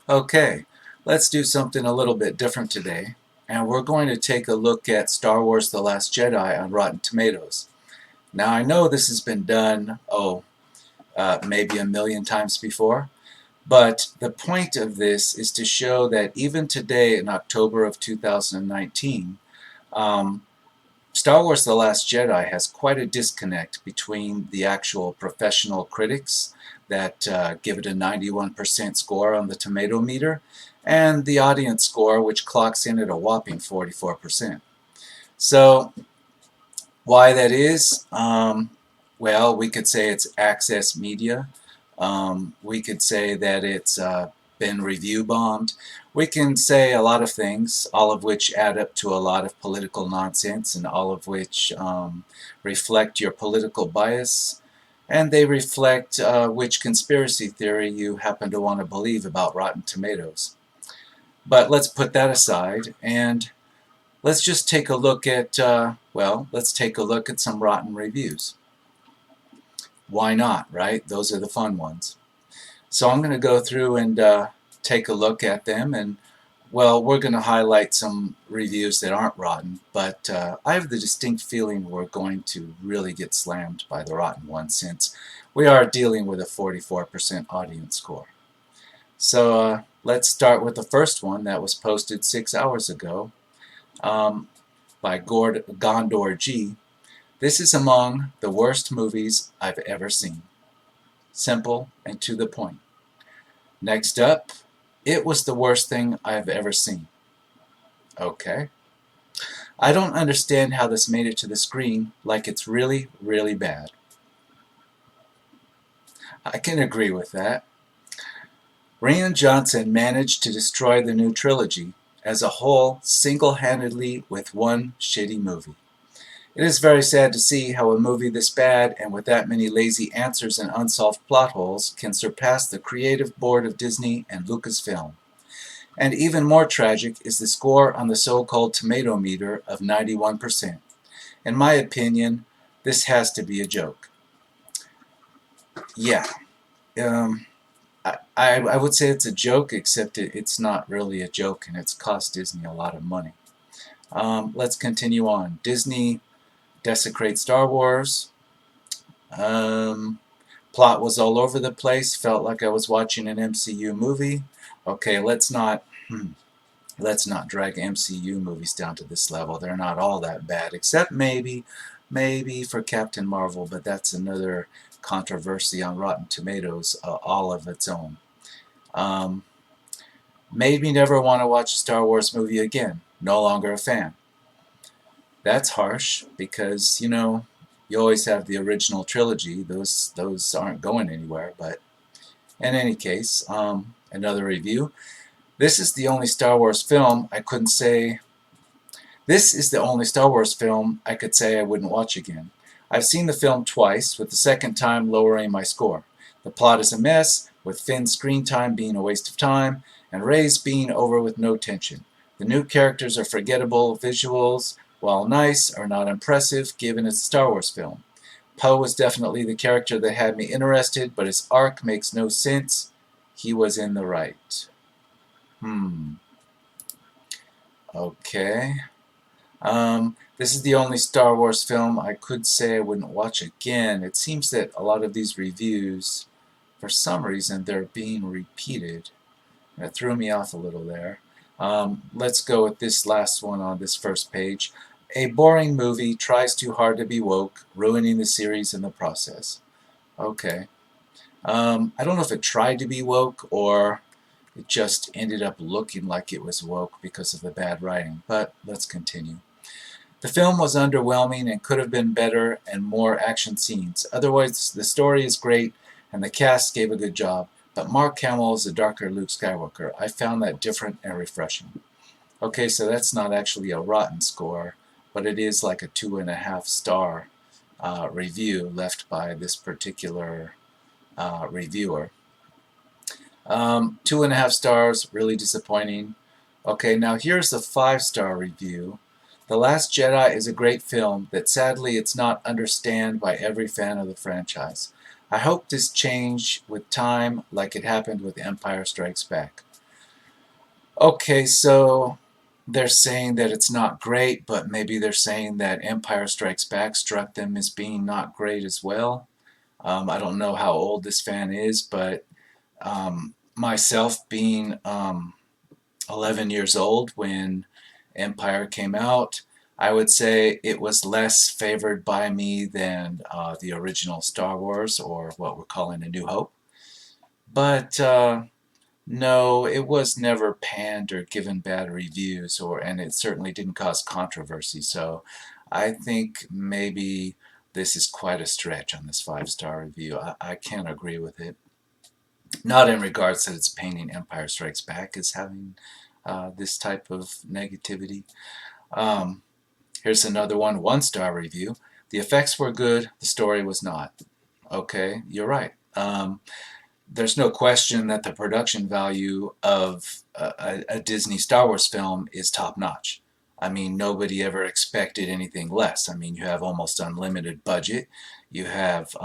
Okay, let's do something a little bit different today, and we're going to take a look at Star Wars The Last Jedi on Rotten Tomatoes. Now, I know this has been done, maybe a million times before, but the point of this is to show that even today in October of 2019, um, Star Wars The Last Jedi has quite a disconnect between the actual professional critics that give it a 91% score on the tomato meter and the audience score, which clocks in at a whopping 44%. So, why that is? Well, we could say it's access media. We could say that it's been review bombed. We can say a lot of things, all of which add up to a lot of political nonsense, and all of which reflect your political bias, and they reflect which conspiracy theory you happen to want to believe about Rotten Tomatoes. But let's put that aside and let's just take a look at, let's take a look at some rotten reviews. Why not, right? Those are the fun ones. So I'm going to go through and take a look at them, and well, we're going to highlight some reviews that aren't rotten, but I have the distinct feeling we're going to really get slammed by the rotten ones since we are dealing with a 44% audience score. So let's start with the first one that was posted 6 hours ago um, by Gondor G. This is among the worst movies I've ever seen. Simple and to the point. Next up, it was the worst thing I've ever seen. Okay. I don't understand how this made it to the screen like it's really, really bad. I can agree with that. Rian Johnson managed to destroy the new trilogy as a whole single-handedly with one shitty movie. It is very sad to see how a movie this bad and with that many lazy answers and unsolved plot holes can surpass the creative board of Disney and Lucasfilm. And even more tragic is the score on the so-called tomato meter of 91%. In my opinion, this has to be a joke. Yeah, um, I would say it's a joke, except it's not really a joke, and it's cost Disney a lot of money. Let's continue on. Disney desecrates Star Wars. Um, Plot was all over the place. Felt like I was watching an MCU movie. Okay, let's not drag MCU movies down to this level. They're not all that bad, except maybe for Captain Marvel, but that's another controversy on Rotten Tomatoes, all of its own. Um, Made me never want to watch a Star Wars movie again. No longer a fan. That's harsh because, you always have the original trilogy. Those aren't going anywhere. But in any case, another review. This is the only Star Wars film I couldn't say. This is the only Star Wars film I could say I wouldn't watch again. I've seen the film twice, with the second time lowering my score. The plot is a mess, with Finn's screen time being a waste of time, and Rey's being over with no tension. The new characters are forgettable visuals, while nice, are not impressive given it's a Star Wars film. Poe was definitely the character that had me interested, but his arc makes no sense. He was in the right. Okay. This is the only Star Wars film I could say I wouldn't watch again. It seems that a lot of these reviews, for some reason, they're being repeated. It threw me off a little there. Let's go with this last one on this first page. A boring movie tries too hard to be woke, ruining the series in the process. Okay. I don't know if it tried to be woke or it just ended up looking like it was woke because of the bad writing, but let's continue. The film was underwhelming and could have been better and more action scenes. Otherwise, the story is great and the cast gave a good job, but Mark Hamill is a darker Luke Skywalker. I found that different and refreshing. Okay, so that's not actually a rotten score, but it is like a 2.5 star review left by this particular reviewer. 2.5 stars, really disappointing. Okay, now here's a 5 star review. The Last Jedi is a great film that sadly it's not understood by every fan of the franchise. I hope this change with time like it happened with Empire Strikes Back. Okay, so they're saying that it's not great, but maybe they're saying that Empire Strikes Back struck them as being not great as well. I don't know how old this fan is, but myself being 11 years old when Empire came out, I would say it was less favored by me than the original Star Wars, or what we're calling A New Hope. But no, it was never panned or given bad reviews, and it certainly didn't cause controversy. So I think maybe this is quite a stretch on this 5-star review. I can't agree with it. Not in regards that it's painting Empire Strikes Back as having this type of negativity. Um, Here's another one, 1-star review. The effects were good, the story was not. Okay, you're right. There's no question that the production value of a Disney Star Wars film is top notch. I mean, nobody ever expected anything less. I mean, you have almost unlimited budget, you have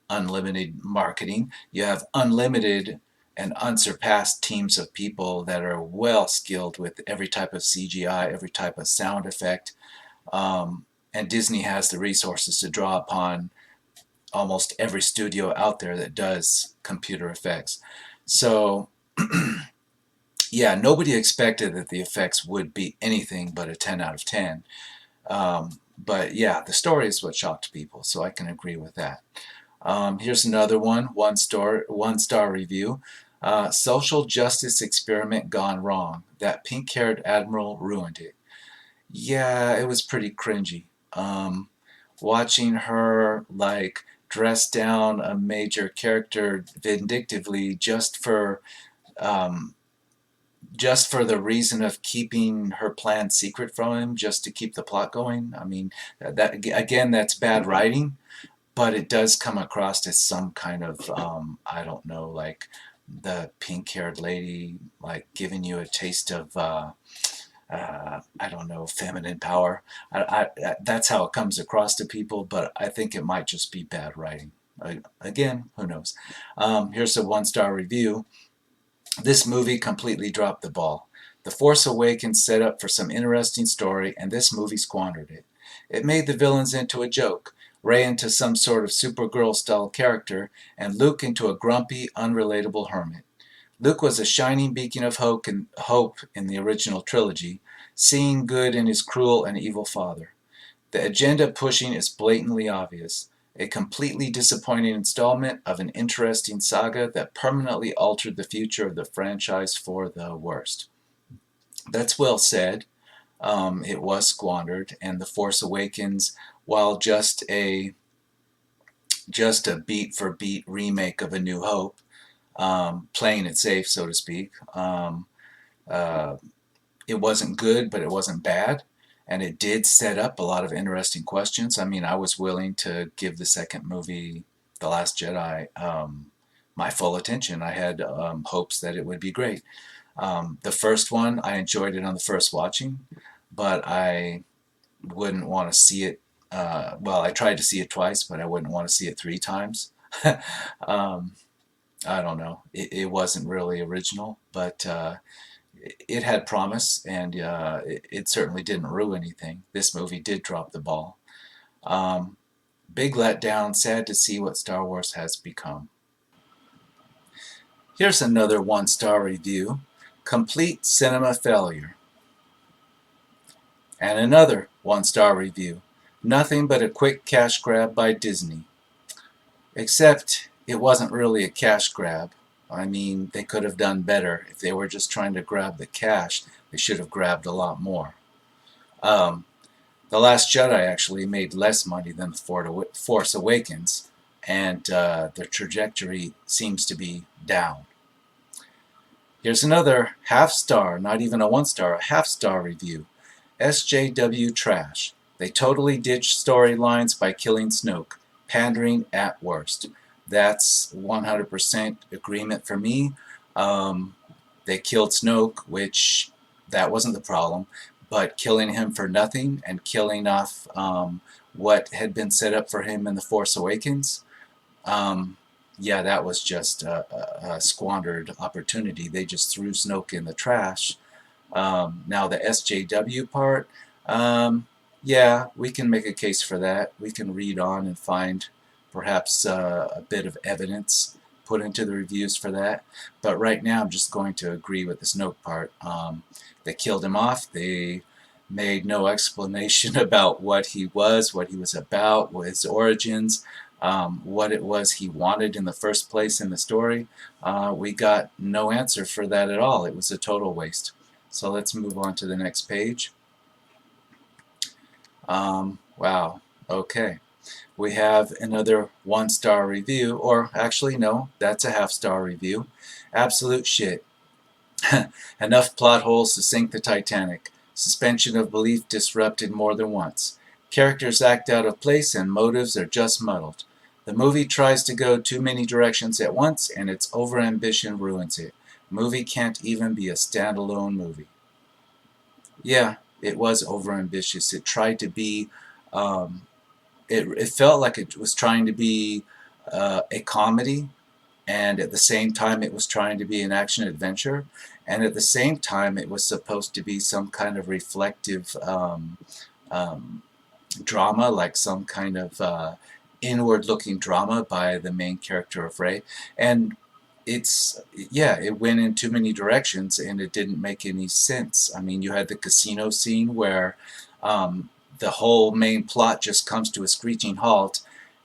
unlimited marketing, you have unlimited and unsurpassed teams of people that are well skilled with every type of CGI, every type of sound effect. And Disney has the resources to draw upon almost every studio out there that does computer effects. So, yeah, nobody expected that the effects would be anything but a 10 out of 10. But yeah, the story is what shocked people, so I can agree with that. Here's another one, one star review. Social justice experiment gone wrong. That pink-haired admiral ruined it. Yeah, it was pretty cringy. Watching her like dress down a major character vindictively um, just for the reason of keeping her plan secret from him, just to keep the plot going. I mean, that again, that's bad writing, but it does come across as some kind of I don't know, like the pink-haired lady like giving you a taste of I don't know, feminine power. That's how it comes across to people, but I think it might just be bad writing. Again, who knows? Here's a 1-star review. This movie completely dropped the ball. The Force Awakens set up for some interesting story, and this movie squandered it. It made the villains into a joke, Rey into some sort of Supergirl-style character, and Luke into a grumpy, unrelatable hermit. Luke was a shining beacon of hope in the original trilogy, seeing good in his cruel and evil father. The agenda pushing is blatantly obvious. A completely disappointing installment of an interesting saga that permanently altered the future of the franchise for the worst. That's well said. It was squandered, and The Force Awakens, while just a beat for beat remake of A New Hope, playing it safe, so to speak. Uh, it wasn't good, but it wasn't bad. And it did set up a lot of interesting questions. I mean, I was willing to give the second movie, The Last Jedi, my full attention. I had hopes that it would be great. The first one, I enjoyed it on the first watching, but I wouldn't want to see it. Well, I tried to see it twice, but I wouldn't want to see it 3 times. um, I don't know. It wasn't really original, but it had promise, and it certainly didn't ruin anything. This movie did drop the ball. Um, Big letdown, sad to see what Star Wars has become. Here's another 1-star review. Complete cinema failure. And another 1-star review. Nothing but a quick cash grab by Disney. Except it wasn't really a cash grab. I mean, they could have done better. If they were just trying to grab the cash, they should have grabbed a lot more. Um, the Last Jedi actually made less money than The Force Awakens, and their trajectory seems to be down. Here's another half-star, not even a 1-star, a half-star review. SJW trash. They totally ditched storylines by killing Snoke. Pandering at worst. That's 100% agreement for me. Um, they killed Snoke, which that wasn't the problem, but killing him for nothing and killing off what had been set up for him in The Force Awakens, um, yeah, that was just a squandered opportunity. They just threw Snoke in the trash. Now the SJW part, yeah, we can make a case for that. We can read on and find perhaps a bit of evidence put into the reviews for that. But right now, I'm just going to agree with the Snoke part. They killed him off. They made no explanation about what he was about, what his origins, what it was he wanted in the first place in the story. We got no answer for that at all. It was a total waste. So let's move on to the next page. Wow. Okay. We have another 1-star review, or actually, no, that's a half-star review. Absolute shit. Enough plot holes to sink the Titanic. Suspension of belief disrupted more than once. Characters act out of place and motives are just muddled. The movie tries to go too many directions at once, and its overambition ruins it. Movie can't even be a standalone movie. Yeah, it was overambitious. It tried to be, um, it felt like it was trying to be a comedy, and at the same time, it was trying to be an action adventure, and at the same time, it was supposed to be some kind of reflective um, drama, like some kind of inward-looking drama by the main character of Rey. And it's, yeah, it went in too many directions and it didn't make any sense. I mean, you had the casino scene where the whole main plot just comes to a screeching halt,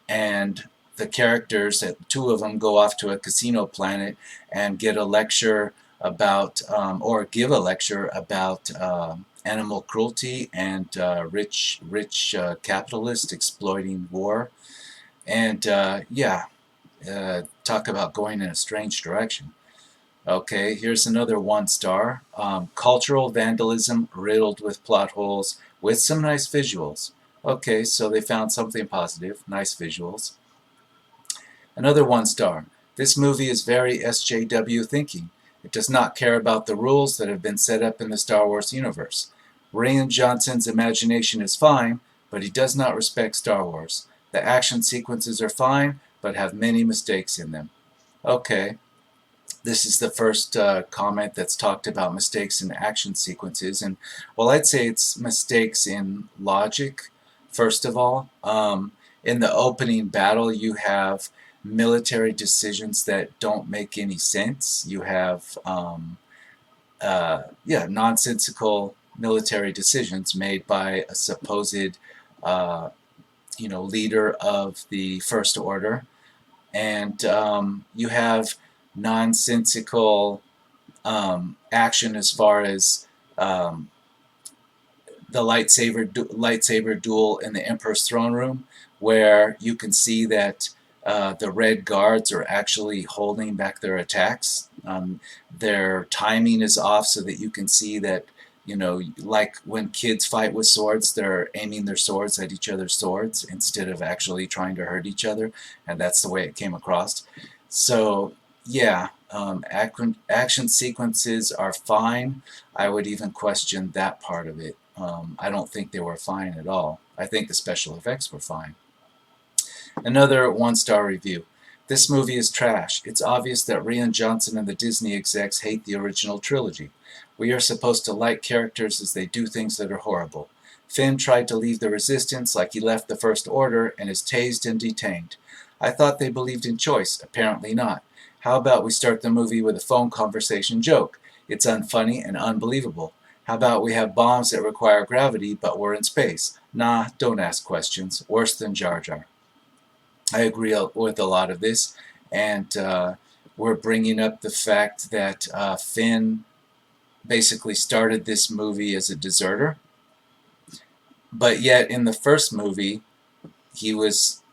and the characters, two of them, go off to a casino planet and get a lecture about, or give a lecture about animal cruelty and rich capitalists exploiting war. And yeah, talk about going in a strange direction. Okay, here's another 1-star. Cultural vandalism riddled with plot holes with some nice visuals. Okay, so they found something positive, nice visuals. Another 1-star. This movie is very SJW thinking. It does not care about the rules that have been set up in the Star Wars universe. Rian Johnson's imagination is fine, but he does not respect Star Wars. The action sequences are fine, but have many mistakes in them. Okay, this is the first comment that's talked about mistakes in action sequences, and well, I'd say it's mistakes in logic. First of all, in the opening battle, you have military decisions that don't make any sense. You have yeah, nonsensical military decisions made by a supposed leader of the First Order, and you have nonsensical action as far as um, the lightsaber duel in the Emperor's throne room, where you can see that the Red Guards are actually holding back their attacks. Their timing is off, so that you can see that, like when kids fight with swords, they're aiming their swords at each other's swords instead of actually trying to hurt each other, and that's the way it came across. So yeah, action sequences are fine. I would even question that part of it. I don't think they were fine at all. I think the special effects were fine. Another 1-star review. This movie is trash. It's obvious that Rian Johnson and the Disney execs hate the original trilogy. We are supposed to like characters as they do things that are horrible. Finn tried to leave the Resistance like he left the First Order and is tased and detained. I thought they believed in choice. Apparently not. How about we start the movie with a phone conversation joke? It's unfunny and unbelievable. How about we have bombs that require gravity, but we're in space? Nah, don't ask questions. Worse than Jar Jar. I agree with a lot of this, and we're bringing up the fact that Finn basically started this movie as a deserter, but yet in the first movie, he was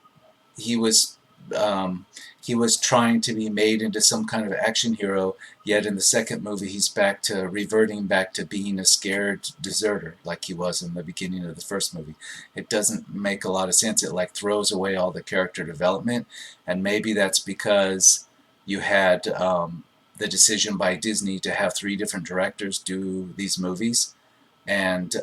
he was um, he was trying to be made into some kind of action hero. Yet in the second movie, he's reverting back to being a scared deserter, like he was in the beginning of the first movie. It doesn't make a lot of sense. It like throws away all the character development, and maybe that's because you had the decision by Disney to have 3 different directors do these movies, and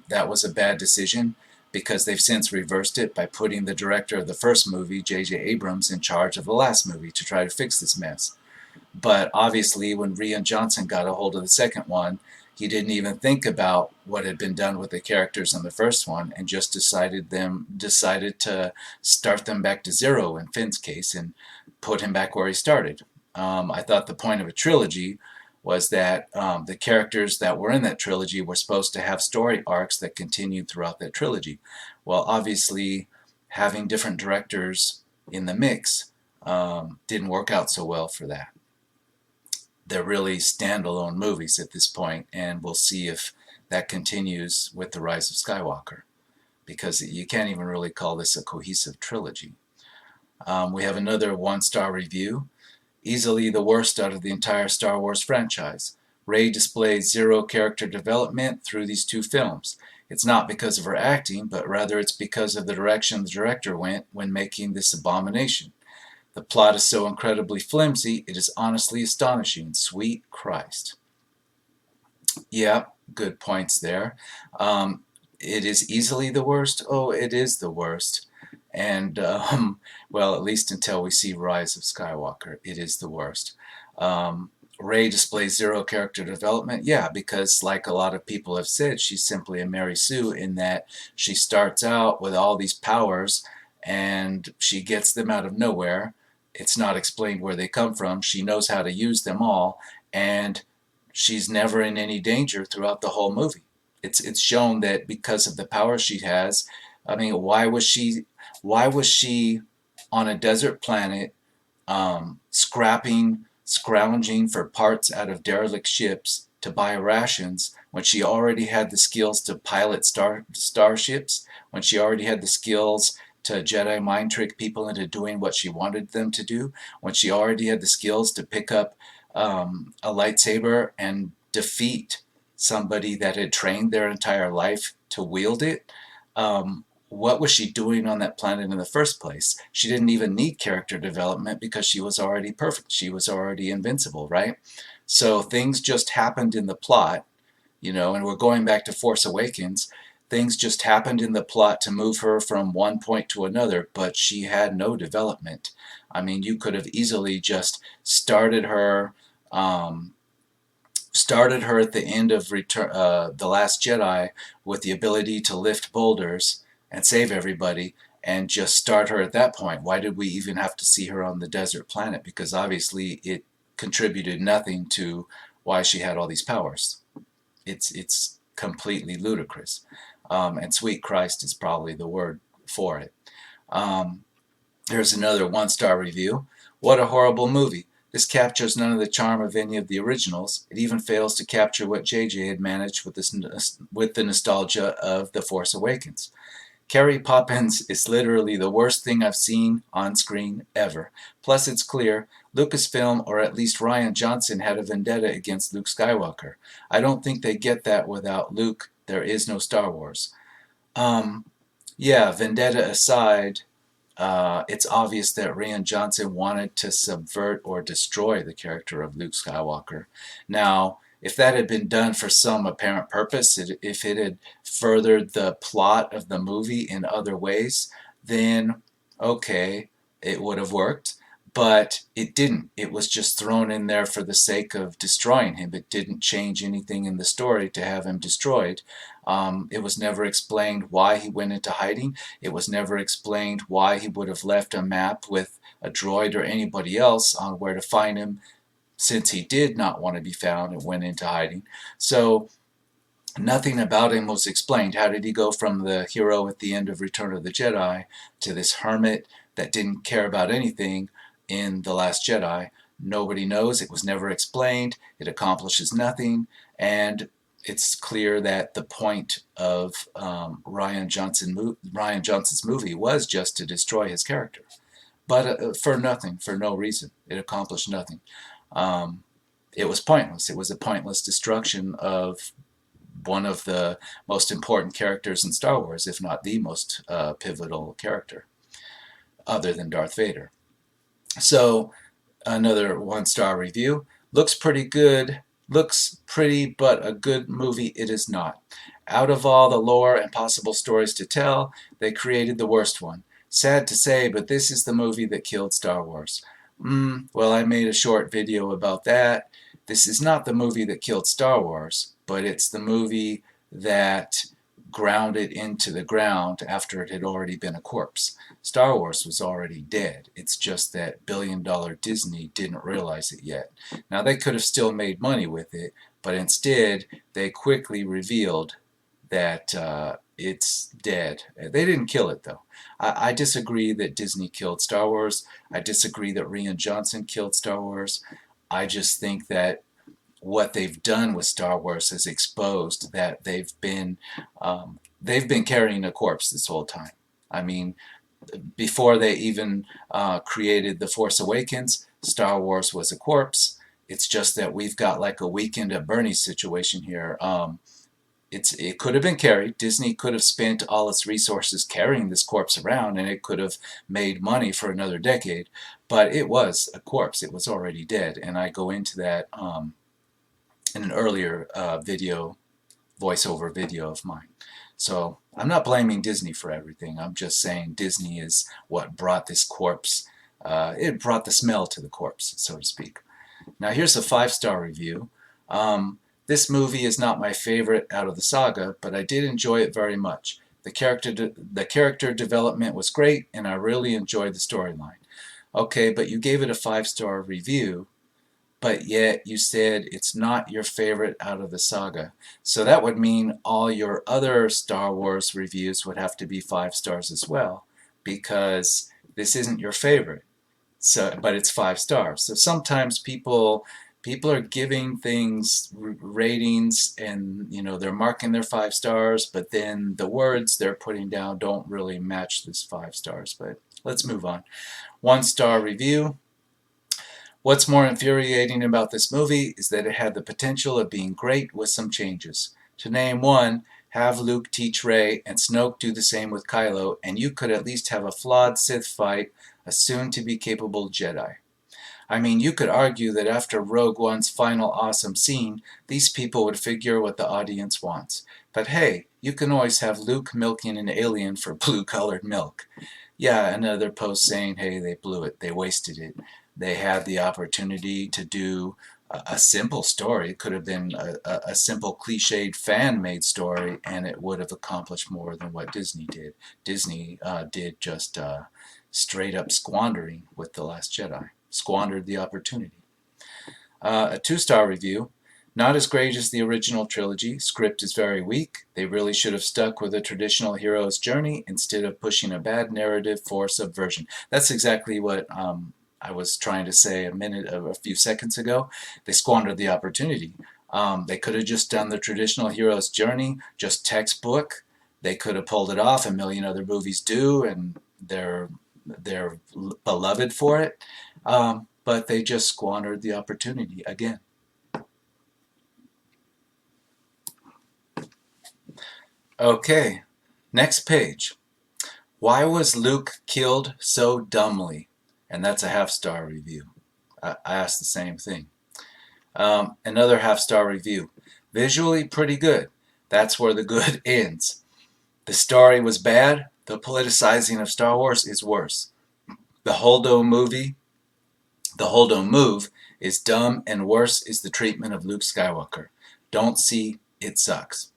that was a bad decision. because they've since reversed it by putting the director of the first movie, J.J. Abrams, in charge of the last movie to try to fix this mess. But obviously, when Rian Johnson got a hold of the second one, he didn't even think about what had been done with the characters in the first one, and just decided to start them back to zero in Finn's case and put him back where he started. I thought the point of a trilogy was that the characters that were in that trilogy were supposed to have story arcs that continued throughout that trilogy. Well, obviously, having different directors in the mix didn't work out so well for that. They're really standalone movies at this point, and we'll see if that continues with The Rise of Skywalker, because you can't even really call this a cohesive trilogy. We have another one-star review. Easily the worst out of the entire Star Wars franchise. Rey displays zero character development through these two films. It's not because of her acting, but rather it's because of the direction the director went when making this abomination. The plot is so incredibly flimsy, it is honestly astonishing. Sweet Christ. Yeah, good points there. It is easily the worst. Oh, it is the worst. And, well, at least until we see Rise of Skywalker, it is the worst. Rey displays zero character development. Yeah, because like a lot of people have said, she's simply a Mary Sue in that she starts out with all these powers and she gets them out of nowhere. It's not explained where they come from. She knows how to use them all, and she's never in any danger throughout the whole movie. It's shown that because of the power she has, I mean, why was she on a desert planet, scrounging for parts out of derelict ships to buy rations when she already had the skills to pilot starships, when she already had the skills to Jedi mind trick people into doing what she wanted them to do, when she already had the skills to pick up a lightsaber and defeat somebody that had trained their entire life to wield it? What was she doing on that planet in the first place? She didn't even need character development because she was already perfect. She was already invincible, right? So things just happened in the plot, and we're going back to Force Awakens. Things just happened in the plot to move her from one point to another, but she had no development. I mean, you could have easily just started her at the end of The Last Jedi with the ability to lift boulders and save everybody, and just start her at that point. Why did we even have to see her on the desert planet? Because obviously it contributed nothing to why she had all these powers. It's completely ludicrous. And sweet Christ is probably the word for it. Here's another one-star review. What a horrible movie. This captures none of the charm of any of the originals. It even fails to capture what JJ had managed with the nostalgia of The Force Awakens. Carrie Poppins is literally the worst thing I've seen on screen ever. Plus, it's clear Lucasfilm, or at least Rian Johnson, had a vendetta against Luke Skywalker. I don't think they get that without Luke. There is no Star Wars. Yeah, vendetta aside, it's obvious that Rian Johnson wanted to subvert or destroy the character of Luke Skywalker. Now, if that had been done for some apparent purpose, if it had furthered the plot of the movie in other ways, then okay, it would have worked. But it didn't. It was just thrown in there for the sake of destroying him. It didn't change anything in the story to have him destroyed. It was never explained why he went into hiding. It was never explained why he would have left a map with a droid or anybody else on where to find him, since he did not want to be found and went into hiding. So nothing about him was explained. How did he go from the hero at the end of Return of the Jedi to this hermit that didn't care about anything in The Last Jedi? Nobody knows. It was never explained. It accomplishes nothing. And it's clear that the point of Rian Johnson's movie was just to destroy his character. But for nothing, for no reason. It accomplished nothing. It was pointless. It was a pointless destruction of one of the most important characters in Star Wars, if not the most pivotal character, other than Darth Vader. So, another one-star review. Looks pretty good Looks pretty, but a good movie it is not. Out of all the lore and possible stories to tell, they created the worst one. Sad to say, but this is the movie that killed Star Wars. Well, I made a short video about that. This is not the movie that killed Star Wars, but it's the movie that ground it into the ground after it had already been a corpse. Star Wars was already dead. It's just that billion-dollar Disney didn't realize it yet. Now, they could have still made money with it, but instead, they quickly revealed that it's dead. They didn't kill it, though. I disagree that Disney killed Star Wars. I disagree that Rian Johnson killed Star Wars. I just think that what they've done with Star Wars has exposed that they've been carrying a corpse this whole time. I mean, before they even created The Force Awakens, Star Wars was a corpse. It's just that we've got like a Weekend at Bernie's situation here. It could have been carried. Disney could have spent all its resources carrying this corpse around, and it could have made money for another decade. But it was a corpse. It was already dead, and I go into that in an earlier voiceover video of mine. So I'm not blaming Disney for everything. I'm just saying Disney is what brought this corpse. It brought the smell to the corpse, so to speak. Now here's a 5-star review. This movie is not my favorite out of the saga, but I did enjoy it very much. The character development was great, and I really enjoyed the storyline. Okay, but you gave it a 5-star review, but yet you said it's not your favorite out of the saga. So that would mean all your other Star Wars reviews would have to be 5 stars as well, because this isn't your favorite. So, but it's 5 stars. So sometimes people are giving things ratings, and they're marking their 5 stars, but then the words they're putting down don't really match this 5 stars. But let's move on. 1-star review. What's more infuriating about this movie is that it had the potential of being great with some changes. To name one, have Luke teach Rey and Snoke do the same with Kylo, and you could at least have a flawed Sith fight a soon-to-be capable Jedi. I mean, you could argue that after Rogue One's final awesome scene, these people would figure what the audience wants. But hey, you can always have Luke milking an alien for blue-colored milk. Yeah, another post saying, hey, they blew it, they wasted it. They had the opportunity to do a simple story. It could have been a simple cliched fan-made story, and it would have accomplished more than what Disney did. Disney did just straight up squandering with The Last Jedi. Squandered the opportunity. A 2-star review. Not as great as the original trilogy. Script is very weak. They really should have stuck with a traditional hero's journey instead of pushing a bad narrative for subversion. That's exactly what I was trying to say a few seconds ago. They squandered the opportunity. They could have just done the traditional hero's journey, just textbook. They could have pulled it off. A million other movies do, and they're beloved for it. But they just squandered the opportunity again. Okay, next page. Why was Luke killed so dumbly? And that's a 1/2-star review. I asked the same thing. Another 1/2-star review. Visually pretty good. That's where the good ends. The story was bad. The politicizing of Star Wars is worse. The Holdo move is dumb, and worse is the treatment of Luke Skywalker. Don't see, it sucks.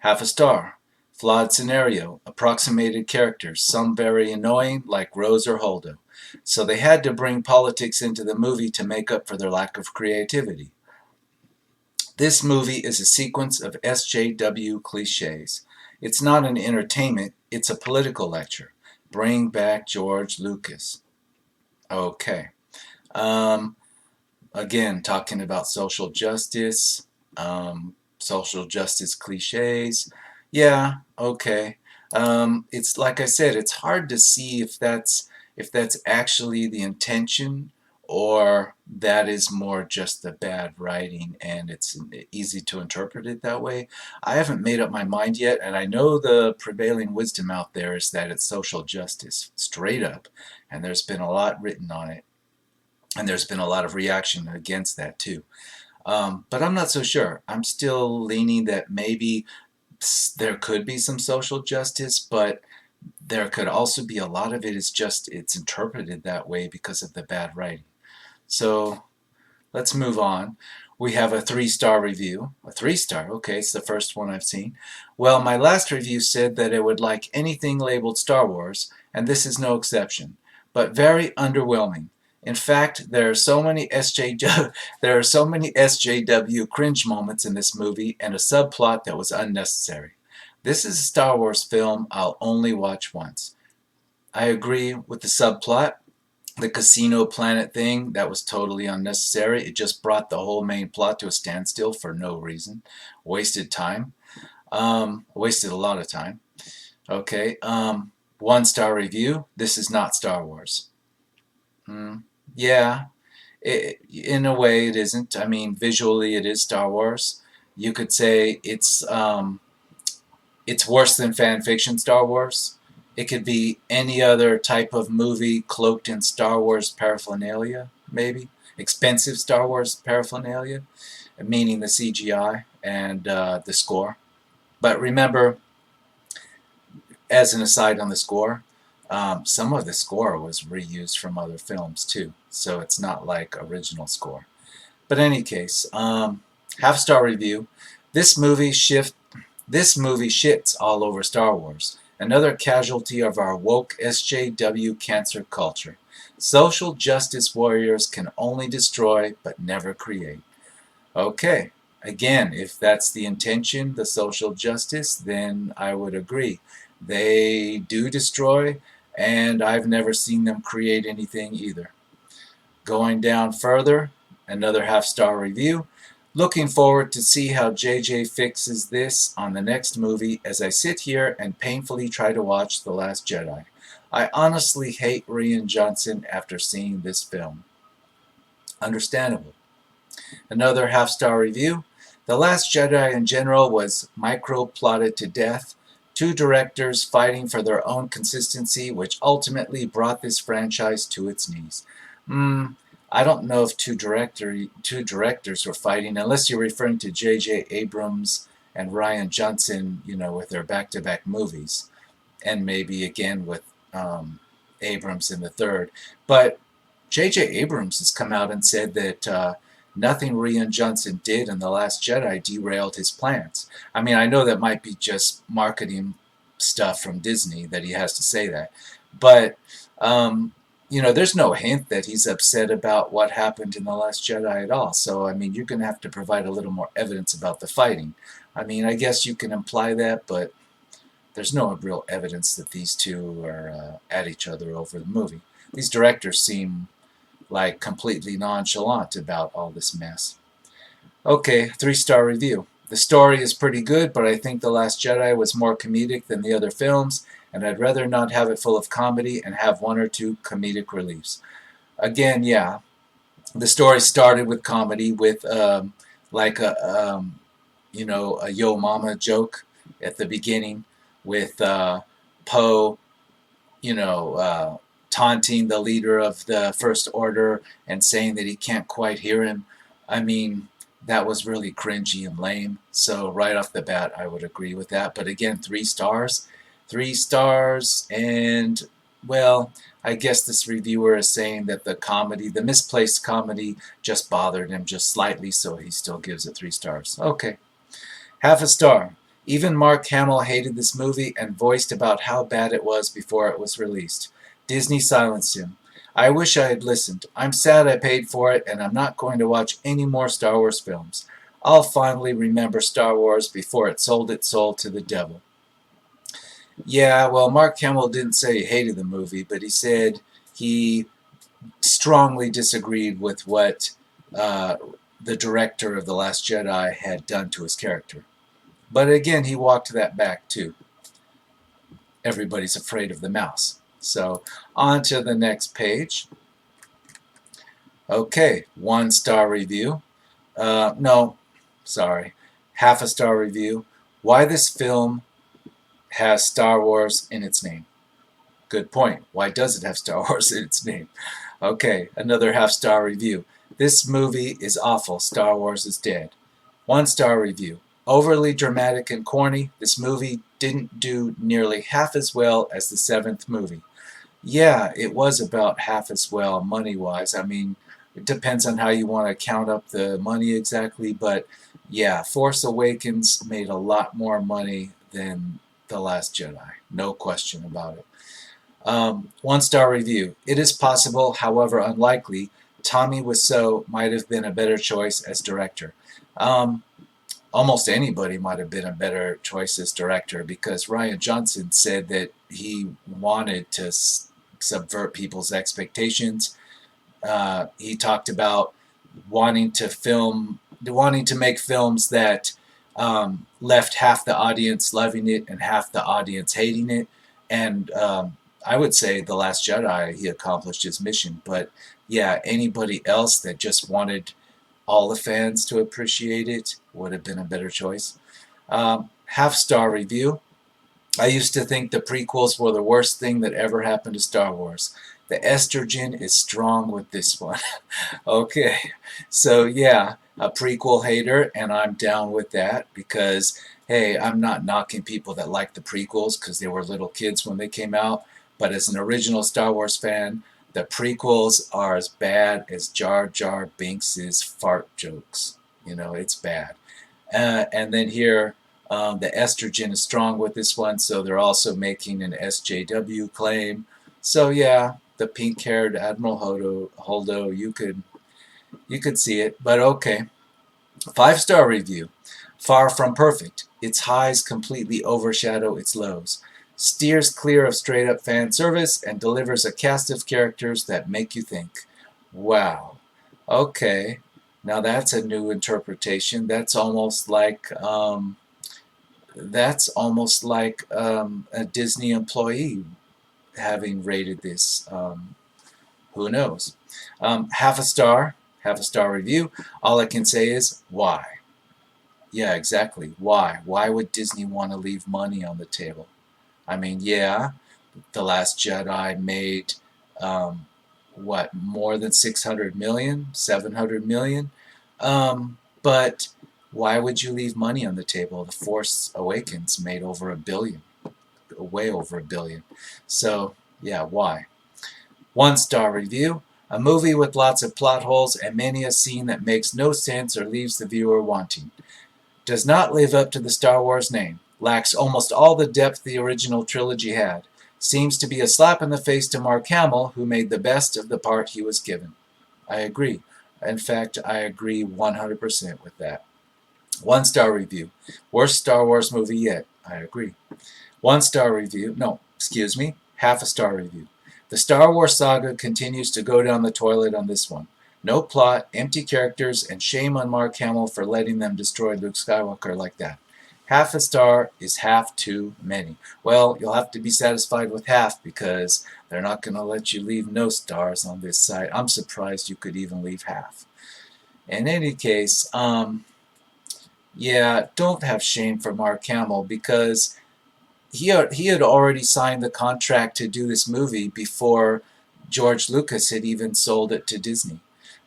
1/2 star. Flawed scenario, approximated characters, some very annoying like Rose or Holdo. So they had to bring politics into the movie to make up for their lack of creativity. This movie is a sequence of SJW cliches. It's not an entertainment, it's a political lecture. Bring back George Lucas. Okay. Again, talking about social justice cliches. Yeah, okay. It's like I said, it's hard to see if that's actually the intention, or that is more just the bad writing and it's easy to interpret it that way. I haven't made up my mind yet, and I know the prevailing wisdom out there is that it's social justice, straight up, and there's been a lot written on it, and there's been a lot of reaction against that too. But I'm not so sure. I'm still leaning that maybe there could be some social justice, but there could also be a lot of it is just it's interpreted that way because of the bad writing. So let's move on. We have a 3-star review. A 3-star, okay, it's the first one I've seen. Well, my last review said that it would like anything labeled Star Wars, and this is no exception, but very underwhelming. In fact, there are so many SJW cringe moments in this movie and a subplot that was unnecessary. This is a Star Wars film I'll only watch once. I agree with the subplot. The casino planet thing, that was totally unnecessary. It just brought the whole main plot to a standstill for no reason. Wasted time. Wasted a lot of time. Okay. 1-star review. This is not Star Wars. Yeah, in a way it isn't. I mean, visually it is Star Wars. You could say it's worse than fan fiction Star Wars. It could be any other type of movie cloaked in Star Wars paraphernalia, maybe. Expensive Star Wars paraphernalia, meaning the CGI and the score. But remember, as an aside on the score, some of the score was reused from other films too, so it's not like original score. But in any case, half-star review. This movie shits all over Star Wars, another casualty of our woke SJW cancer culture. Social justice warriors can only destroy but never create. Okay, again, if that's the intention, the social justice, then I would agree. They do destroy, and I've never seen them create anything either. Going down further, another half-star review. Looking forward to see how JJ fixes this on the next movie as I sit here and painfully try to watch The Last Jedi. I honestly hate Rian Johnson after seeing this film. Understandable. Another half-star review. The Last Jedi in general was micro-plotted to death. Two directors fighting for their own consistency, which ultimately brought this franchise to its knees. I don't know if two directors were fighting, unless you're referring to J.J. Abrams and Rian Johnson, with their back-to-back movies, and maybe again with Abrams in the third. But J.J. Abrams has come out and said that nothing Rian Johnson did in The Last Jedi derailed his plans. I mean, I know that might be just marketing stuff from Disney that he has to say that. But, there's no hint that he's upset about what happened in The Last Jedi at all. So, I mean, you're going to have to provide a little more evidence about the fighting. I mean, I guess you can imply that, but there's no real evidence that these two are at each other over the movie. These directors seem like completely nonchalant about all this mess. Okay, 3-star review. The story is pretty good, but I think The Last Jedi was more comedic than the other films, and I'd rather not have it full of comedy and have one or two comedic reliefs. Again, yeah, the story started with comedy with like a yo mama joke at the beginning with Poe, taunting the leader of the First Order and saying that he can't quite hear him. I mean, that was really cringy and lame. So right off the bat, I would agree with that. But again, 3 stars. 3 stars, and, well, I guess this reviewer is saying that the misplaced comedy just bothered him just slightly, so he still gives it 3 stars. Okay. Half a star. Even Mark Hamill hated this movie and voiced about how bad it was before it was released. Disney silenced him. I wish I had listened. I'm sad I paid for it, and I'm not going to watch any more Star Wars films. I'll finally remember Star Wars before it sold its soul to the devil. Yeah, well, Mark Hamill didn't say he hated the movie, but he said he strongly disagreed with what the director of The Last Jedi had done to his character. But again, he walked that back, too. Everybody's afraid of the mouse. So, on to the next page. Okay, 1-star review. No, sorry. Half a star review. Why this film has Star Wars in its name. Good point. Why does it have Star Wars in its name? Okay, another half-star review. This movie is awful. Star Wars is dead. 1-star review. Overly dramatic and corny, this movie didn't do nearly half as well as the seventh movie. Yeah, it was about half as well money-wise. I mean, it depends on how you want to count up the money exactly, but yeah, Force Awakens made a lot more money than The Last Jedi. No question about it. 1-star review. It is possible, however unlikely, Tommy Wiseau might have been a better choice as director. Um, Almost anybody might have been a better choice as director because Rian Johnson said that he wanted to subvert people's expectations. He talked about wanting to make films that left half the audience loving it and half the audience hating it. And I would say The Last Jedi, he accomplished his mission. But yeah, anybody else that just wanted all the fans to appreciate it would have been a better choice. Half-star review. I used to think the prequels were the worst thing that ever happened to Star Wars. The estrogen is strong with this one. Okay, so yeah, a prequel hater, and I'm down with that because, hey, I'm not knocking people that like the prequels because they were little kids when they came out, but as an original Star Wars fan, the prequels are as bad as Jar Jar Binks' fart jokes. You know, it's bad. And then here, the estrogen is strong with this one, so they're also making an SJW claim. So yeah, the pink-haired Admiral Holdo, you could see it, but okay. 5-star review. Far from perfect. Its highs completely overshadow its lows. Steers clear of straight-up fan service and delivers a cast of characters that make you think. Wow. Okay. Now that's a new interpretation. That's almost like a Disney employee having rated this. Who knows? Half a star review. All I can say is why. Yeah, exactly. Why? Why would Disney want to leave money on the table? I mean, yeah, The Last Jedi made what, more than 600 million, 700 million? But why would you leave money on the table? The Force Awakens made over $1 billion, way over $1 billion. So, yeah, why? 1-star review. A movie with lots of plot holes and many a scene that makes no sense or leaves the viewer wanting. Does not live up to the Star Wars name. Lacks almost all the depth the original trilogy had. Seems to be a slap in the face to Mark Hamill, who made the best of the part he was given. I agree. In fact, I agree 100% with that. 1-star review. Worst Star Wars movie yet. I agree. 1-star review. No, excuse me. Half a star review. The Star Wars saga continues to go down the toilet on this one. No plot, empty characters, and shame on Mark Hamill for letting them destroy Luke Skywalker like that. Half a star is half too many. Well, you'll have to be satisfied with half because they're not going to let you leave no stars on this site. I'm surprised you could even leave half. In any case, yeah, don't have shame for Mark Hamill because he had already signed the contract to do this movie before George Lucas had even sold it to Disney.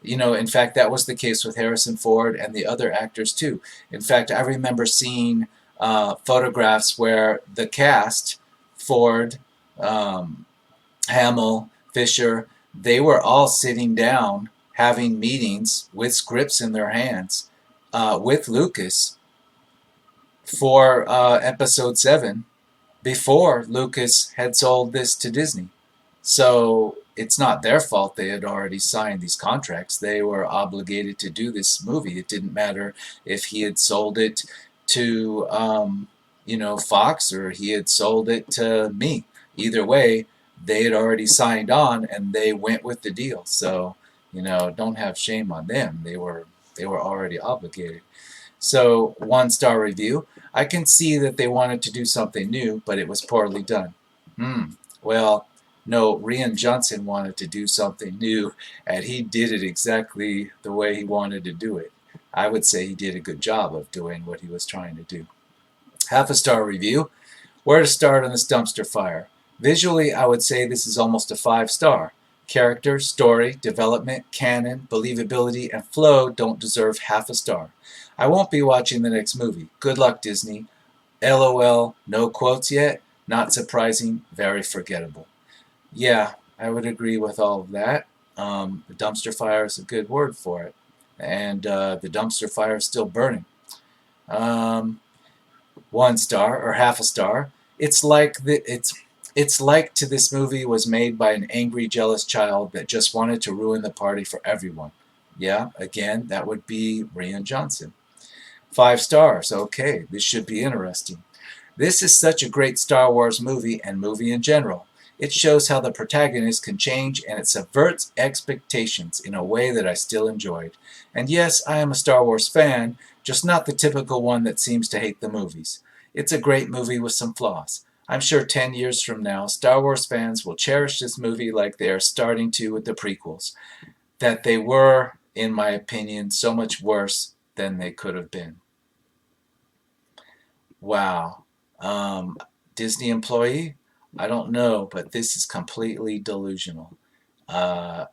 You know, in fact, that was the case with Harrison Ford and the other actors too. In fact, I remember seeing photographs where the cast, Ford, Hamill, Fisher, they were all sitting down having meetings with scripts in their hands with Lucas for Episode 7 before Lucas had sold this to Disney. So it's not their fault they had already signed these contracts. They were obligated to do this movie. It didn't matter if he had sold it to, Fox or he had sold it to me. Either way, they had already signed on and they went with the deal. So, don't have shame on them. They were already obligated. So, 1-star review. I can see that they wanted to do something new, but it was poorly done. Well, no, Rian Johnson wanted to do something new, and he did it exactly the way he wanted to do it. I would say he did a good job of doing what he was trying to do. Half a star review. Where to start on this dumpster fire? Visually, I would say this is almost a 5-star. Character, story, development, canon, believability, and flow don't deserve half a star. I won't be watching the next movie. Good luck, Disney. LOL, no quotes yet? Not surprising, very forgettable. Yeah, I would agree with all of that. The dumpster fire is a good word for it. And the dumpster fire is still burning. Um, 1 star or half a star. It's like to this movie was made by an angry, jealous child that just wanted to ruin the party for everyone. Yeah, again, that would be Rian Johnson. 5 stars. Okay, this should be interesting. This is such a great Star Wars movie and movie in general. It shows how the protagonist can change and it subverts expectations in a way that I still enjoyed. And yes, I am a Star Wars fan, just not the typical one that seems to hate the movies. It's a great movie with some flaws. I'm sure 10 years from now, Star Wars fans will cherish this movie like they are starting to with the prequels, that they were, in my opinion, so much worse than they could have been. Wow. Um, Disney employee? I don't know, but this is completely delusional. Uh,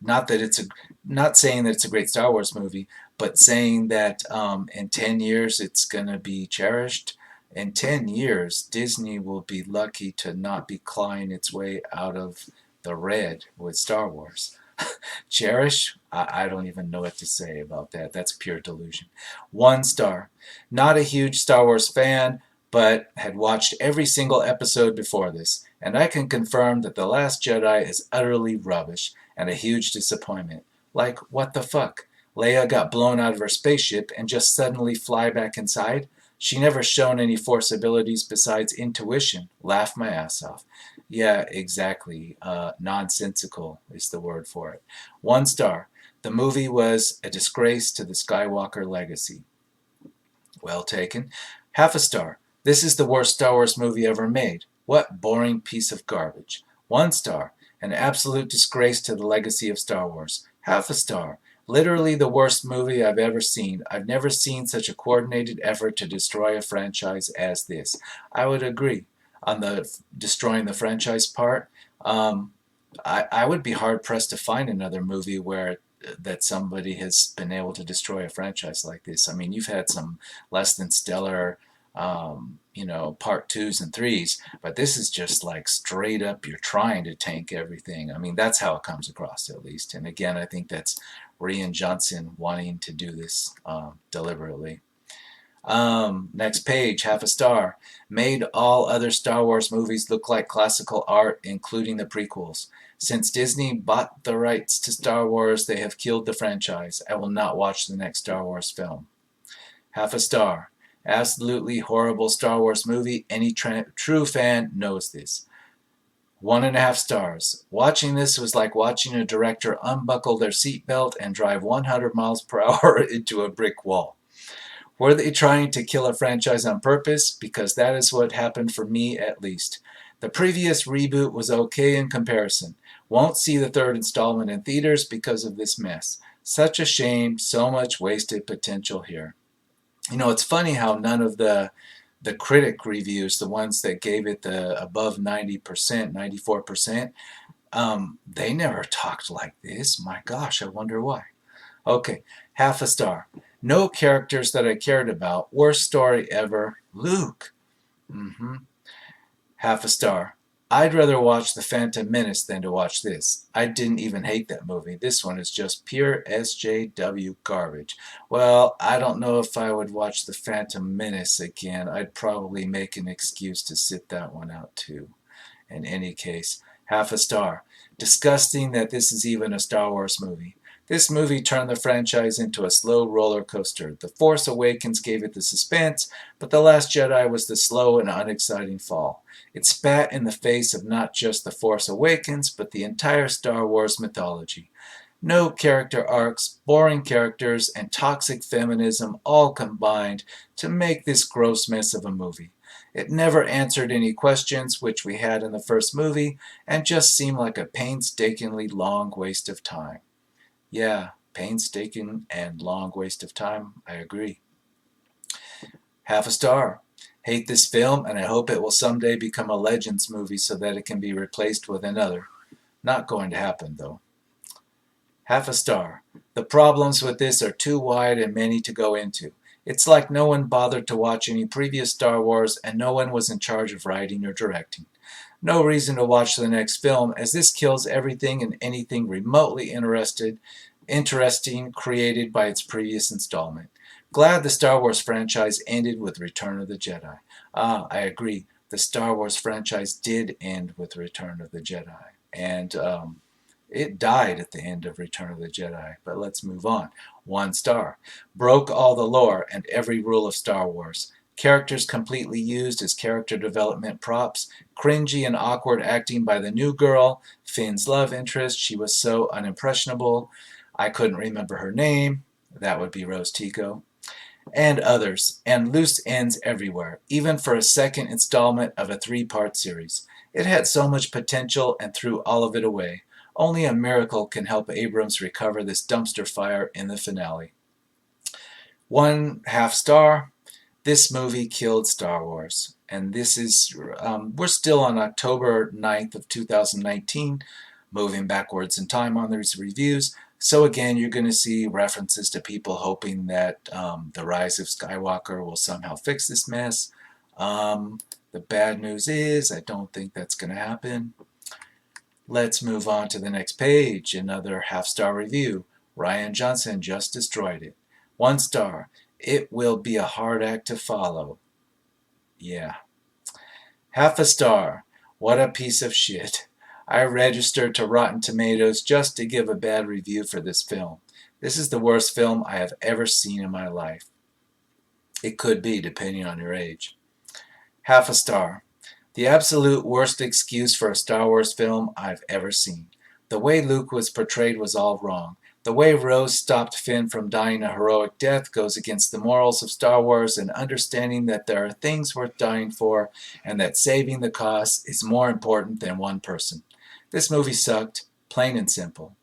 not that it's a, not saying that it's a great Star Wars movie, but saying that in 10 years it's going to be cherished. In 10 years, Disney will be lucky to not be clawing its way out of the red with Star Wars. Cherish? I don't even know what to say about that. That's pure delusion. 1 star. Not a huge Star Wars fan, but had watched every single episode before this, and I can confirm that The Last Jedi is utterly rubbish and a huge disappointment. Like, what the fuck? Leia got blown out of her spaceship and just suddenly fly back inside? She never shown any force abilities besides intuition. Laugh my ass off. Yeah, exactly. Nonsensical is the word for it. 1 star. The movie was a disgrace to the Skywalker legacy. Well taken. Half a star. This is the worst Star Wars movie ever made. What boring piece of garbage. 1 star. An absolute disgrace to the legacy of Star Wars. Half a star. Literally the worst movie I've ever seen. I've never seen such a coordinated effort to destroy a franchise as this. I would agree on the destroying the franchise part. Um, I would be hard pressed to find another movie where that somebody has been able to destroy a franchise like this. I mean, you've had some less than stellar, part twos and threes, but this is just like straight up. You're trying to tank everything. I mean, that's how it comes across, at least. And again, I think that's Rian Johnson wanting to do this deliberately. Next page, half a star. Made all other Star Wars movies look like classical art, including the prequels. Since Disney bought the rights to Star Wars, they have killed the franchise. I will not watch the next Star Wars film. Half a star. Absolutely horrible Star Wars movie. Any true fan knows this. 1.5 stars. Watching this was like watching a director unbuckle their seatbelt and drive 100 miles per hour into a brick wall. Were they trying to kill a franchise on purpose? Because that is what happened for me, at least. The previous reboot was okay in comparison. Won't see the third installment in theaters because of this mess. Such a shame, so much wasted potential here. You know, it's funny how none of the critic reviews, the ones that gave it the above 90%, 94%, they never talked like this. My gosh, I wonder why. Okay, half a star. No characters that I cared about. Worst story ever. Luke. Mm-hmm. Half a star. I'd rather watch The Phantom Menace than to watch this. I didn't even hate that movie. This one is just pure SJW garbage. Well, I don't know if I would watch The Phantom Menace again. I'd probably make an excuse to sit that one out too. In any case, half a star. Disgusting that this is even a Star Wars movie. This movie turned the franchise into a slow roller coaster. The Force Awakens gave it the suspense, but The Last Jedi was the slow and unexciting fall. It spat in the face of not just The Force Awakens, but the entire Star Wars mythology. No character arcs, boring characters, and toxic feminism all combined to make this gross mess of a movie. It never answered any questions, which we had in the first movie, and just seemed like a painstakingly long waste of time. Yeah, painstaking and long waste of time. I agree. Half a star. Hate this film, and I hope it will someday become a Legends movie so that it can be replaced with another. Not going to happen, though. Half a star. The problems with this are too wide and many to go into. It's like no one bothered to watch any previous Star Wars and no one was in charge of writing or directing. No reason to watch the next film, as this kills everything and anything remotely interesting created by its previous installment. Glad the Star Wars franchise ended with Return of the Jedi. I agree. The Star Wars franchise did end with Return of the Jedi. And it died at the end of Return of the Jedi, but let's move on. 1 star. Broke all the lore and every rule of Star Wars. Characters completely used as character development props. Cringy and awkward acting by the new girl, Finn's love interest. She was so unimpressionable. I couldn't remember her name. That would be Rose Tico. And others, and loose ends everywhere, even for a second installment of a 3-part series. It had so much potential and threw all of it away. Only a miracle can help Abrams recover this dumpster fire in the finale. 1/2 star. This movie killed Star Wars. And this is, we're still on October 9th of 2019, moving backwards in time on these reviews. So again, you're going to see references to people hoping that The Rise of Skywalker will somehow fix this mess. The bad news is, I don't think that's going to happen. Let's move on to the next page. Another 1/2 star review. Rian Johnson just destroyed it. 1 star. It will be a hard act to follow. Yeah. 1/2 star. What a piece of shit. I registered to Rotten Tomatoes just to give a bad review for this film. This is the worst film I have ever seen in my life. It could be, depending on your age. 1/2 star. The absolute worst excuse for a Star Wars film I've ever seen. The way Luke was portrayed was all wrong. The way Rose stopped Finn from dying a heroic death goes against the morals of Star Wars and understanding that there are things worth dying for and that saving the cost is more important than one person. This movie sucked, plain and simple.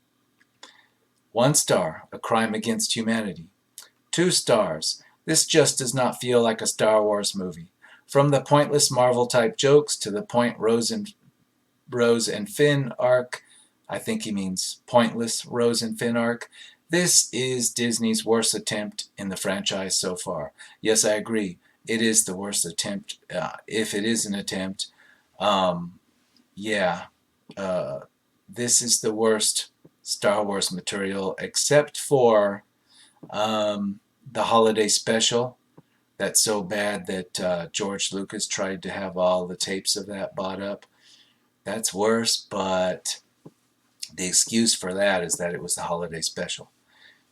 1 star, a crime against humanity. 2 stars, this just does not feel like a Star Wars movie. From the pointless Marvel-type jokes to the point Rose and Finn arc, I think he means pointless Rose and Finn arc, this is Disney's worst attempt in the franchise so far. Yes, I agree. It is the worst attempt, if it is an attempt. This is the worst Star Wars material except for the holiday special. That's so bad that George Lucas tried to have all the tapes of that bought up. That's worse, but the excuse for that is that it was the holiday special.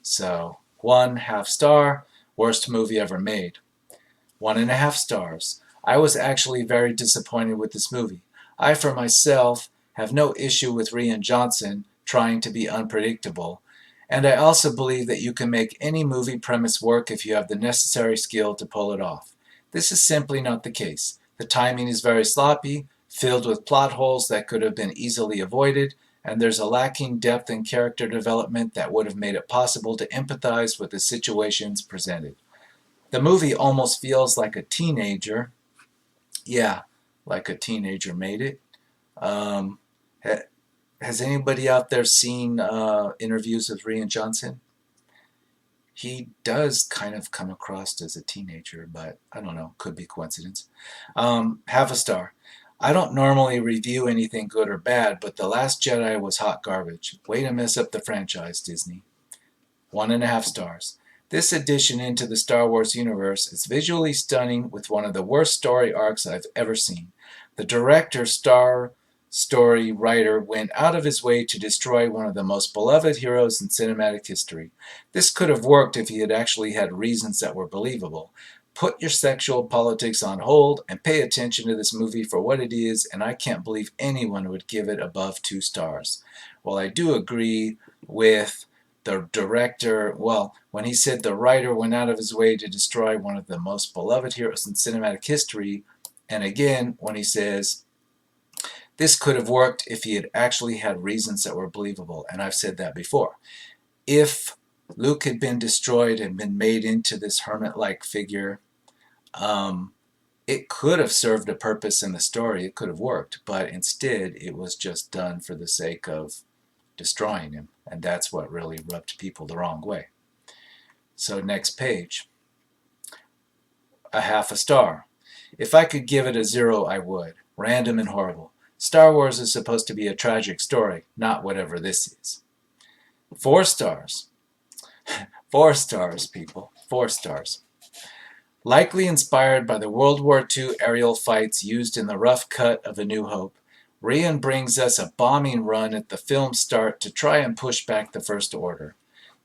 So, 1/2 star, worst movie ever made. 1.5 stars. I was actually very disappointed with this movie. I, for myself, have no issue with Rian Johnson trying to be unpredictable. And I also believe that you can make any movie premise work if you have the necessary skill to pull it off. This is simply not the case. The timing is very sloppy, filled with plot holes that could have been easily avoided, and there's a lacking depth in character development that would have made it possible to empathize with the situations presented. The movie almost feels like a teenager. Yeah, like a teenager made it. Has anybody out there seen interviews with Rian Johnson? He does kind of come across as a teenager, but I don't know, could be coincidence. 1/2 star. I don't normally review anything good or bad, but The Last Jedi was hot garbage. Way to mess up the franchise, Disney. 1.5 stars. This addition into the Star Wars universe is visually stunning with one of the worst story arcs I've ever seen. The director, story writer went out of his way to destroy one of the most beloved heroes in cinematic history. This could have worked if he had actually had reasons that were believable. Put your sexual politics on hold and pay attention to this movie for what it is, and I can't believe anyone would give it above 2 stars. Well, I do agree with the director, when he said the writer went out of his way to destroy one of the most beloved heroes in cinematic history, and again, when he says, this could have worked if he had actually had reasons that were believable, and I've said that before. If Luke had been destroyed and been made into this hermit-like figure, It could have served a purpose in the story, it could have worked, but instead it was just done for the sake of destroying him, and that's what really rubbed people the wrong way. So next page, a half a star. If I could give it a 0, I would. Random and horrible. Star Wars is supposed to be a tragic story, not whatever this is. 4 stars. 4 stars, people. 4 stars. Likely inspired by the World War II aerial fights used in the rough cut of A New Hope, Rian brings us a bombing run at the film's start to try and push back the First Order.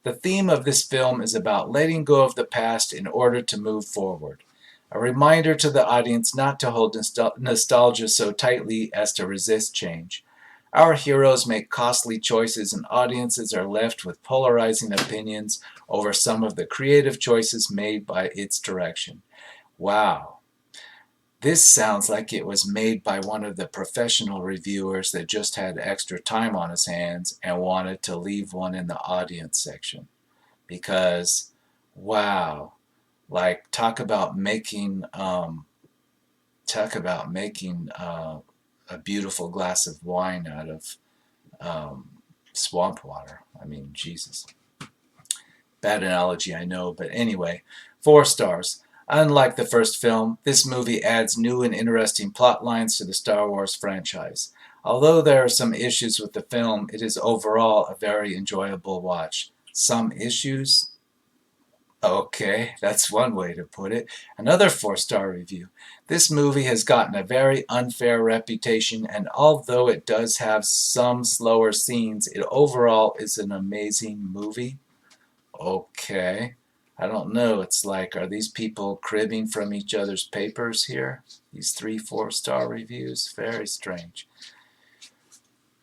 The theme of this film is about letting go of the past in order to move forward. A reminder to the audience not to hold nostalgia so tightly as to resist change. Our heroes make costly choices and audiences are left with polarizing opinions over some of the creative choices made by its direction. Wow. This sounds like it was made by one of the professional reviewers that just had extra time on his hands and wanted to leave one in the audience section. Because, wow, like talk about making a beautiful glass of wine out of swamp water. I mean, Jesus. Bad analogy, I know, but anyway, 4 stars. Unlike the first film, this movie adds new and interesting plot lines to the Star Wars franchise. Although there are some issues with the film, it is overall a very enjoyable watch. Some issues? Okay, that's one way to put it. Another 4-star review. This movie has gotten a very unfair reputation, and although it does have some slower scenes, it overall is an amazing movie. Okay. I don't know. It's like, are these people cribbing from each other's papers here? These 3 4-star reviews? Very strange.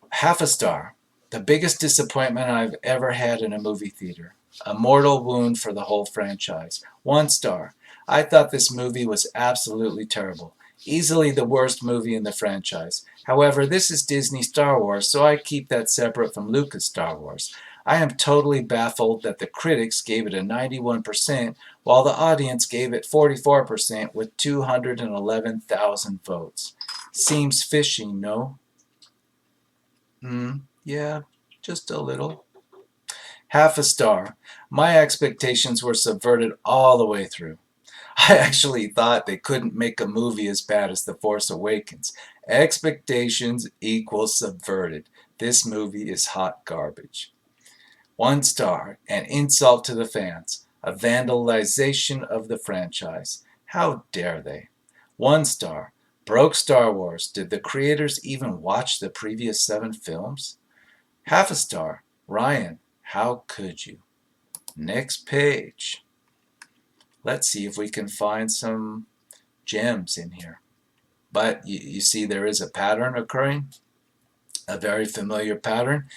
Half a star. The biggest disappointment I've ever had in a movie theater. A mortal wound for the whole franchise. 1 star. I thought this movie was absolutely terrible. Easily the worst movie in the franchise. However, this is Disney Star Wars, so I keep that separate from Lucas Star Wars. I am totally baffled that the critics gave it a 91%, while the audience gave it 44% with 211,000 votes. Seems fishy, no? Yeah, just a little. Half a star. My expectations were subverted all the way through. I actually thought they couldn't make a movie as bad as The Force Awakens. Expectations equals subverted. This movie is hot garbage. 1 star, an insult to the fans, a vandalization of the franchise. How dare they? 1 star, broke Star Wars. Did the creators even watch the previous 7 films? Half a star, Ryan, how could you? Next page. Let's see if we can find some gems in here. But you see there is a pattern occurring, a very familiar pattern.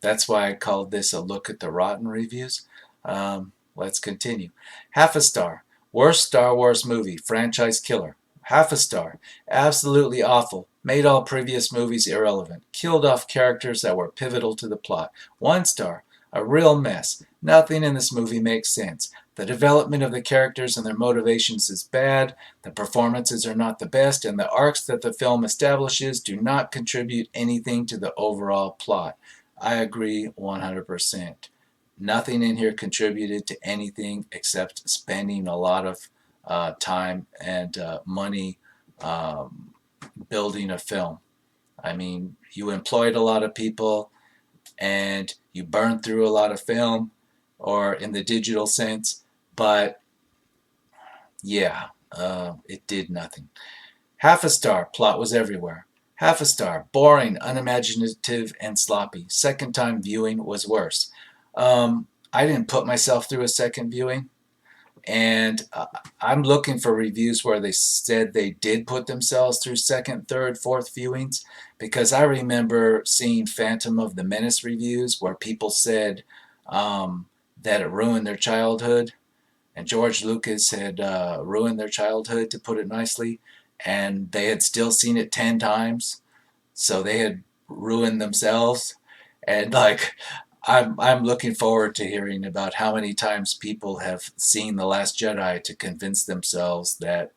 That's why I called this a look at the rotten reviews. Let's continue. Half a star. Worst Star Wars movie. Franchise killer. Half a star. Absolutely awful. Made all previous movies irrelevant. Killed off characters that were pivotal to the plot. 1 star. A real mess. Nothing in this movie makes sense. The development of the characters and their motivations is bad, the performances are not the best, and the arcs that the film establishes do not contribute anything to the overall plot. I agree 100%. Nothing in here contributed to anything except spending a lot of time and money building a film. I mean, you employed a lot of people and you burned through a lot of film, or in the digital sense, but yeah, it did nothing. Half a star, plot was everywhere. Half a star, boring, unimaginative, and sloppy. Second time viewing was worse. I didn't put myself through a second viewing, and I'm looking for reviews where they said they did put themselves through second, third, fourth viewings, because I remember seeing Phantom of the Menace reviews where people said that it ruined their childhood, and George Lucas had ruined their childhood, to put it nicely, and they had still seen it 10 times, so they had ruined themselves. And like, I'm looking forward to hearing about how many times people have seen The Last Jedi to convince themselves that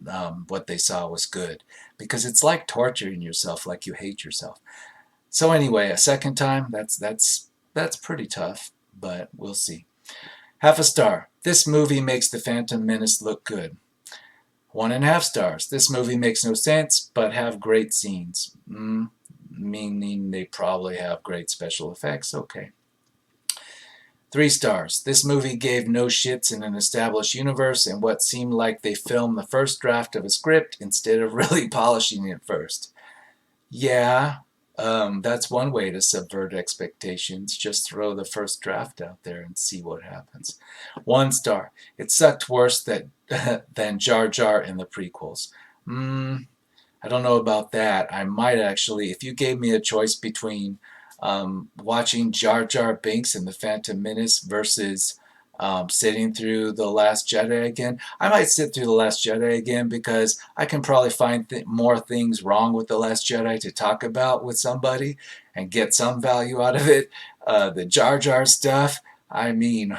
what they saw was good, because it's like torturing yourself, like you hate yourself. So anyway, a second time, that's pretty tough, but we'll see. Half a star. This movie makes the Phantom Menace look good. 1.5 stars. This movie makes no sense, but have great scenes. Meaning they probably have great special effects. Okay. 3 stars. This movie gave no shits in an established universe and what seemed like they filmed the first draft of a script instead of really polishing it first. Yeah, that's one way to subvert expectations. Just throw the first draft out there and see what happens. 1 star. It sucked worse than Jar Jar in the prequels. I don't know about that. I might actually, if you gave me a choice between watching Jar Jar Binks in The Phantom Menace versus sitting through The Last Jedi again, I might sit through The Last Jedi again because I can probably find more things wrong with The Last Jedi to talk about with somebody and get some value out of it. The Jar Jar stuff, I mean,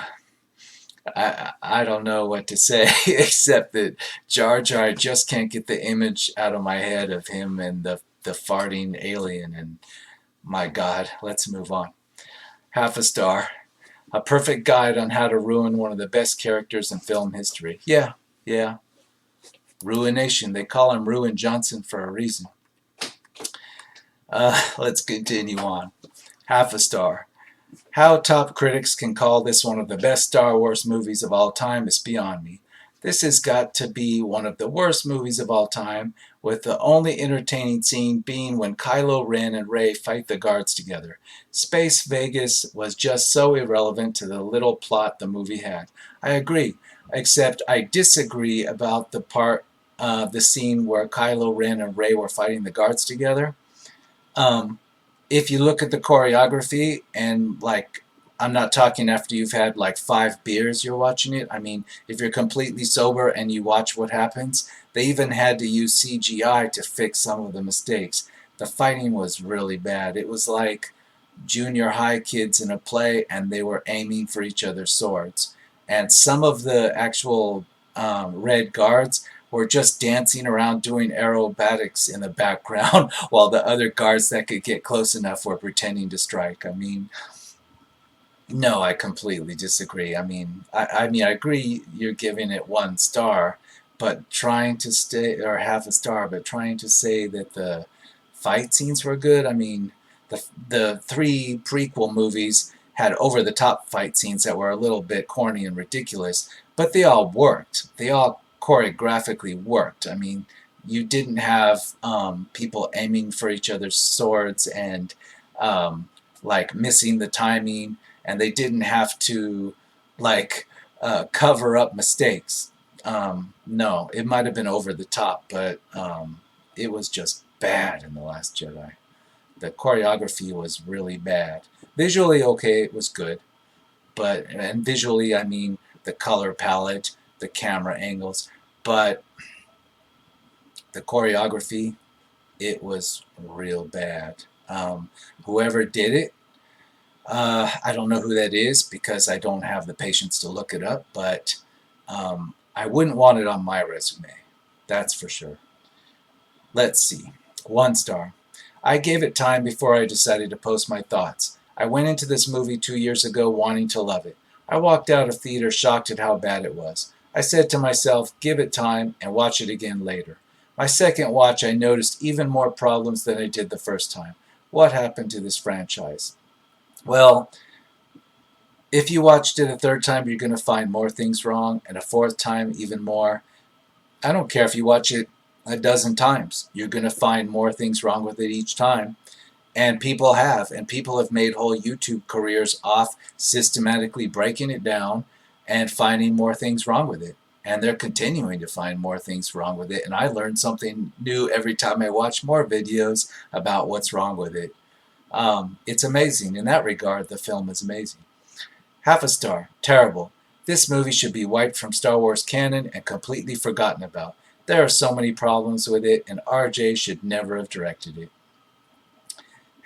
I don't know what to say except that Jar Jar just can't get the image out of my head of him and the farting alien, and my God, let's move on. 1/2 star. A perfect guide on how to ruin one of the best characters in film history. Yeah. Ruination. They call him Ruin Johnson for a reason. Let's continue on. 1/2 star. How top critics can call this one of the best Star Wars movies of all time is beyond me. This has got to be one of the worst movies of all time, with the only entertaining scene being when Kylo Ren and Rey fight the guards together. Space Vegas was just so irrelevant to the little plot the movie had. I agree, except I disagree about the scene where Kylo Ren and Rey were fighting the guards together. If you look at the choreography and like, I'm not talking after you've had like 5 beers you're watching it. I mean, if you're completely sober and you watch what happens, they even had to use CGI to fix some of the mistakes. The fighting was really bad. It was like junior high kids in a play and they were aiming for each other's swords. And some of the actual red guards were just dancing around doing aerobatics in the background while the other guards that could get close enough were pretending to strike. I mean, no, I completely disagree. I agree you're giving it 1 star, but trying to stay, or 1/2 star, but trying to say that the fight scenes were good. I mean, the 3 prequel movies had over-the-top fight scenes that were a little bit corny and ridiculous, but they all worked. They all choreographically worked. I mean, you didn't have people aiming for each other's swords and like missing the timing, and they didn't have to like cover up mistakes. No, it might have been over the top, but it was just bad in The Last Jedi. The choreography was really bad. Visually, okay, it was good, and visually, I mean the color palette, the camera angles, but the choreography, it was real bad. Whoever did it, I don't know who that is because I don't have the patience to look it up, but I wouldn't want it on my resume. That's for sure. Let's see. 1 star. I gave it time before I decided to post my thoughts. I went into this movie 2 years ago wanting to love it. I walked out of theater shocked at how bad it was. I said to myself, give it time and watch it again later. My second watch, I noticed even more problems than I did the first time. What happened to this franchise? Well, if you watched it a third time, you're going to find more things wrong, and a fourth time, even more. I don't care if you watch it a dozen times. You're going to find more things wrong with it each time. And people have made whole YouTube careers off systematically breaking it down and finding more things wrong with it. And they're continuing to find more things wrong with it. And I learn something new every time I watch more videos about what's wrong with it. It's amazing. In that regard, the film is amazing. 1/2 star. Terrible. This movie should be wiped from Star Wars canon and completely forgotten about. There are so many problems with it, and RJ should never have directed it.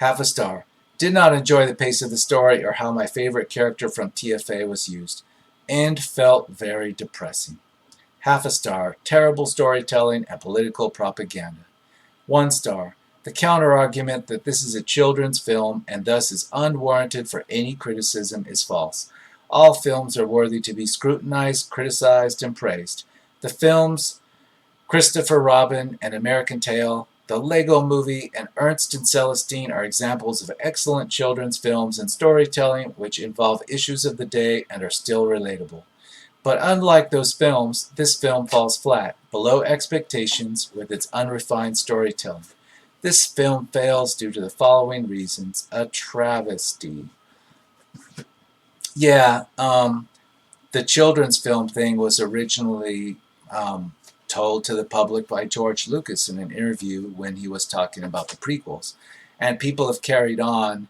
1/2 star. Did not enjoy the pace of the story or how my favorite character from TFA was used. End felt very depressing. Half a star. Terrible storytelling and political propaganda. 1 star. The counterargument that this is a children's film and thus is unwarranted for any criticism is false. All films are worthy to be scrutinized, criticized, and praised. The films Christopher Robin and American Tail, The Lego Movie, and Ernst and Celestine are examples of excellent children's films and storytelling which involve issues of the day and are still relatable. But unlike those films, this film falls flat, below expectations with its unrefined storytelling. This film fails due to the following reasons. A travesty. Yeah, the children's film thing was originally told to the public by George Lucas in an interview when he was talking about the prequels. And people have carried on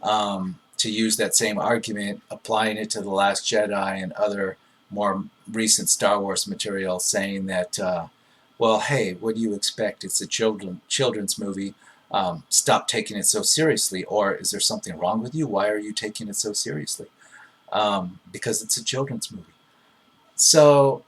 to use that same argument, applying it to The Last Jedi and other more recent Star Wars material, saying that, well, hey, what do you expect? It's a children's movie. Stop taking it so seriously. Or is there something wrong with you? Why are you taking it so seriously? Because it's a children's movie. So,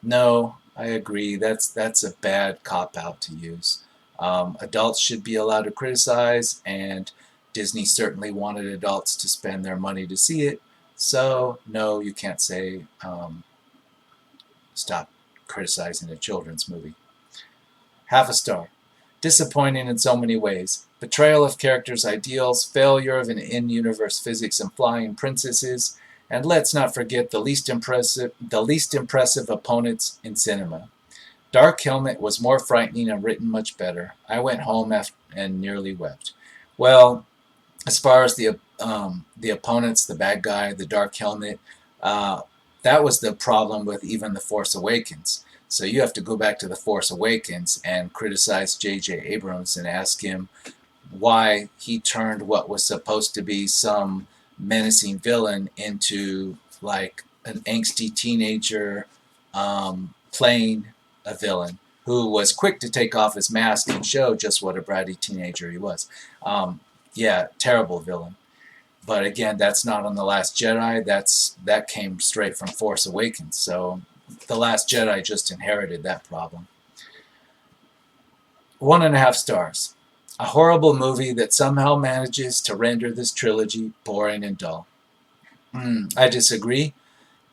no, I agree. That's a bad cop-out to use. Adults should be allowed to criticize, and Disney certainly wanted adults to spend their money to see it. So, no, you can't say stop criticizing a children's movie. Half a star. Disappointing in so many ways. Betrayal of characters' ideals, failure of an in-universe physics and flying princesses, and let's not forget the least impressive opponents in cinema. Dark Helmet was more frightening and written much better. I went home and nearly wept. Well, as far as the opponents, the bad guy, the Dark Helmet, that was the problem with even The Force Awakens. So you have to go back to The Force Awakens and criticize J.J. Abrams and ask him why he turned what was supposed to be some menacing villain into like an angsty teenager playing a villain who was quick to take off his mask and show just what a bratty teenager he was. Yeah, terrible villain. But again, that's not on The Last Jedi. That came straight from Force Awakens. So The Last Jedi just inherited that problem. 1.5 stars. A horrible movie that somehow manages to render this trilogy boring and dull. I disagree.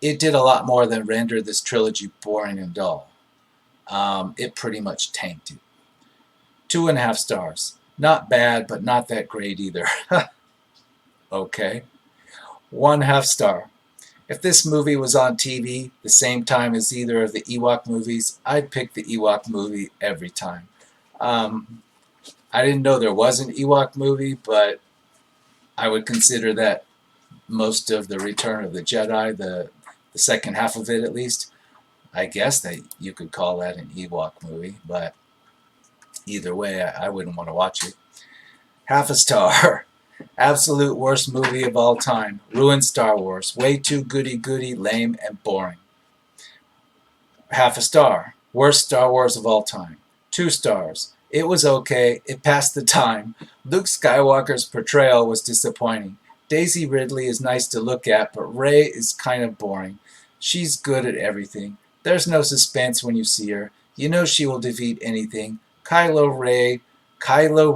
It did a lot more than render this trilogy boring and dull. It pretty much tanked it. 2.5 stars. Not bad, but not that great either. Okay. 1/2 star. If this movie was on TV the same time as either of the Ewok movies, I'd pick the Ewok movie every time. I didn't know there was an Ewok movie, but I would consider that most of the Return of the Jedi, the second half of it at least, I guess that you could call that an Ewok movie, but either way, I wouldn't want to watch it. 1/2 star. Absolute worst movie of all time. Ruined Star Wars. Way too goody-goody, lame, and boring. 1/2 star. Worst Star Wars of all time. 2 stars. It was okay. It passed the time. Luke Skywalker's portrayal was disappointing. Daisy Ridley is nice to look at, but Rey is kind of boring. She's good at everything. There's no suspense when you see her. You know she will defeat anything. Kylo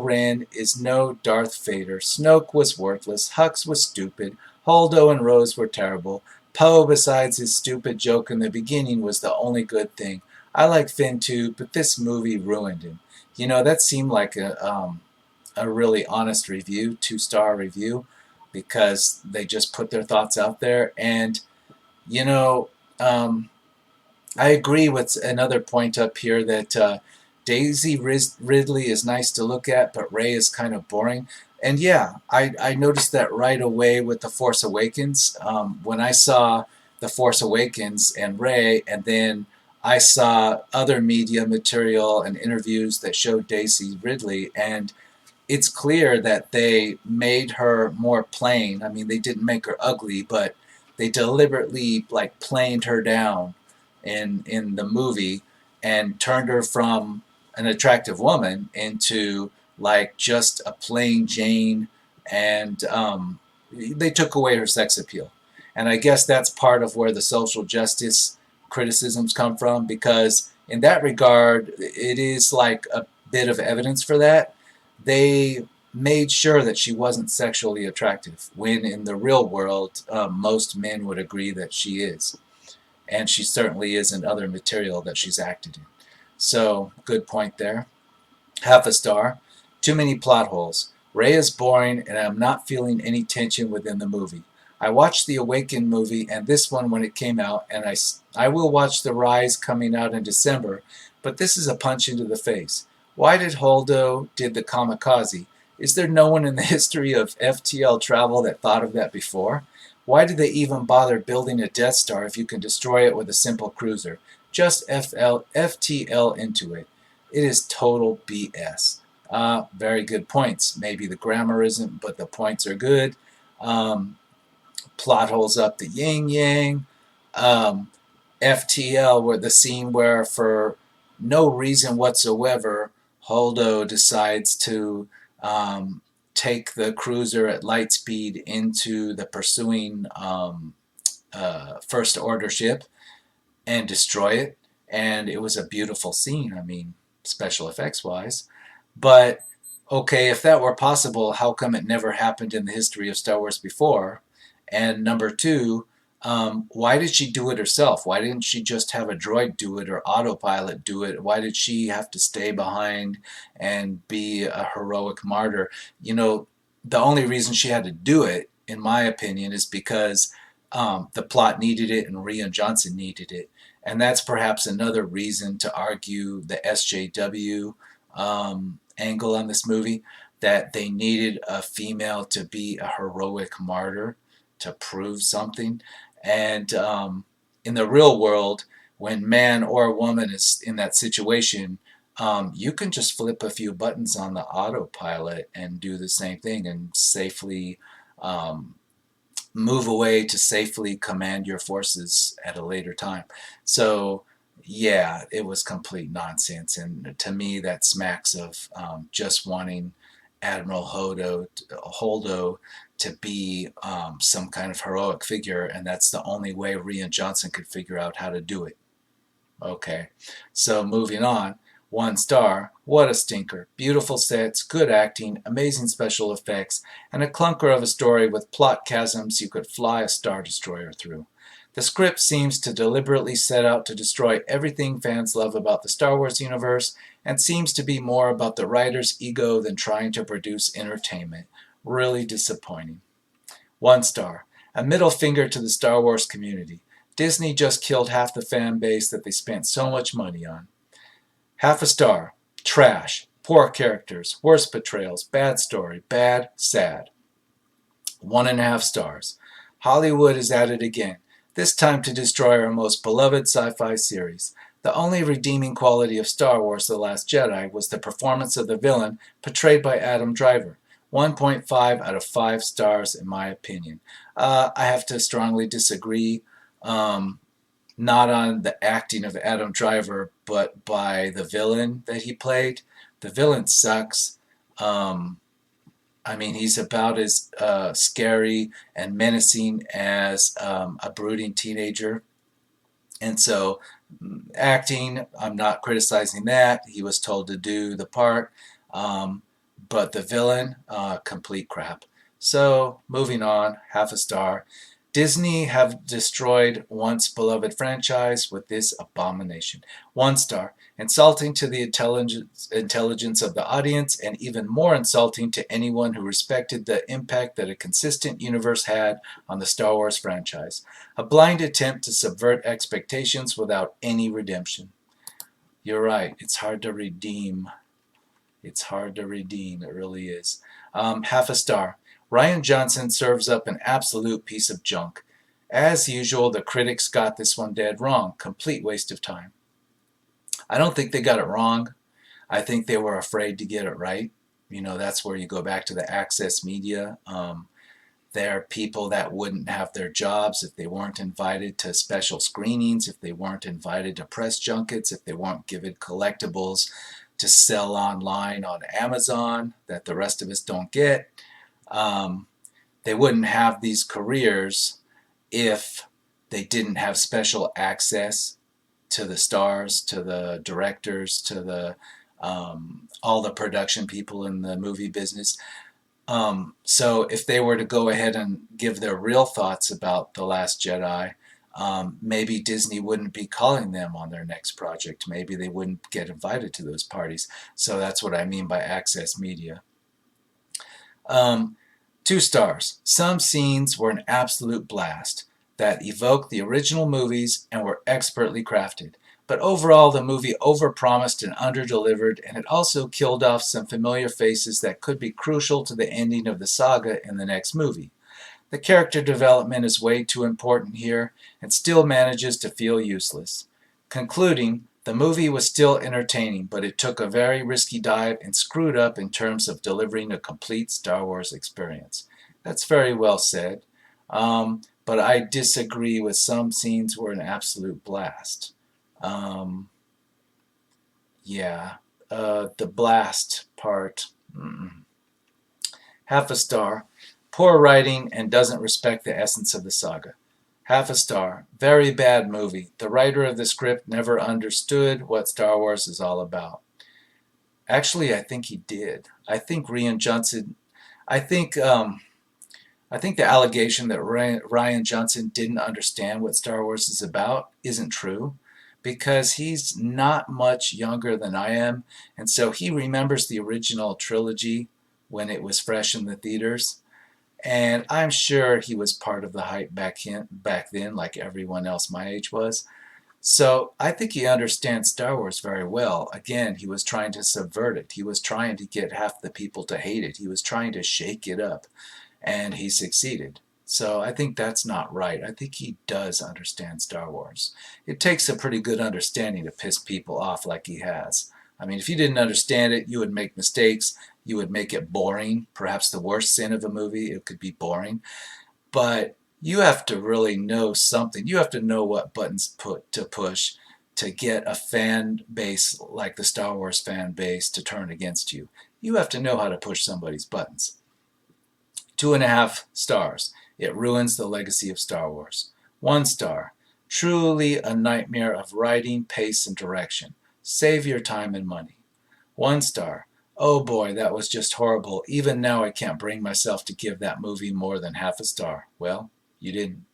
Ren is no Darth Vader. Snoke was worthless. Hux was stupid. Holdo and Rose were terrible. Poe, besides his stupid joke in the beginning, was the only good thing. I like Finn too, but this movie ruined him. You know, that seemed like a really honest review, 2-star review, because they just put their thoughts out there. And, you know, I agree with another point up here that Daisy Ridley is nice to look at, but Rey is kind of boring. And yeah, I noticed that right away with The Force Awakens. When I saw The Force Awakens and Rey, and then I saw other media material and interviews that showed Daisy Ridley, and it's clear that they made her more plain. I mean, they didn't make her ugly, but they deliberately like planed her down in the movie and turned her from an attractive woman into like just a plain Jane and they took away her sex appeal. And I guess that's part of where the social justice criticisms come from, because in that regard, it is like a bit of evidence for that. They made sure that she wasn't sexually attractive, when in the real world, most men would agree that she is. And she certainly is in other material that she's acted in. So, good point there. Half a star. Too many plot holes. Ray is boring, and I'm not feeling any tension within the movie. I watched the Awaken movie and this one when it came out, and I will watch The Rise coming out in December, but this is a punch into the face. Why did Holdo did the kamikaze? Is there no one in the history of FTL travel that thought of that before? Why did they even bother building a Death Star if you can destroy it with a simple cruiser? Just FTL into it. It is total BS. Very good points. Maybe the grammar isn't, but the points are good. Um, Plot holes up the yin yang. Um, FTL, where the scene where for no reason whatsoever, Holdo decides to take the cruiser at light speed into the pursuing First Order ship and destroy it. And it was a beautiful scene. I mean, special effects wise. But okay, if that were possible, how come it never happened in the history of Star Wars before? And number two, why did she do it herself? Why didn't she just have a droid do it or autopilot do it? Why did she have to stay behind and be a heroic martyr? You know, the only reason she had to do it, in my opinion, is because the plot needed it and Rian Johnson needed it. And that's perhaps another reason to argue the SJW angle on this movie, that they needed a female to be a heroic martyr to prove something. And in the real world, when man or woman is in that situation, you can just flip a few buttons on the autopilot and do the same thing and safely move away to safely command your forces at a later time. So, yeah, it was complete nonsense. And to me, that smacks of just wanting Admiral Holdo to be some kind of heroic figure, and that's the only way Rian Johnson could figure out how to do it. Okay, so moving on. 1 star. What a stinker. Beautiful sets, good acting, amazing special effects, and a clunker of a story with plot chasms you could fly a Star Destroyer through. The script seems to deliberately set out to destroy everything fans love about the Star Wars universe, and seems to be more about the writer's ego than trying to produce entertainment. Really disappointing. 1 star. A middle finger to the Star Wars community. Disney just killed half the fan base that they spent so much money on. Half a star. Trash. Poor characters. Worst portrayals. Bad story. Bad. Sad. 1.5 stars. Hollywood is at it again, this time to destroy our most beloved sci-fi series. The only redeeming quality of Star Wars The Last Jedi was the performance of the villain portrayed by Adam Driver. 1.5 out of 5 stars in my opinion. I have to strongly disagree. Not on the acting of Adam Driver, but by the villain that he played. The villain sucks. I mean, he's about as scary and menacing as a brooding teenager. And so, acting, I'm not criticizing that. He was told to do the part. But the villain, complete crap. So, moving on, half a star. Disney have destroyed once beloved franchise with this abomination. 1 star. Insulting to the intelligence of the audience, and even more insulting to anyone who respected the impact that a consistent universe had on the Star Wars franchise. A blind attempt to subvert expectations without any redemption. You're right, it's hard to redeem. It's hard to redeem, it really is. Half a star. Rian Johnson serves up an absolute piece of junk. As usual, the critics got this one dead wrong. Complete waste of time. I don't think they got it wrong. I think they were afraid to get it right. You know, that's where you go back to the access media. There are people that wouldn't have their jobs if they weren't invited to special screenings, if they weren't invited to press junkets, if they weren't given collectibles to sell online on Amazon that the rest of us don't get. Um, they wouldn't have these careers if they didn't have special access to the stars, to the directors, to the all the production people in the movie business. So if they were to go ahead and give their real thoughts about The Last Jedi, maybe Disney wouldn't be calling them on their next project. Maybe they wouldn't get invited to those parties. So that's what I mean by access media. Um, 2 stars. Some scenes were an absolute blast that evoked the original movies and were expertly crafted. But overall, the movie overpromised and underdelivered, and it also killed off some familiar faces that could be crucial to the ending of the saga in the next movie. The character development is way too important here and still manages to feel useless. Concluding, the movie was still entertaining, but it took a very risky dive and screwed up in terms of delivering a complete Star Wars experience. That's very well said, but I disagree with some scenes were an absolute blast. Um, yeah, the blast part, half a star. Poor writing and doesn't respect the essence of the saga. Half a star. Very bad movie. The writer of the script never understood what Star Wars is all about. Actually, I think he did. I think Rian Johnson. I think. I think the allegation that Rian Johnson didn't understand what Star Wars is about isn't true, because he's not much younger than I am, and so he remembers the original trilogy when it was fresh in the theaters. And I'm sure he was part of the hype back then, like everyone else my age was. So I think he understands Star Wars very well. Again, he was trying to subvert it. He was trying to get half the people to hate it. He was trying to shake it up, and he succeeded. So I think that's not right. I think he does understand Star Wars. It takes a pretty good understanding to piss people off like he has. I mean, if you didn't understand it, you would make mistakes. You would make it boring. Perhaps the worst sin of a movie, it could be boring. But you have to really know something. You have to know what buttons to push to get a fan base like the Star Wars fan base to turn against you. You have to know how to push somebody's buttons. 2.5 stars. It ruins the legacy of Star Wars. 1 star. Truly a nightmare of writing, pace, and direction. Save your time and money. 1 star. Oh boy, that was just horrible. Even now I can't bring myself to give that movie more than half a star. Well, you didn't.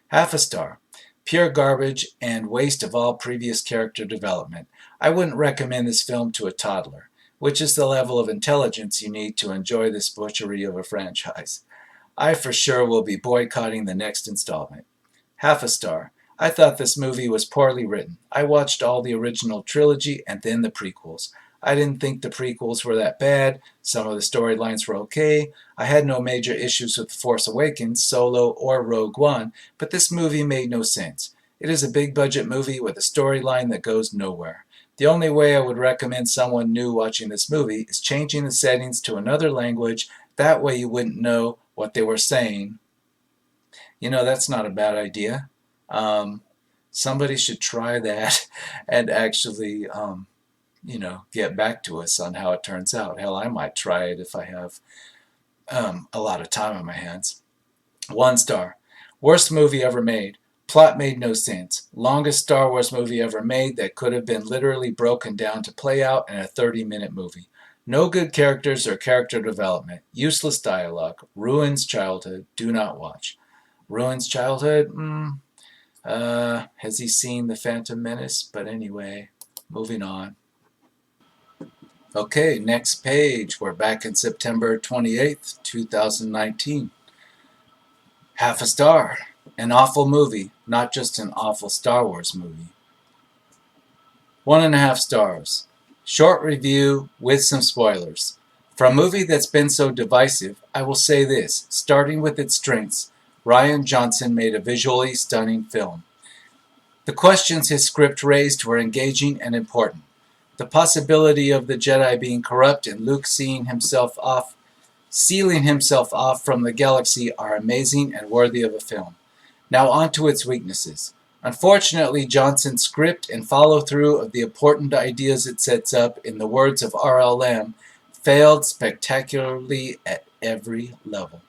Half a star. Pure garbage and waste of all previous character development. I wouldn't recommend this film to a toddler, which is the level of intelligence you need to enjoy this butchery of a franchise. I for sure will be boycotting the next installment. Half a star. I thought this movie was poorly written. I watched all the original trilogy and then the prequels. I didn't think the prequels were that bad. Some of the storylines were okay. I had no major issues with The Force Awakens, Solo, or Rogue One, but this movie made no sense. It is a big budget movie with a storyline that goes nowhere. The only way I would recommend someone new watching this movie is changing the settings to another language. That way you wouldn't know what they were saying. You know, that's not a bad idea. Somebody should try that and actually get back to us on how it turns out. Hell, I might try it if I have a lot of time on my hands. 1 star. Worst movie ever made. Plot made no sense. Longest Star Wars movie ever made that could have been literally broken down to play out in a 30-minute movie. No good characters or character development. Useless dialogue. Ruins childhood. Do not watch. Ruins childhood? Has he seen The Phantom Menace? But anyway, moving on. Okay, next page. We're back in September 28th, 2019. Half a star. An awful movie, not just an awful Star Wars movie. 1.5 stars. Short review with some spoilers. For a movie that's been so divisive, I will say this. Starting with its strengths, Rian Johnson made a visually stunning film. The questions his script raised were engaging and important. The possibility of the Jedi being corrupt and Luke sealing himself off from the galaxy are amazing and worthy of a film. Now on to its weaknesses. Unfortunately, Johnson's script and follow-through of the important ideas it sets up, in the words of RLM, Failed spectacularly at every level.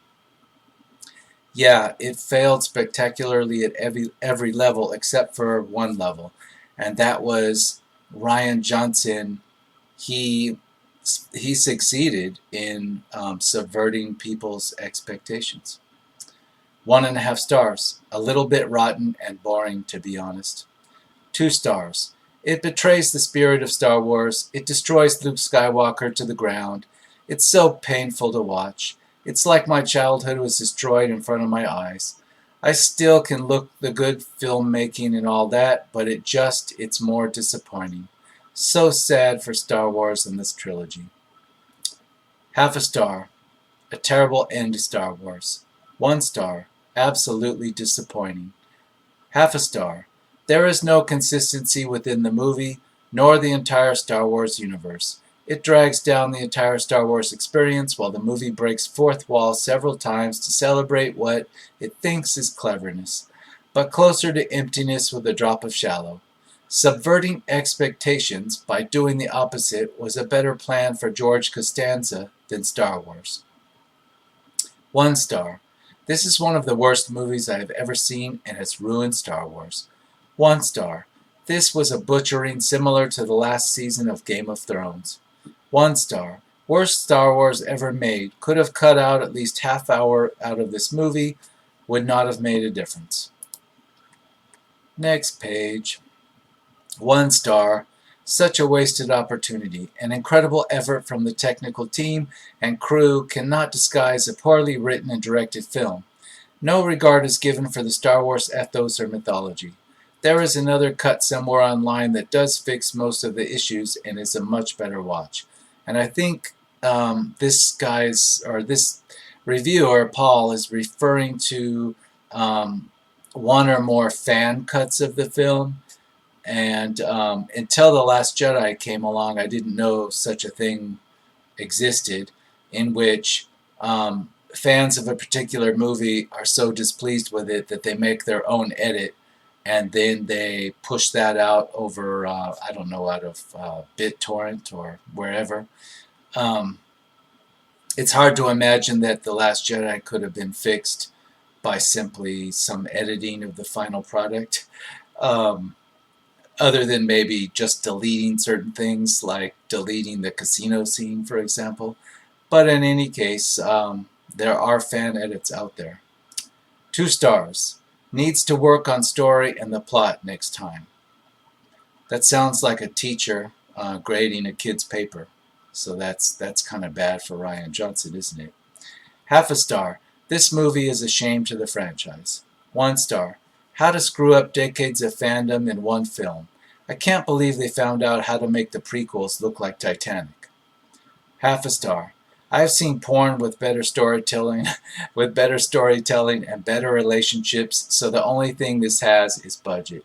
Yeah, it failed spectacularly at every level except for one level, and that was Rian Johnson. He he succeeded in subverting people's expectations. 1.5 stars. A little bit rotten and boring, to be honest. 2 stars. It betrays the spirit of Star Wars. It destroys Luke Skywalker to the ground. It's so painful to watch. It's like my childhood was destroyed in front of my eyes. I still can look the good filmmaking and all that, but it's more disappointing. So sad for Star Wars and this trilogy. 0.5 star. A terrible end to Star Wars. 1 star. Absolutely disappointing. 0.5 star. There is no consistency within the movie, nor the entire Star Wars universe. It drags down the entire Star Wars experience while the movie breaks fourth wall several times to celebrate what it thinks is cleverness, but closer to emptiness with a drop of shallow. Subverting expectations by doing the opposite was a better plan for George Costanza than Star Wars. 1 star. This is one of the worst movies I have ever seen and has ruined Star Wars. 1 star. This was a butchering similar to the last season of Game of Thrones. 1 star. Worst Star Wars ever made. Could have cut out at least half hour out of this movie. Would not have made a difference. Next page. 1 star. Such a wasted opportunity. An incredible effort from the technical team and crew cannot disguise a poorly written and directed film. No regard is given for the Star Wars ethos or mythology. There is another cut somewhere online that does fix most of the issues and is a much better watch. And I think this reviewer, Paul, is referring to one or more fan cuts of the film. And until The Last Jedi came along, I didn't know such a thing existed, in which fans of a particular movie are so displeased with it that they make their own edit and then they push that out over, I don't know, out of BitTorrent or wherever. Um, it's hard to imagine that The Last Jedi could have been fixed by simply some editing of the final product. Um, Other than maybe just deleting certain things, like deleting the casino scene, for example. But in any case, there are fan edits out there. 2 stars. Needs to work on story and the plot next time. That sounds like a teacher grading a kid's paper. So that's kind of bad for Rian Johnson, isn't it? 0.5 star. This movie is a shame to the franchise. 1 star. How to screw up decades of fandom in one film. I can't believe they found out how to make the prequels look like Titanic. 0.5 star. I've seen porn with better storytelling, and better relationships, so the only thing this has is budget.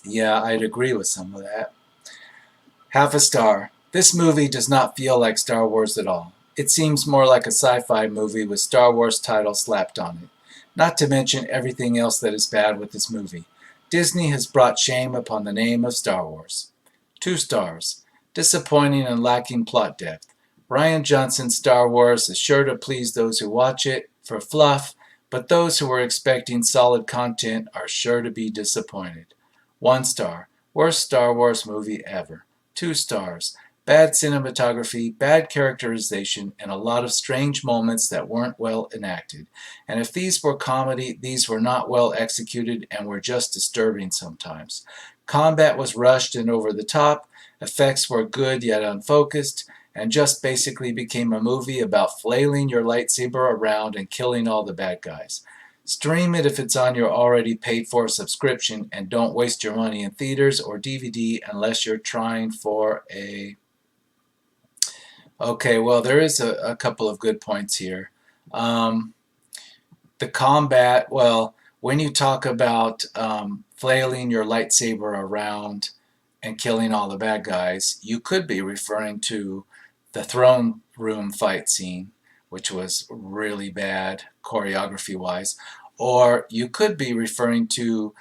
Yeah, I'd agree with some of that. 0.5 star. This movie does not feel like Star Wars at all. It seems more like a sci-fi movie with Star Wars title slapped on it. Not to mention everything else that is bad with this movie. Disney has brought shame upon the name of Star Wars. 2 stars. Disappointing and lacking plot depth. Rian Johnson's Star Wars is sure to please those who watch it for fluff, but those who are expecting solid content are sure to be disappointed. 1 star. Worst Star Wars movie ever. 2 stars. Bad cinematography, bad characterization, and a lot of strange moments that weren't well enacted. And if these were comedy, these were not well executed and were just disturbing sometimes. Combat was rushed and over the top, effects were good yet unfocused, and just basically became a movie about flailing your lightsaber around and killing all the bad guys. Stream it if it's on your already paid for subscription, and don't waste your money in theaters or DVD unless you're trying for a... Okay, well, there is a couple of good points here. The combat, well, when you talk about flailing your lightsaber around and killing all the bad guys, you could be referring to the throne room fight scene, which was really bad choreography-wise, or you could be referring to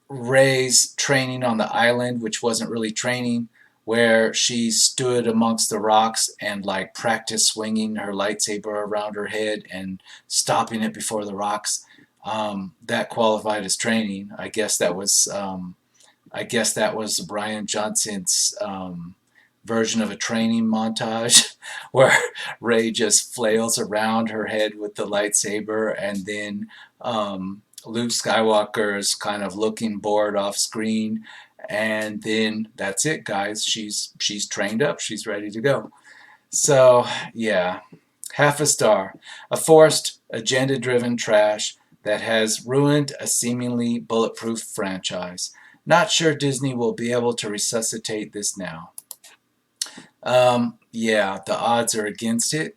Rey's training on the island, which wasn't really training, where she stood amongst the rocks and like practiced swinging her lightsaber around her head and stopping it before the rocks. That qualified as training. I guess that was Brian Johnson's version of a training montage where Rey just flails around her head with the lightsaber, and then Luke Skywalker is kind of looking bored off screen, and then that's it, guys. She's trained up. She's ready to go. So yeah, half a star. A forced, agenda-driven trash that has ruined a seemingly bulletproof franchise. Not sure Disney will be able to resuscitate this now. Yeah, the odds are against it.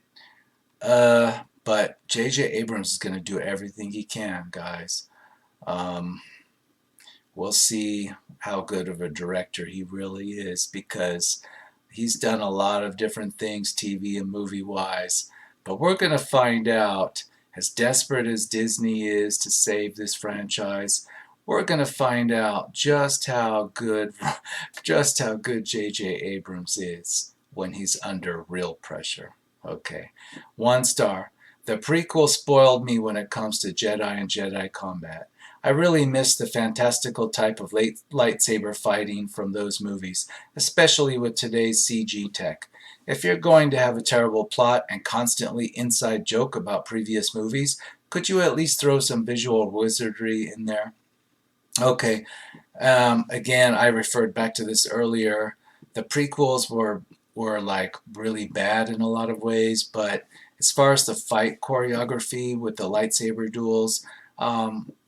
But J.J. Abrams is going to do everything he can, guys. Um, we'll see how good of a director he really is, because he's done a lot of different things TV and movie wise. But we're going to find out, as desperate as Disney is to save this franchise, we're going to find out just how good J.J. Abrams is when he's under real pressure. Okay. 1 star. The prequel spoiled me when it comes to Jedi and Jedi combat. I really miss the fantastical type of lightsaber fighting from those movies, especially with today's CG tech. If you're going to have a terrible plot and constantly inside joke about previous movies, could you at least throw some visual wizardry in there? Okay, again, I referred back to this earlier. The prequels were like really bad in a lot of ways, but as far as the fight choreography with the lightsaber duels,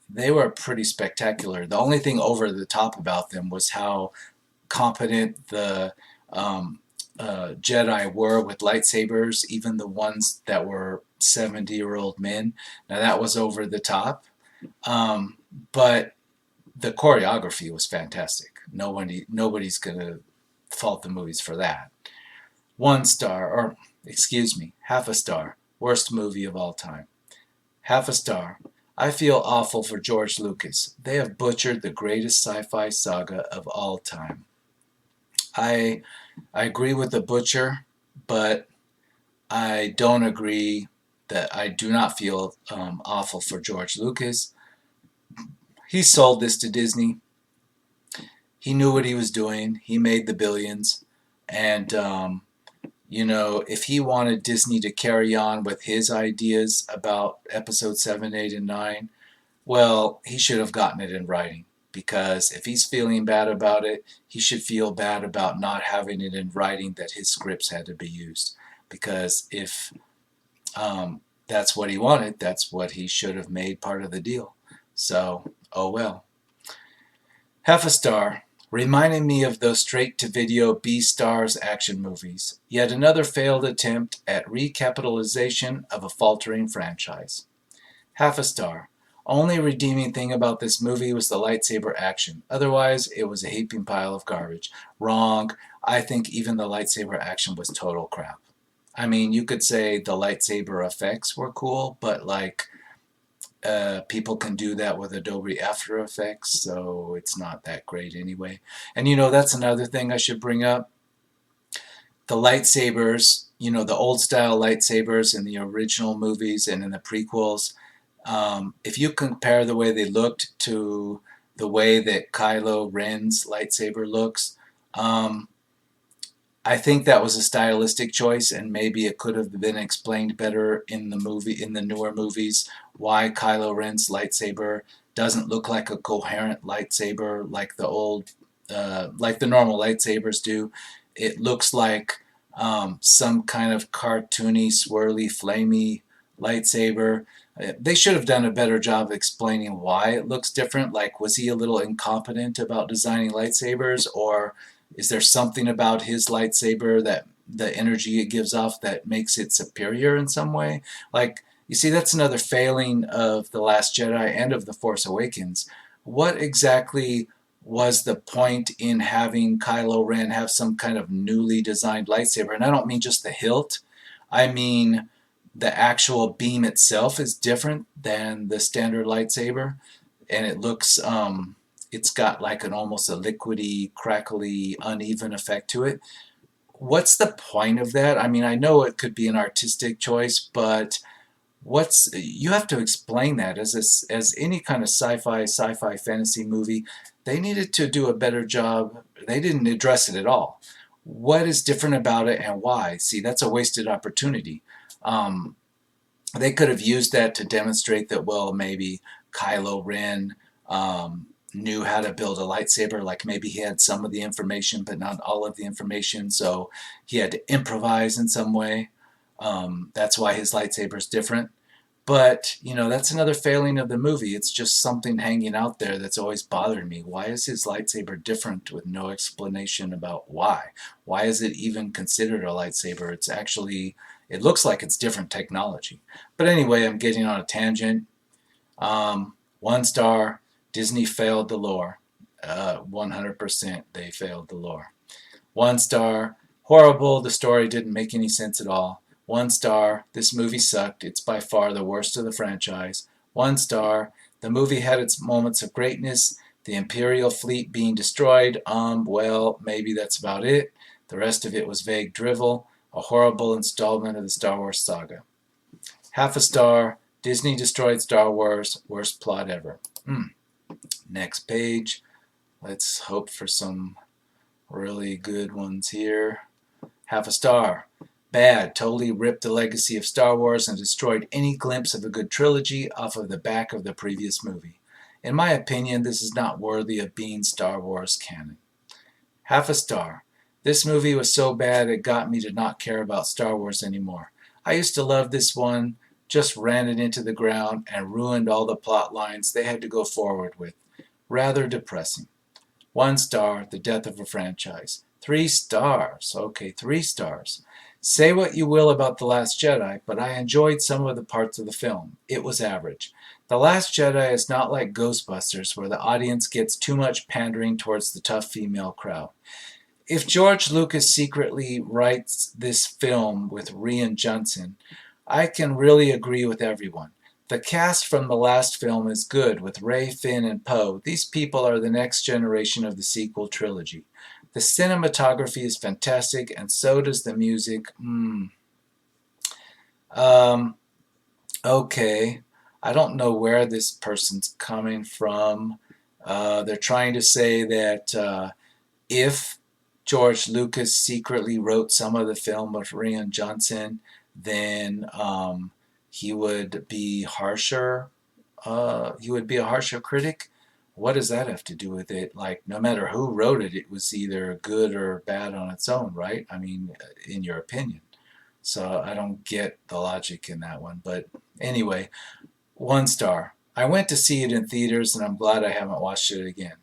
they were pretty spectacular. The only thing over the top about them was how competent the Jedi were with lightsabers, even the ones that were 70-year-old men. Now that was over the top, but the choreography was fantastic. Nobody's gonna fault the movies for that. 1 star, or excuse me, half a star. Worst movie of all time. Half a star. I feel awful for George Lucas. They have butchered the greatest sci-fi saga of all time. I agree with the butcher, but I don't agree that I do not feel awful for George Lucas. He sold this to Disney. He knew what he was doing. He made the billions. And, if he wanted Disney to carry on with his ideas about episode 7, 8, and 9, well, he should have gotten it in writing. Because if he's feeling bad about it, he should feel bad about not having it in writing that his scripts had to be used. Because if that's what he wanted, that's what he should have made part of the deal. So, oh well. Half a star. Reminding me of those straight-to-video B-stars action movies. Yet another failed attempt at recapitalization of a faltering franchise. Half a star. Only redeeming thing about this movie was the lightsaber action. Otherwise, it was a heaping pile of garbage. Wrong. I think even the lightsaber action was total crap. I mean, you could say the lightsaber effects were cool, but people can do that with Adobe After Effects, so it's not that great anyway. And that's another thing I should bring up. The lightsabers, the old style lightsabers in the original movies and in the prequels, if you compare the way they looked to the way that Kylo Ren's lightsaber looks, I think that was a stylistic choice, and maybe it could have been explained better in the newer movies, why Kylo Ren's lightsaber doesn't look like a coherent lightsaber like the normal lightsabers do. It looks like some kind of cartoony, swirly, flamey lightsaber. They should have done a better job explaining why it looks different. Like, was he a little incompetent about designing lightsabers, or is there something about his lightsaber, that the energy it gives off, that makes it superior in some way? Like, you see, that's another failing of The Last Jedi and of The Force Awakens. What exactly was the point in having Kylo Ren have some kind of newly designed lightsaber? And I don't mean just the hilt. I mean the actual beam itself is different than the standard lightsaber, and it looks it's got like an almost a liquidy, crackly, uneven effect to it. What's the point of that? I mean, I know it could be an artistic choice, but what's you have to explain that as any kind of sci-fi fantasy movie. They needed to do a better job. They didn't address it at all. What is different about it and why? See, that's a wasted opportunity. um, they could have used that to demonstrate that, well, maybe Kylo Ren knew how to build a lightsaber. Like maybe he had some of the information, but not all of the information. So he had to improvise in some way. That's why his lightsaber is different. But, that's another failing of the movie. It's just something hanging out there that's always bothered me. Why is his lightsaber different with no explanation about why? Why is it even considered a lightsaber? It looks like it's different technology. But anyway, I'm getting on a tangent. 1 star, Disney failed the lore. 100% they failed the lore. 1 star, horrible, the story didn't make any sense at all. 1 star, this movie sucked, it's by far the worst of the franchise. 1 star, the movie had its moments of greatness, the Imperial fleet being destroyed, well, maybe that's about it. The rest of it was vague drivel, a horrible installment of the Star Wars saga. 0.5 star, Disney destroyed Star Wars, worst plot ever. Next page. Let's hope for some really good ones here. 0.5 star. Bad. Totally ripped the legacy of Star Wars and destroyed any glimpse of a good trilogy off of the back of the previous movie. In my opinion, this is not worthy of being Star Wars canon. 0.5 star. This movie was so bad it got me to not care about Star Wars anymore. I used to love this one, just ran it into the ground and ruined all the plot lines they had to go forward with. Rather depressing. 1 star, the death of a franchise. 3 stars. Okay, 3 stars. Say what you will about The Last Jedi, but I enjoyed some of the parts of the film. It was average. The Last Jedi is not like Ghostbusters, where the audience gets too much pandering towards the tough female crowd. If George Lucas secretly writes this film with Rian Johnson, I can really agree with everyone. The cast from the last film is good, with Rey, Finn, and Poe. These people are the next generation of the sequel trilogy. The cinematography is fantastic, and so does the music. Okay. I don't know where this person's coming from. They're trying to say that if George Lucas secretly wrote some of the film with Rian Johnson, then he would be harsher. He would be a harsher critic. What does that have to do with it? Like, no matter who wrote it, it was either good or bad on its own, right? I mean, in your opinion. So I don't get the logic in that one. But anyway, 1 star. I went to see it in theaters, and I'm glad I haven't watched it again.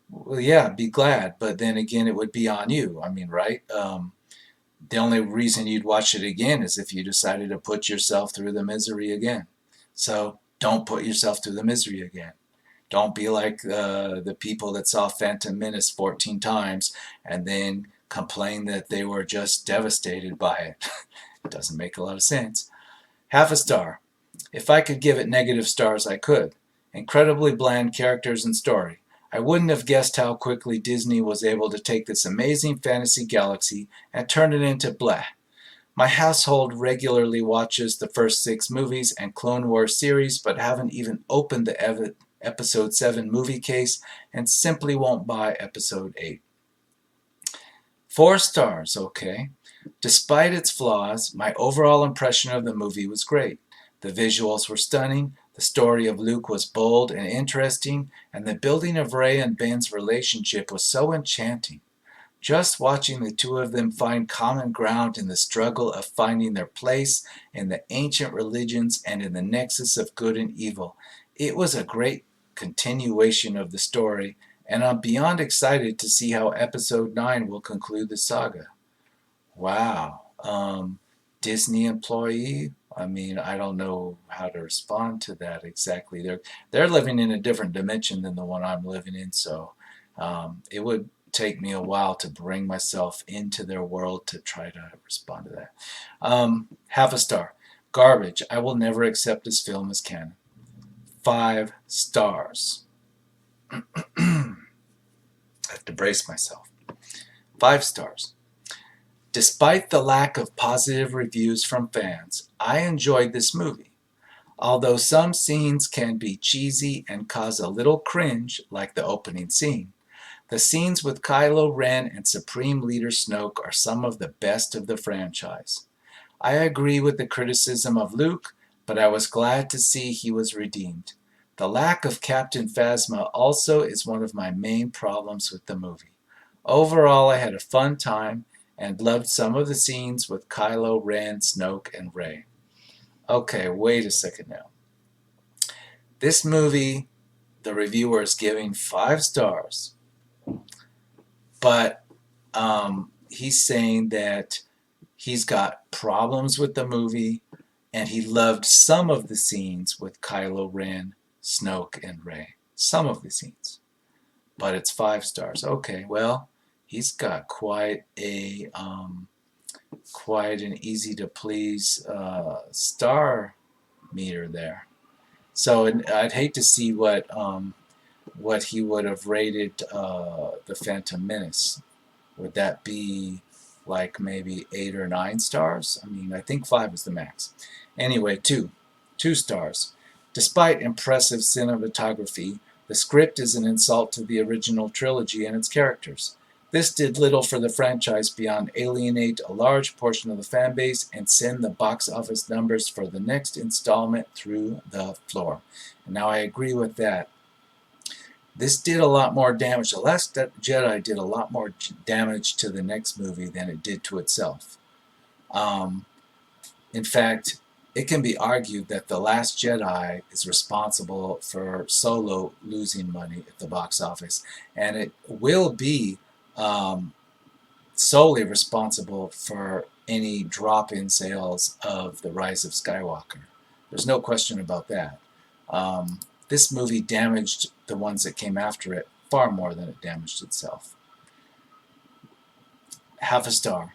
Well, yeah, be glad, but then again, it would be on you. I mean, right? The only reason you'd watch it again is if you decided to put yourself through the misery again. So don't put yourself through the misery again. Don't be like the people that saw Phantom Menace 14 times and then complain that they were just devastated by it. It doesn't make a lot of sense. 0.5 star. If I could give it negative stars, I could. Incredibly bland characters and story. I wouldn't have guessed how quickly Disney was able to take this amazing fantasy galaxy and turn it into bleh. My household regularly watches the first 6 movies and Clone Wars series, but haven't even opened the Episode 7 movie case and simply won't buy Episode 8. 4 stars, okay. Despite its flaws, my overall impression of the movie was great. The visuals were stunning, the story of Luke was bold and interesting, and the building of Rey and Ben's relationship was so enchanting. Just watching the two of them find common ground in the struggle of finding their place in the ancient religions and in the nexus of good and evil. It was a great continuation of the story, and I'm beyond excited to see how Episode 9 will conclude the saga. Wow. Disney employee? I mean, I don't know how to respond to that exactly. They're living in a different dimension than the one I'm living in, so it would take me a while to bring myself into their world to try to respond to that. 0.5 star. Garbage. I will never accept this film as canon. 5 stars. I have to brace myself. 5 stars. Despite the lack of positive reviews from fans, I enjoyed this movie. Although some scenes can be cheesy and cause a little cringe, like the opening scene, the scenes with Kylo Ren and Supreme Leader Snoke are some of the best of the franchise. I agree with the criticism of Luke, but I was glad to see he was redeemed. The lack of Captain Phasma also is one of my main problems with the movie. Overall, I had a fun time and loved some of the scenes with Kylo Ren, Snoke, and Rey. Okay, wait a second now. This movie, the reviewer is giving 5 stars, but he's saying that he's got problems with the movie and he loved some of the scenes with Kylo Ren, Snoke, and Rey. Some of the scenes. But it's 5 stars. Okay, well, he's got quite an easy to please star meter there. So I'd hate to see what he would have rated the Phantom Menace. Would that be like maybe 8 or 9 stars? I mean, I think 5 is the max. Anyway, 2 stars. Despite impressive cinematography, the script is an insult to the original trilogy and its characters. This did little for the franchise beyond alienate a large portion of the fan base and send the box office numbers for the next installment through the floor. And now I agree with that. This did a lot more damage. The Last Jedi did a lot more damage to the next movie than it did to itself. In fact, it can be argued that The Last Jedi is responsible for Solo losing money at the box office, and it will be solely responsible for any drop in sales of The Rise of Skywalker. There's no question about that. This movie damaged the ones that came after it far more than it damaged itself. Half a star.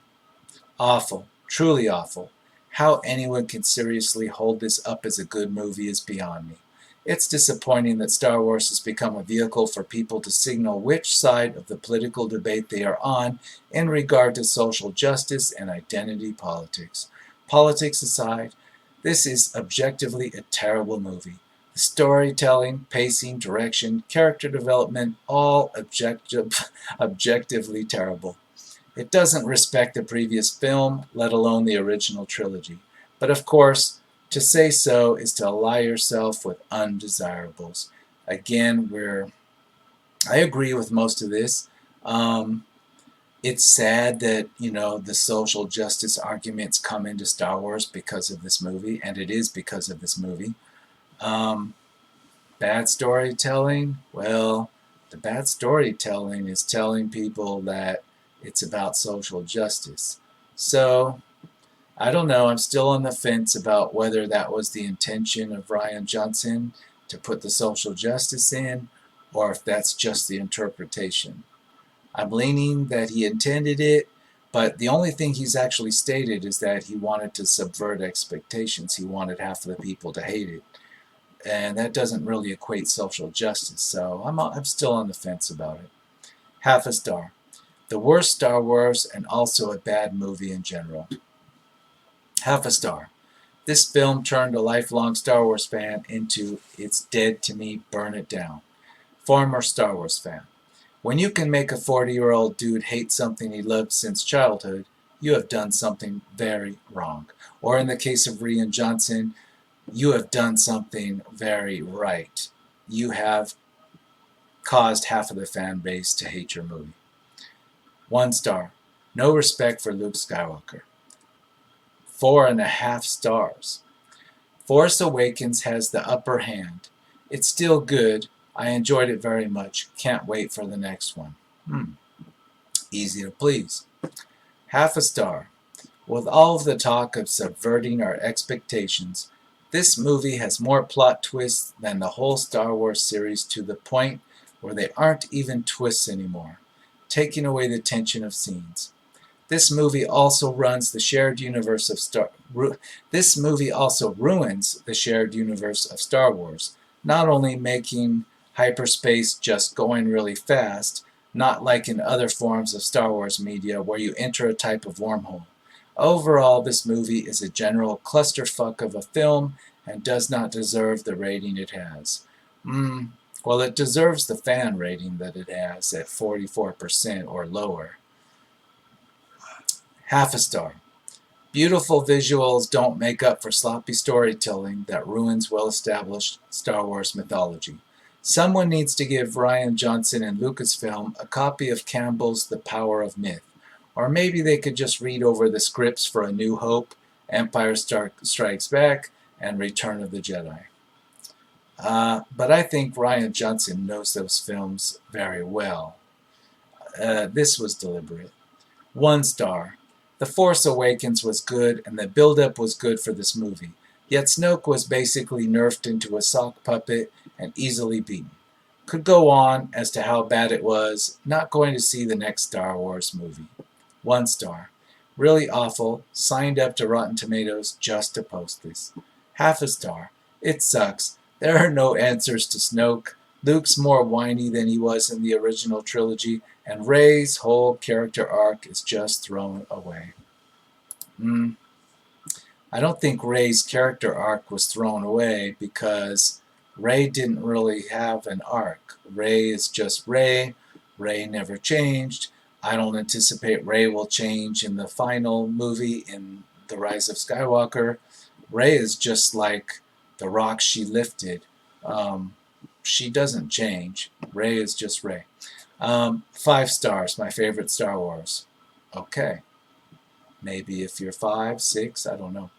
Awful. Truly awful. How anyone can seriously hold this up as a good movie is beyond me. It's disappointing that Star Wars has become a vehicle for people to signal which side of the political debate they are on in regard to social justice and identity politics. Politics aside, this is objectively a terrible movie. The storytelling, pacing, direction, character development, all objectively terrible. It doesn't respect the previous film, let alone the original trilogy. But of course, to say so is to ally yourself with undesirables. Again, I agree with most of this. It's sad that, the social justice arguments come into Star Wars because of this movie, and it is because of this movie. Bad storytelling? Well, the bad storytelling is telling people that it's about social justice. So, I don't know. I'm still on the fence about whether that was the intention of Rian Johnson to put the social justice in, or if that's just the interpretation. I'm leaning that he intended it, but the only thing he's actually stated is that he wanted to subvert expectations. He wanted half of the people to hate it. And that doesn't really equate social justice, so I'm still on the fence about it. Half a star. The worst Star Wars and also a bad movie in general. Half a star. This film turned a lifelong Star Wars fan into "it's dead to me, burn it down." Former Star Wars fan. When you can make a 40-year-old dude hate something he loved since childhood, you have done something very wrong. Or in the case of Rian Johnson, you have done something very right. You have caused half of the fan base to hate your movie. 1 star. No respect for Luke Skywalker. 4.5 stars. Force Awakens has the upper hand. It's still good. I enjoyed it very much. Can't wait for the next one. Easy to please. Half a star. With all of the talk of subverting our expectations, this movie has more plot twists than the whole Star Wars series, to the point where they aren't even twists anymore, taking away the tension of scenes. This movie also ruins the shared universe of This movie also ruins the shared universe of Star Wars, not only making hyperspace just going really fast, not like in other forms of Star Wars media where you enter a type of wormhole. Overall, this movie is a general clusterfuck of a film and does not deserve the rating it has. Well, it deserves the fan rating that it has at 44% or lower. Half a star. Beautiful visuals don't make up for sloppy storytelling that ruins well-established Star Wars mythology. Someone needs to give Rian Johnson and Lucasfilm a copy of Campbell's The Power of Myth. Or maybe they could just read over the scripts for A New Hope, Empire Strikes Back, and Return of the Jedi. But I think Rian Johnson knows those films very well. This was deliberate. 1 star. The Force Awakens was good, and the build-up was good for this movie. Yet Snoke was basically nerfed into a sock puppet and easily beaten. Could go on as to how bad it was. Not going to see the next Star Wars movie. 1 star. Really awful. Signed up to Rotten Tomatoes just to post this. Half a star. It sucks. There are no answers to Snoke. Luke's more whiny than he was in the original trilogy, and Rey's whole character arc is just thrown away. I don't think Rey's character arc was thrown away because Rey didn't really have an arc. Rey is just Rey. Rey never changed. I don't anticipate Rey will change in the final movie in The Rise of Skywalker. Rey is just like the rock she lifted. She doesn't change. Rey is just Rey. 5 stars, my favorite Star Wars. Okay. Maybe if you're 5, 6, I don't know.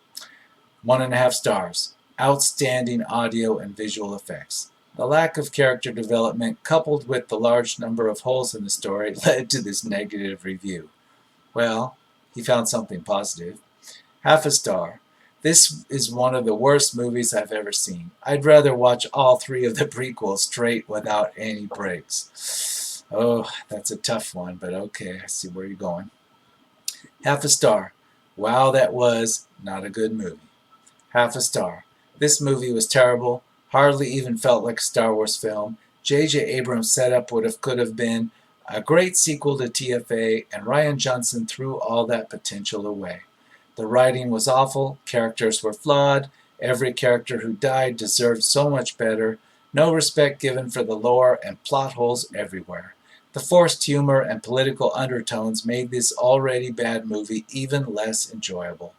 1.5 stars. Outstanding audio and visual effects. The lack of character development, coupled with the large number of holes in the story, led to this negative review. Well, he found something positive. 0.5 star. This is one of the worst movies I've ever seen. I'd rather watch all 3 of the prequels straight without any breaks. Oh, that's a tough one, but okay, I see where you're going. 0.5 star. Wow, that was not a good movie. 0.5 star. This movie was terrible. Hardly even felt like a Star Wars film. J.J. Abrams' setup could have been a great sequel to TFA, and Rian Johnson threw all that potential away. The writing was awful, characters were flawed, every character who died deserved so much better, no respect given for the lore, and plot holes everywhere. The forced humor and political undertones made this already bad movie even less enjoyable.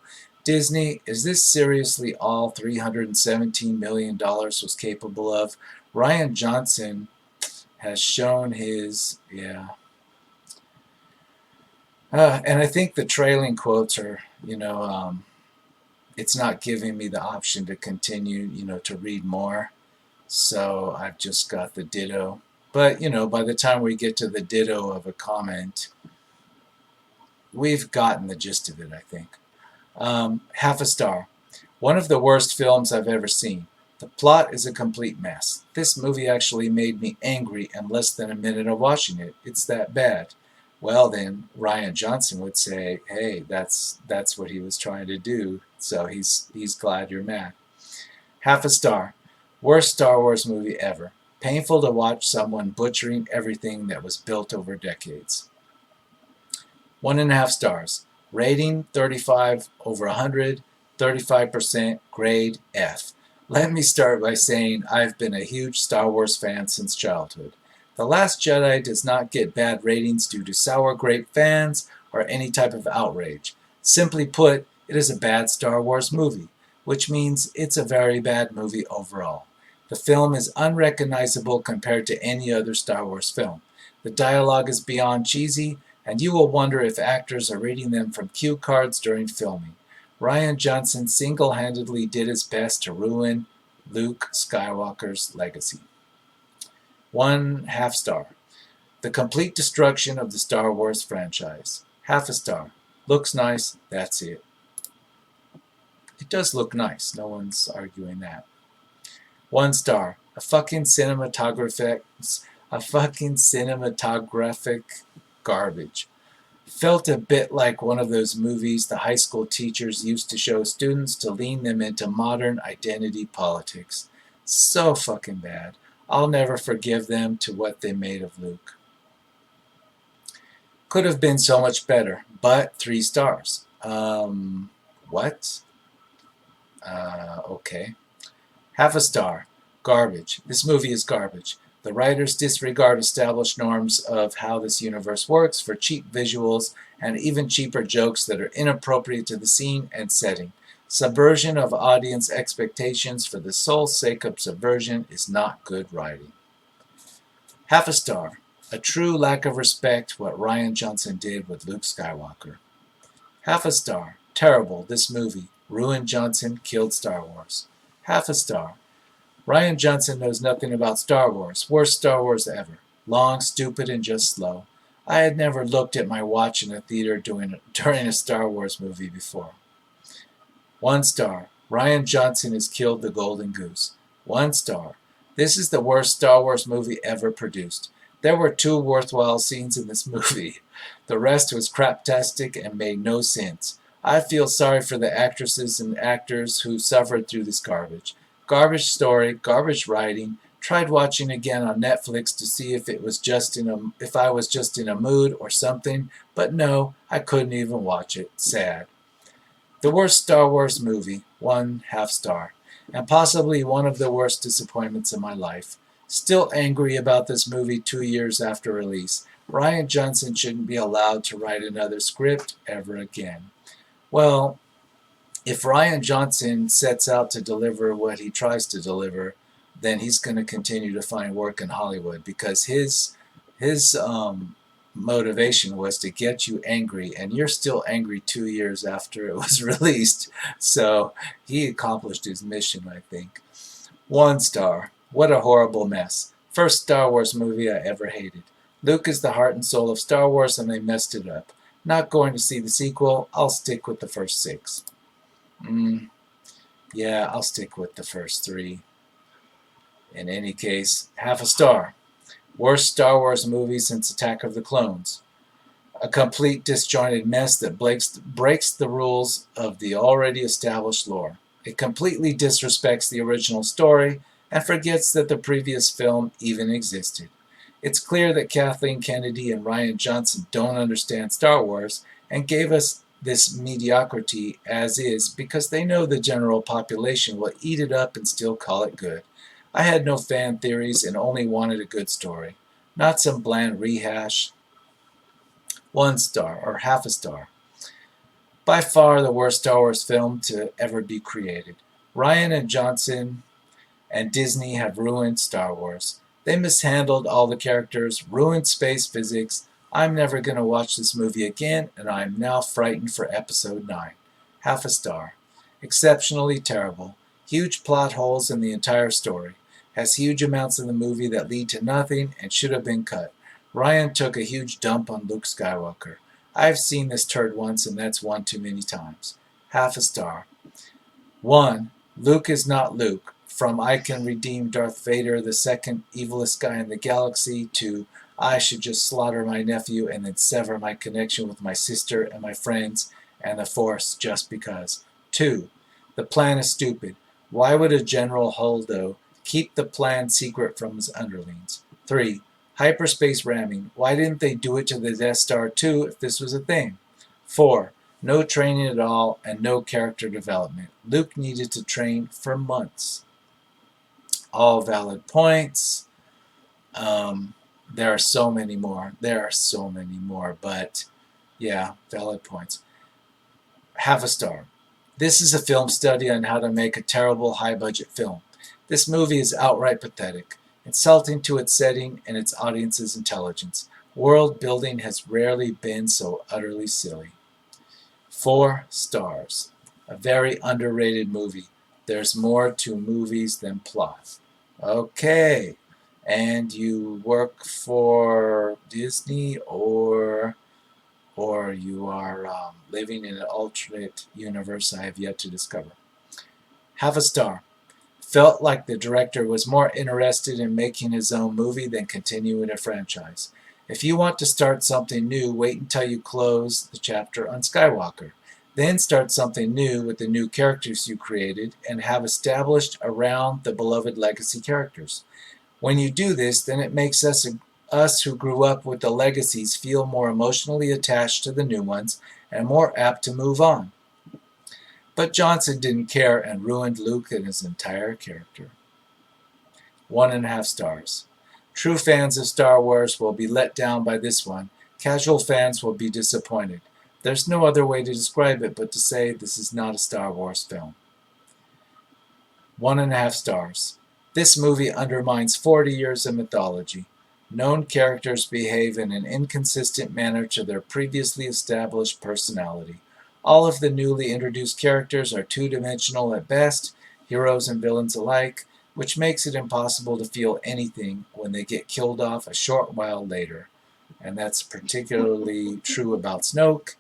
Disney, is this seriously all $317 million was capable of? Rian Johnson has shown his, and I think the trailing quotes are, it's not giving me the option to continue, to read more. So I've just got the ditto. But, by the time we get to the ditto of a comment, we've gotten the gist of it, I think. 0.5 star. One of the worst films I've ever seen. The plot is a complete mess. This movie actually made me angry in less than a minute of watching it. It's that bad. Well, then, Rian Johnson would say, hey, that's what he was trying to do, so he's glad you're mad. 0.5 star. Worst Star Wars movie ever. Painful to watch someone butchering everything that was built over decades. 1.5 stars. Rating 35 over 100, 35% grade F. Let me start by saying I've been a huge Star Wars fan since childhood. The Last Jedi does not get bad ratings due to sour grape fans or any type of outrage. Simply put, it is a bad Star Wars movie, which means it's a very bad movie overall. The film is unrecognizable compared to any other Star Wars film. The dialogue is beyond cheesy, and you will wonder if actors are reading them from cue cards during filming. Rian Johnson single-handedly did his best to ruin Luke Skywalker's legacy. 1.5 star. The complete destruction of the Star Wars franchise. 0.5 star. Looks nice, that's it. It does look nice, no one's arguing that. 1 star. A fucking cinematographic garbage. Felt a bit like one of those movies the high school teachers used to show students to lean them into modern identity politics. So fucking bad. I'll never forgive them to what they made of Luke. Could have been so much better, but 3 stars. What? Okay. Half a star. Garbage. This movie is garbage. The writers disregard established norms of how this universe works for cheap visuals and even cheaper jokes that are inappropriate to the scene and setting. Subversion of audience expectations for the sole sake of subversion is not good writing. Half a star. A true lack of respect what Rian Johnson did with Luke Skywalker. Half a star. Terrible, this movie. Ruined Johnson, killed Star Wars. Half a star. Rian Johnson knows nothing about Star Wars. Worst Star Wars ever. Long, stupid, and just slow. I had never looked at my watch in a theater during a Star Wars movie before. 1 star. Rian Johnson has killed the Golden Goose. 1 star. This is the worst Star Wars movie ever produced. There were 2 worthwhile scenes in this movie. The rest was craptastic and made no sense. I feel sorry for the actresses and actors who suffered through this garbage. Garbage story, garbage writing. Tried watching again on Netflix to see if I was just in a mood or something, but no, I couldn't even watch it. Sad. The worst Star Wars movie, 1/2 star, and possibly one of the worst disappointments of my life. Still angry about this movie 2 years after release. Rian Johnson shouldn't be allowed to write another script ever again. Well, if Rian Johnson sets out to deliver what he tries to deliver, then he's going to continue to find work in Hollywood, because his motivation was to get you angry, and you're still angry 2 years after it was released. So he accomplished his mission, I think. 1 star. What a horrible mess. First Star Wars movie I ever hated. Luke is the heart and soul of Star Wars, and they messed it up. Not going to see the sequel. I'll stick with the first 6. Yeah, I'll stick with the first 3. In any case, 1/2 star. Worst Star Wars movie since Attack of the Clones. A complete disjointed mess that breaks the rules of the already established lore. It completely disrespects the original story and forgets that the previous film even existed. It's clear that Kathleen Kennedy and Rian Johnson don't understand Star Wars and gave us this mediocrity as is because they know the general population will eat it up and still call it good. I had no fan theories and only wanted a good story, not some bland rehash. 1 star, or 1/2 star. By far the worst Star Wars film to ever be created. Rian and Johnson and Disney have ruined Star Wars. They mishandled all the characters, ruined space physics. I'm never going to watch this movie again, and I'm now frightened for episode 9. 1/2 star. Exceptionally terrible. Huge plot holes in the entire story. Has huge amounts in the movie that lead to nothing and should have been cut. Rian took a huge dump on Luke Skywalker. I've seen this turd once, and that's one too many times. 1/2 star. 1. Luke is not Luke. From I can redeem Darth Vader, the second evilest guy in the galaxy, to I should just slaughter my nephew and then sever my connection with my sister and my friends and the Force just because. 2. The plan is stupid. Why would a General Holdo keep the plan secret from his underlings? 3. Hyperspace ramming. Why didn't they do it to the Death Star too if this was a thing? 4. No training at all and no character development. Luke needed to train for months. All valid points. There are so many more. But yeah, valid points. 1/2 star. This is a film study on how to make a terrible high-budget film. This movie is outright pathetic, insulting to its setting and its audience's intelligence. World building has rarely been so utterly silly. 4 stars. A very underrated movie. There's more to movies than plot. Okay. And you work for Disney, or you are living in an alternate universe I have yet to discover. 1/2 star. Felt like the director was more interested in making his own movie than continuing a franchise. If you want to start something new, wait until you close the chapter on Skywalker. Then start something new with the new characters you created and have established around the beloved legacy characters. When you do this, then it makes us who grew up with the legacies feel more emotionally attached to the new ones and more apt to move on. But Johnson didn't care and ruined Luke and his entire character. 1.5 stars. True fans of Star Wars will be let down by this one. Casual fans will be disappointed. There's no other way to describe it but to say this is not a Star Wars film. 1.5 stars. This movie undermines 40 years of mythology. Known characters behave in an inconsistent manner to their previously established personality. All of the newly introduced characters are two-dimensional at best, heroes and villains alike, which makes it impossible to feel anything when they get killed off a short while later. And that's particularly true about Snoke,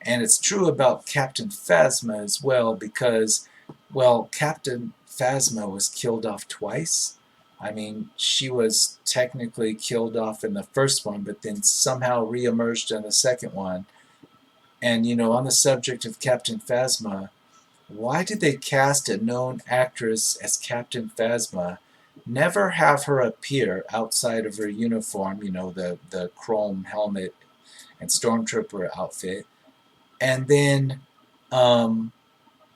and it's true about Captain Phasma as well, because, well, Captain Phasma was killed off twice. I mean, she was technically killed off in the first one, but then somehow reemerged in the second one. And, on the subject of Captain Phasma, why did they cast a known actress as Captain Phasma, never have her appear outside of her uniform, the chrome helmet and stormtrooper outfit, and then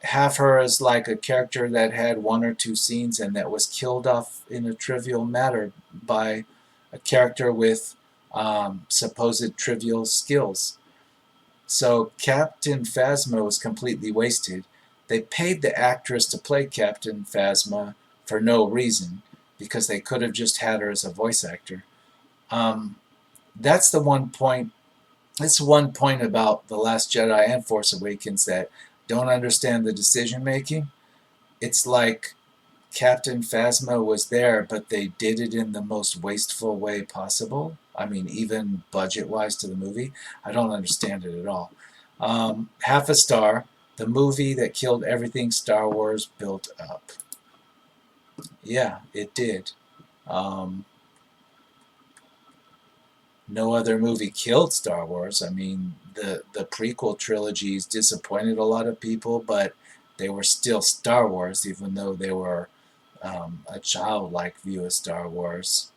have her as like a character that had one or two scenes and that was killed off in a trivial manner by a character with supposed trivial skills? So Captain Phasma was completely wasted. They paid the actress to play Captain Phasma for no reason, because they could have just had her as a voice actor. That's the one point. That's one point about The Last Jedi and Force Awakens that don't understand the decision making. It's like Captain Phasma was there, but they did it in the most wasteful way possible. I mean, even budget-wise to the movie. I don't understand it at all. 0.5 star. The movie that killed everything Star Wars built up. Yeah, it did. No other movie killed Star Wars. I mean, the prequel trilogies disappointed a lot of people, but they were still Star Wars, even though they were a childlike view of Star Wars.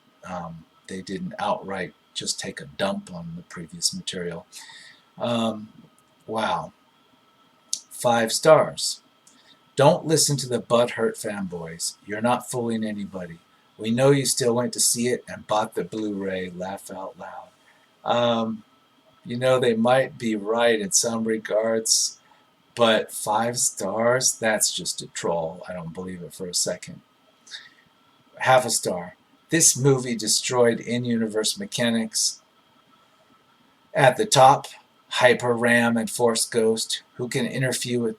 They didn't outright just take a dump on the previous material. Wow. 5 stars. Don't listen to the butthurt fanboys. You're not fooling anybody. We know you still went to see it and bought the Blu-ray. Laugh out loud. They might be right in some regards, but 5 stars? That's just a troll. I don't believe it for a second. 0.5 star. This movie destroyed in-universe mechanics. At the top, Hyper Ram and Force Ghost, who can interfere with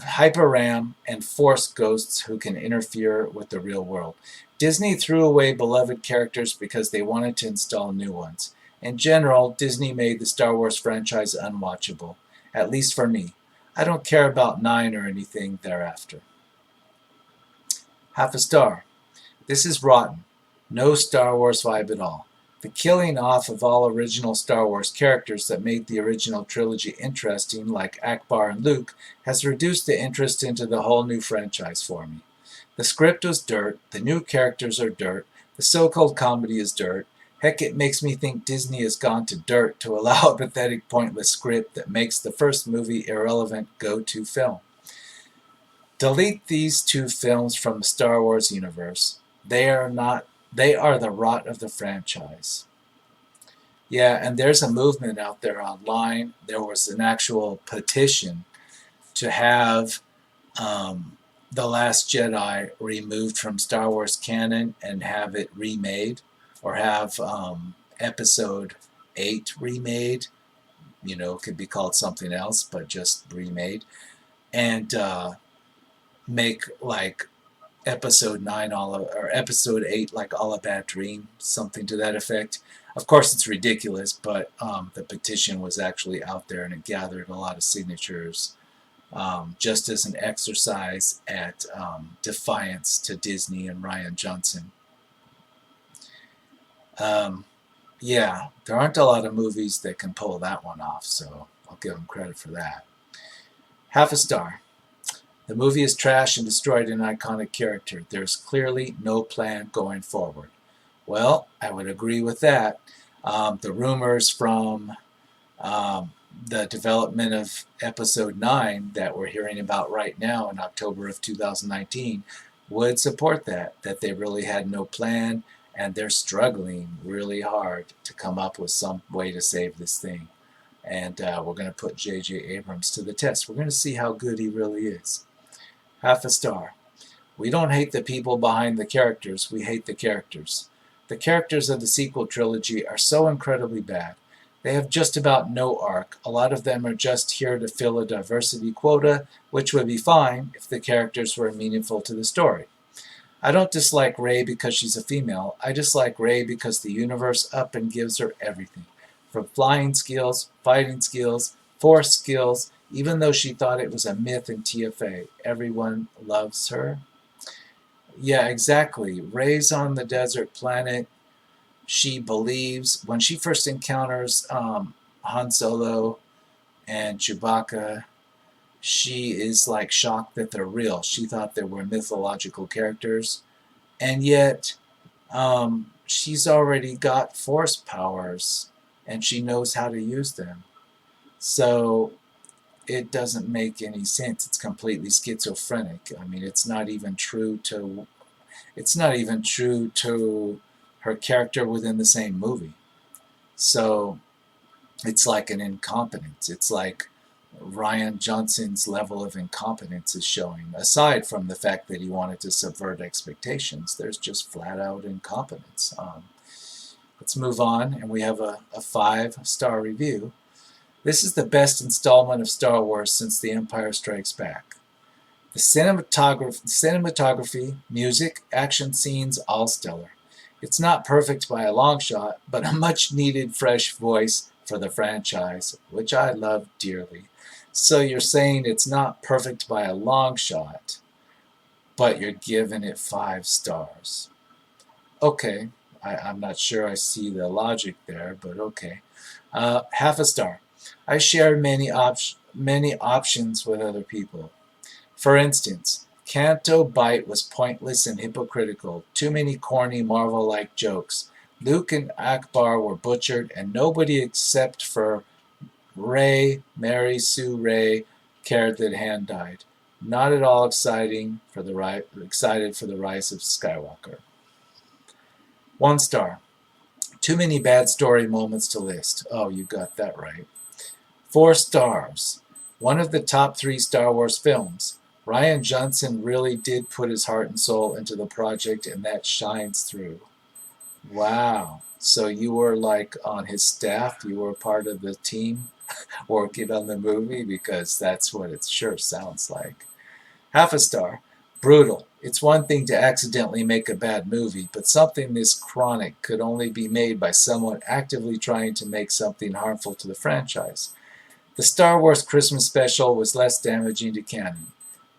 Hyper Ram and Force Ghosts who can interfere with the real world. Disney threw away beloved characters because they wanted to install new ones. In general, Disney made the Star Wars franchise unwatchable, at least for me. I don't care about 9 or anything thereafter. 0.5 star. This is rotten. No Star Wars vibe at all. The killing off of all original Star Wars characters that made the original trilogy interesting, like Akbar and Luke, has reduced the interest into the whole new franchise for me. The script was dirt, the new characters are dirt, the so-called comedy is dirt. Heck, it makes me think Disney has gone to dirt to allow a pathetic, pointless script that makes the first movie irrelevant go-to film. Delete these 2 films from the Star Wars universe. They are the rot of the franchise. Yeah, and there's a movement out there online. There was an actual petition to have The Last Jedi removed from Star Wars canon and have it remade, or have Episode 8 remade. It could be called something else, but just remade. And make like Episode 9 or Episode 8 like All a Bad Dream, something to that effect. Of course, it's ridiculous, but the petition was actually out there and it gathered a lot of signatures, just as an exercise at defiance to Disney and Rian Johnson. Yeah, there aren't a lot of movies that can pull that one off, so I'll give them credit for that. 0.5 star. The movie is trash and destroyed an iconic character. There's clearly no plan going forward. Well, I would agree with that. The rumors from um, the development of Episode 9 that we're hearing about right now in October of 2019 would support that they really had no plan and they're struggling really hard to come up with some way to save this thing. And we're going to put J.J. Abrams to the test. We're going to see how good he really is. Half a star. We don't hate the people behind the characters, we hate the characters. The characters of the sequel trilogy are so incredibly bad. They have just about no arc. A lot of them are just here to fill a diversity quota, which would be fine if the characters were meaningful to the story. I don't dislike Rey because she's a female. I dislike Rey because the universe up and gives her everything. From flying skills, fighting skills, force skills, even though she thought it was a myth in TFA. Everyone loves her. Yeah, exactly. Rey's on the desert planet. She believes when she first encounters Han Solo and Chewbacca, she is like shocked that they're real. She thought they were mythological characters, and yet she's already got force powers and she knows how to use them. So it doesn't make any sense. It's completely schizophrenic. I mean, it's not even true to her character within the same movie. So it's like an incompetence. It's like Rian Johnson's level of incompetence is showing. Aside from the fact that he wanted to subvert expectations, there's just flat out incompetence. Let's move on, and we have a 5-star review. This is the best installment of Star Wars since The Empire Strikes Back. The cinematography, music, action scenes, all stellar. It's not perfect by a long shot, but a much needed fresh voice for the franchise, which I love dearly. So you're saying it's not perfect by a long shot, but you're giving it 5 stars. Okay, I'm not sure I see the logic there, but okay. Half a star. I shared many options with other people. For instance, Canto Bight was pointless and hypocritical. Too many corny Marvel-like jokes. Luke and Akbar were butchered, and nobody except for Rey, Mary Sue Rey, cared that Han died. Not at all excited for the rise of Skywalker. 1 star. Too many bad story moments to list. Oh, you got that right. 4 stars. One of the top 3 Star Wars films. Rian Johnson really did put his heart and soul into the project, and that shines through. Wow. So you were like on his staff? You were part of the team working on the movie? Because that's what it sure sounds like. Half a star. Brutal. It's one thing to accidentally make a bad movie, but something this chronic could only be made by someone actively trying to make something harmful to the franchise. The Star Wars Christmas special was less damaging to canon.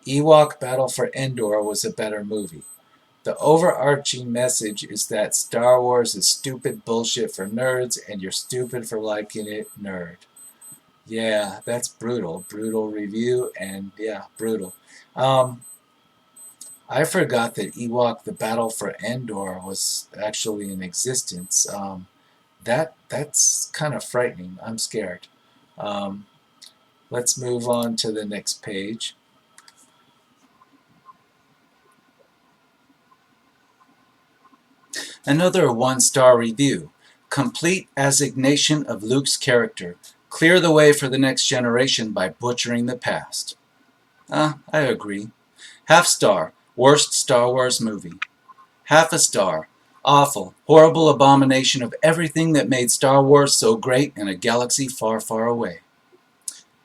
Ewok Battle for Endor was a better movie. The overarching message is that Star Wars is stupid bullshit for nerds, and you're stupid for liking it, nerd. Yeah, that's brutal. Brutal review, and yeah, brutal. I forgot that Ewok the Battle for Endor was actually in existence. That's kind of frightening. I'm scared. Let's move on to the next page. Another 1-star review. Complete assignation of Luke's character. Clear the way for the next generation by butchering the past. I agree. Half star. Worst Star Wars movie. Half a star. Awful, horrible abomination of everything that made Star Wars so great in a galaxy far, far away.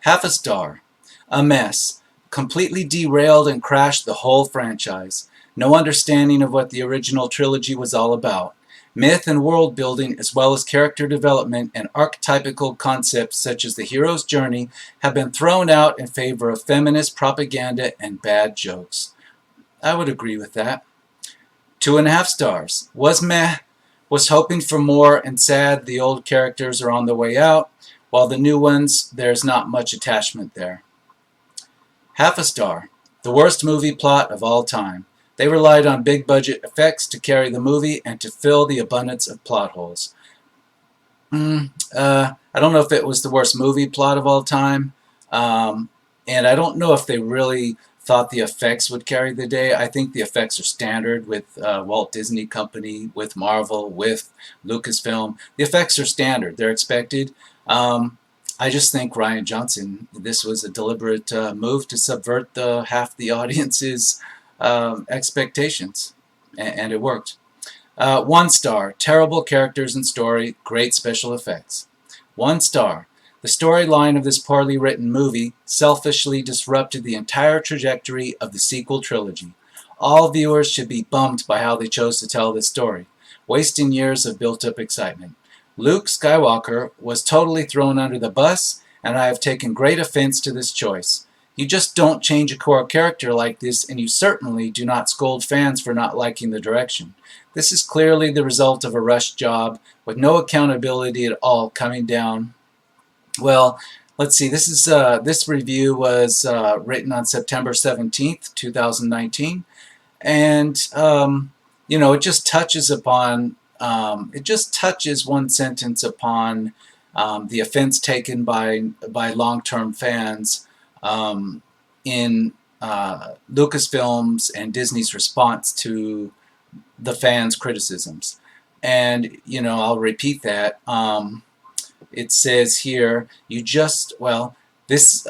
Half a star. A mess. Completely derailed and crashed the whole franchise. No understanding of what the original trilogy was all about. Myth and world building, as well as character development and archetypical concepts such as the hero's journey, have been thrown out in favor of feminist propaganda and bad jokes. I would agree with that. 2.5 stars. Was meh. Was hoping for more and sad the old characters are on the way out, while the new ones, there's not much attachment there. Half a star. The worst movie plot of all time. They relied on big budget effects to carry the movie and to fill the abundance of plot holes. I don't know if it was the worst movie plot of all time, um, and I don't know if they really thought the effects would carry the day. I think the effects are standard with Walt Disney Company, with Marvel, with Lucasfilm. The effects are standard; they're expected. I just think Rian Johnson, this was a deliberate move to subvert half the audience's expectations, and it worked. 1 star, terrible characters and story, great special effects. 1 star, the storyline of this poorly written movie selfishly disrupted the entire trajectory of the sequel trilogy. All viewers should be bummed by how they chose to tell this story, wasting years of built-up excitement. Luke Skywalker was totally thrown under the bus, and I have taken great offense to this choice. You just don't change a core character like this, and you certainly do not scold fans for not liking the direction. This is clearly the result of a rushed job with no accountability at all coming down. Well, let's see. This review was written on September 17th, 2019, and it just touches upon it just touches one sentence upon the offense taken by long-term fans in Lucasfilm's and Disney's response to the fans' criticisms. And, I'll repeat that. It says here, this,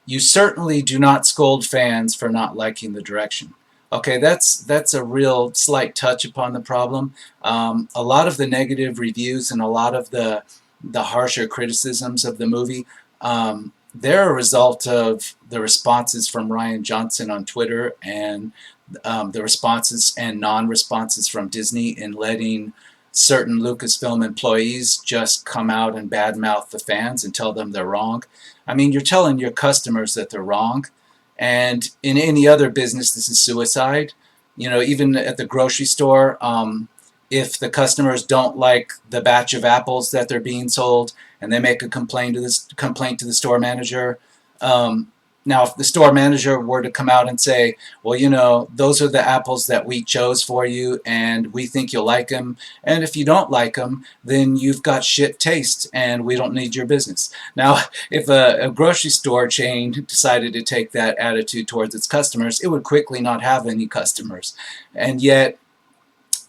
you certainly do not scold fans for not liking the direction. Okay, that's a real slight touch upon the problem. A lot of the negative reviews and a lot of the harsher criticisms of the movie, they're a result of the responses from Rian Johnson on Twitter and the responses and non-responses from Disney in letting certain Lucasfilm employees just come out and badmouth the fans and tell them they're wrong. I mean, you're telling your customers that they're wrong, and in any other business, this is suicide. Even at the grocery store, if the customers don't like the batch of apples that they're being sold, and they make a complaint to the store manager. Now, if the store manager were to come out and say, well, those are the apples that we chose for you, and we think you'll like them, and if you don't like them, then you've got shit taste, and we don't need your business. Now, if a grocery store chain decided to take that attitude towards its customers, it would quickly not have any customers. And yet,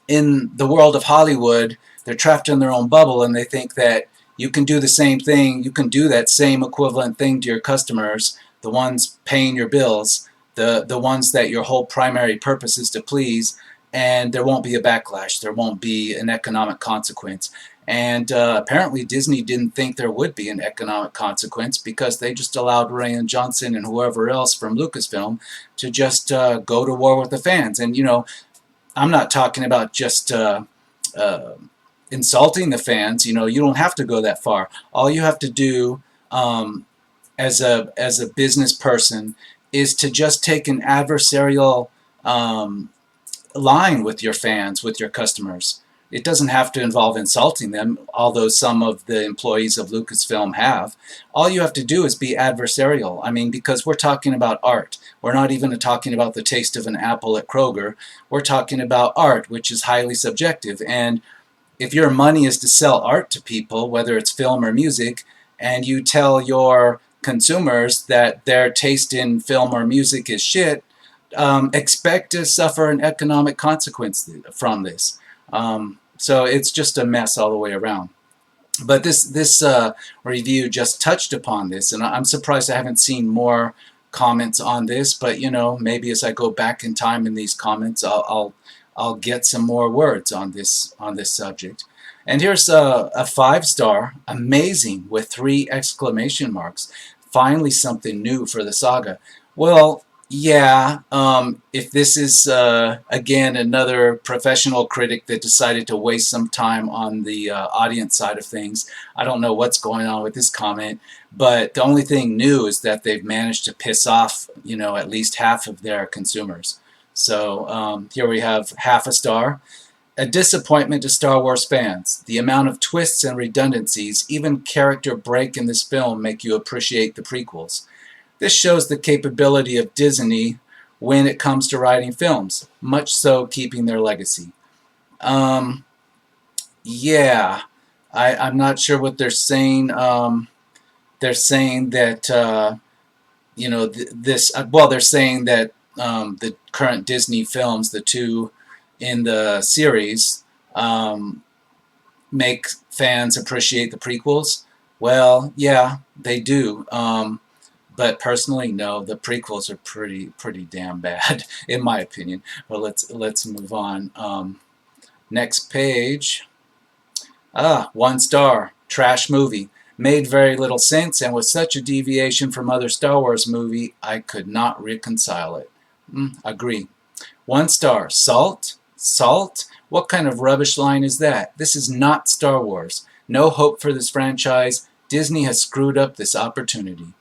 in the world of Hollywood, they're trapped in their own bubble, and they think that you can do the same thing, you can do that same equivalent thing to your customers, the ones paying your bills, the ones that your whole primary purpose is to please, and there won't be a backlash, there won't be an economic consequence. And apparently Disney didn't think there would be an economic consequence because they just allowed Rian Johnson and whoever else from Lucasfilm to just go to war with the fans. And, I'm not talking about just insulting the fans. You don't have to go that far. All you have to do as a business person is to just take an adversarial line with your fans, with your customers. It doesn't have to involve insulting them, although some of the employees of Lucasfilm have. All you have to do is be adversarial. I mean, because we're talking about art. We're not even talking about the taste of an apple at Kroger. We're talking about art, which is highly subjective. And if your money is to sell art to people, whether it's film or music, and you tell your consumers that their taste in film or music is shit, expect to suffer an economic consequence from this. So it's just a mess all the way around. But this review just touched upon this, and I'm surprised I haven't seen more comments on this. But maybe as I go back in time in these comments, I'll get some more words on this subject. And here's a 5-star, amazing, with 3 exclamation marks. Finally, something new for the saga. Well, yeah, if this is, again, another professional critic that decided to waste some time on the audience side of things, I don't know what's going on with this comment, but the only thing new is that they've managed to piss off, at least half of their consumers. So here we have half a star. A disappointment to Star Wars fans. The amount of twists and redundancies, even character break in this film, make you appreciate the prequels. This shows the capability of Disney when it comes to writing films, much so keeping their legacy. Um, yeah, I'm not sure what they're saying. They're saying that well, they're saying that the current Disney films, the two in the series, um, make fans appreciate the prequels. Well, yeah, they do. But personally, no, the prequels are pretty damn bad, in my opinion. Well, let's move on. Next page. 1 star. Trash movie. Made very little sense and was such a deviation from other Star Wars movie, I could not reconcile it. Agree. 1 star. Salt? Salt? What kind of rubbish line is that? This is not Star Wars. No hope for this franchise. Disney has screwed up this opportunity.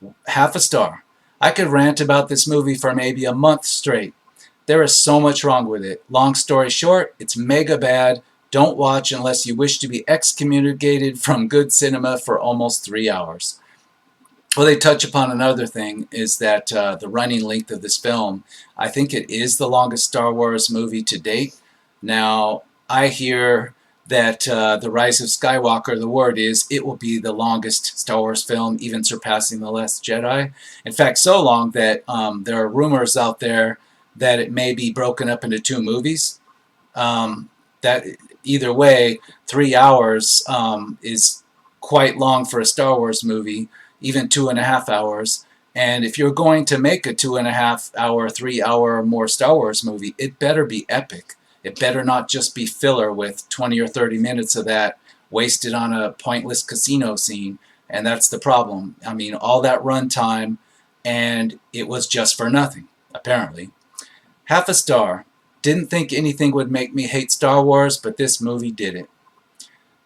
1/2 star. I could rant about this movie for maybe a month straight. There is so much wrong with it. Long story short, it's mega bad. Don't watch unless you wish to be excommunicated from good cinema for almost 3 hours. Well, they touch upon another thing, is that the running length of this film, I think it is the longest Star Wars movie to date. Now, I hear that The Rise of Skywalker, the word is, it will be the longest Star Wars film, even surpassing The Last Jedi. In fact, so long that there are rumors out there that it may be broken up into 2 movies. That either way, 3 hours is quite long for a Star Wars movie, even 2.5 hours. And if you're going to make a 2.5 hour, 3 hour or more Star Wars movie, it better be epic. It better not just be filler with 20 or 30 minutes of that wasted on a pointless casino scene. And that's the problem. I mean, all that runtime, and it was just for nothing, apparently. 1/2 star. Didn't think anything would make me hate Star Wars, but this movie did it.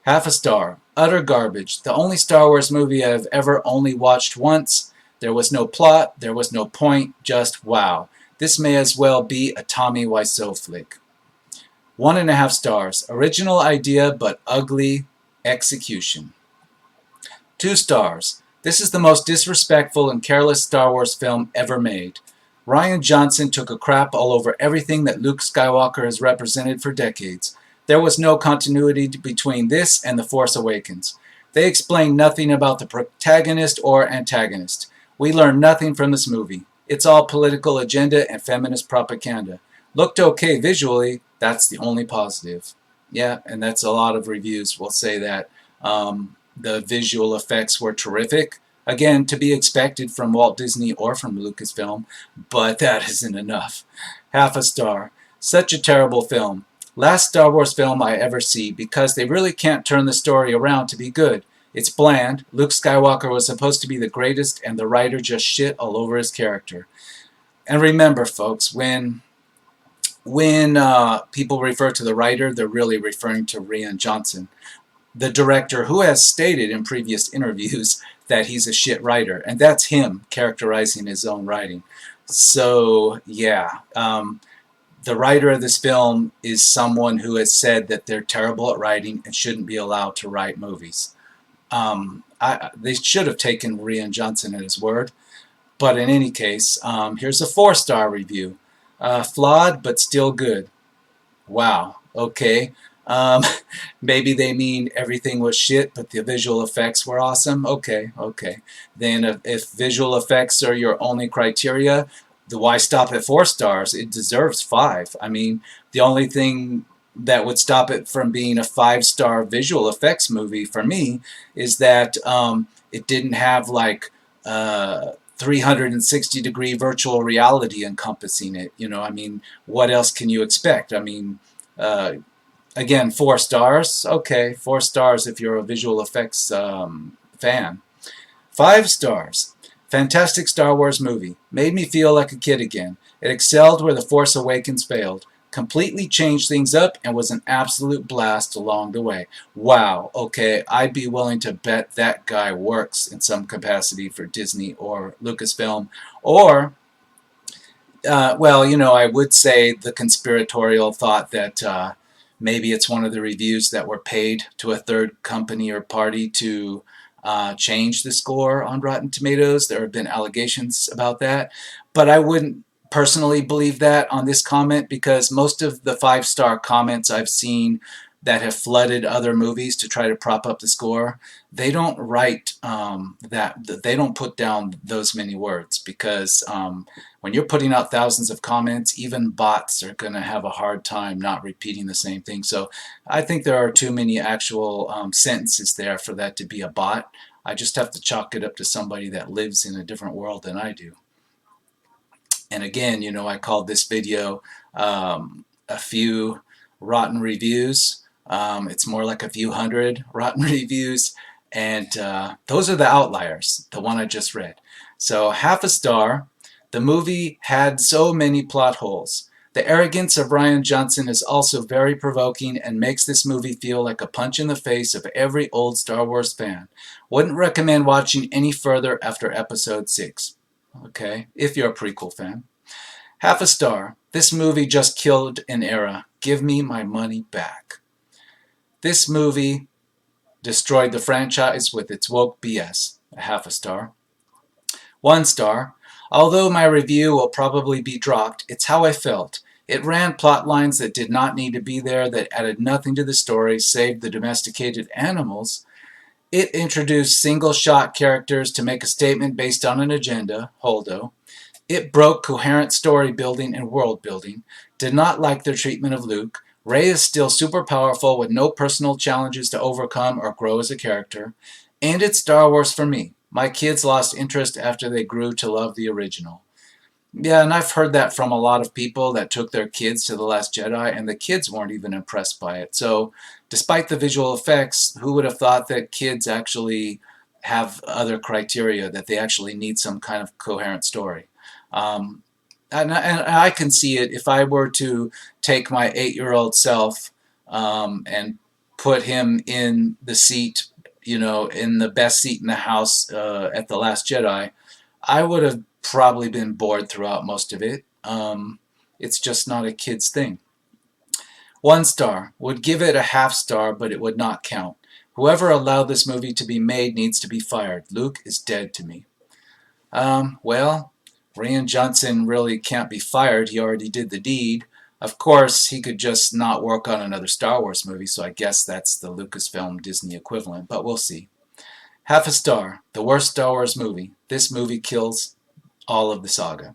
1/2 star. Utter garbage. The only Star Wars movie I've ever only watched once. There was no plot, there was no point, just wow. This may as well be a Tommy Wiseau flick. 1.5 stars. Original idea, but ugly execution. 2 stars. This is the most disrespectful and careless Star Wars film ever made. Rian Johnson took a crap all over everything that Luke Skywalker has represented for decades. There was no continuity between this and The Force Awakens. They explain nothing about the protagonist or antagonist. We learn nothing from this movie. It's all political agenda and feminist propaganda. Looked okay visually, that's the only positive. Yeah, and that's a lot of reviews will say that. The visual effects were terrific. Again, to be expected from Walt Disney or from Lucasfilm, but that isn't enough. 1/2 star. Such a terrible film. Last Star Wars film I ever see, because they really can't turn the story around to be good. It's bland. Luke Skywalker was supposed to be the greatest, and the writer just shit all over his character. And remember, folks, when people refer to the writer, they're really referring to Rian Johnson, the director, who has stated in previous interviews that he's a shit writer, and that's him characterizing his own writing. So, yeah, the writer of this film is someone who has said that they're terrible at writing and shouldn't be allowed to write movies. They should have taken Rian Johnson at his word. But in any case, here's a 4-star review. Flawed, but still good. Wow. Okay. Um, Maybe they mean everything was shit, but the visual effects were awesome. Okay. Then if visual effects are your only criteria, why stop at 4 stars? It deserves 5. I mean, the only thing that would stop it from being a 5-star visual effects movie for me is that it didn't have like 360-degree virtual reality encompassing it. I mean, what else can you expect? I mean, again, 4 stars. Okay, 4 stars if you're a visual effects fan. 5 stars. Fantastic Star Wars movie. Made me feel like a kid again. It excelled where The Force Awakens failed. Completely changed things up and was an absolute blast along the way. Wow, okay, I'd be willing to bet that guy works in some capacity for Disney or Lucasfilm. Or, well, I would say the conspiratorial thought that maybe it's one of the reviews that were paid to a third company or party to change the score on Rotten Tomatoes. There have been allegations about that. But I wouldn't personally believe that on this comment, because most of the 5-star comments I've seen that have flooded other movies to try to prop up the score, they don't write they don't put down those many words, because when you're putting out thousands of comments, even bots are going to have a hard time not repeating the same thing. So I think there are too many actual sentences there for that to be a bot. I just have to chalk it up to somebody that lives in a different world than I do. And again, I called this video a few rotten reviews. It's more like a few hundred rotten reviews. And those are the outliers, the one I just read. So half a star. The movie had so many plot holes. The arrogance of Rian Johnson is also very provoking and makes this movie feel like a punch in the face of every old Star Wars fan. Wouldn't recommend watching any further after episode 6. Okay, if you're a prequel fan. Half a star. This movie just killed an era. Give me my money back. This movie destroyed the franchise with its woke BS. A half a star. 1 star. Although my review will probably be dropped, it's how I felt. It ran plot lines that did not need to be there, that added nothing to the story, save the domesticated animals. It introduced single-shot characters to make a statement based on an agenda, Holdo. It broke coherent story building and world building. Did not like their treatment of Luke. Rey is still super powerful with no personal challenges to overcome or grow as a character. And it's Star Wars for me. My kids lost interest after they grew to love the original. Yeah, and I've heard that from a lot of people that took their kids to The Last Jedi, and the kids weren't even impressed by it. So, despite the visual effects, who would have thought that kids actually have other criteria, that they actually need some kind of coherent story? Um, and I can see it if I were to take my 8-year-old self and put him in the seat, in the best seat in the house at The Last Jedi. I would have probably been bored throughout most of it. It's just not a kid's thing. 1 star. Would give it a half star, but it would not count. Whoever allowed this movie to be made needs to be fired. Luke is dead to me. Well, Rian Johnson really can't be fired. He already did the deed. Of course, he could just not work on another Star Wars movie, so I guess that's the Lucasfilm Disney equivalent, but we'll see. Half a star. The worst Star Wars movie. This movie kills all of the saga.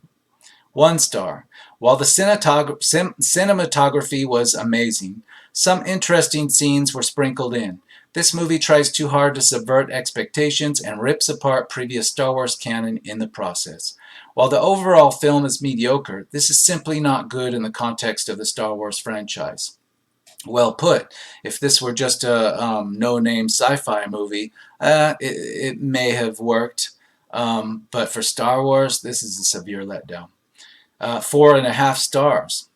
1 star. While the cinematography was amazing, some interesting scenes were sprinkled in. This movie tries too hard to subvert expectations and rips apart previous Star Wars canon in the process. While the overall film is mediocre, this is simply not good in the context of the Star Wars franchise. Well put. If this were just a no-name sci-fi movie, it may have worked. But for Star Wars, this is a severe letdown. 4.5 stars.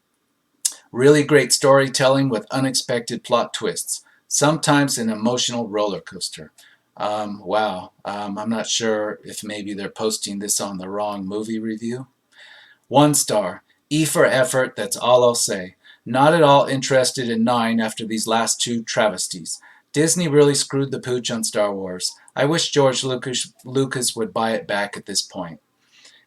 Really great storytelling with unexpected plot twists. Sometimes an emotional roller coaster. Wow. I'm not sure if maybe they're posting this on the wrong movie review. 1 star. E for effort, that's all I'll say. Not at all interested in 9 after these last 2 travesties. Disney really screwed the pooch on Star Wars. I wish George Lucas would buy it back at this point.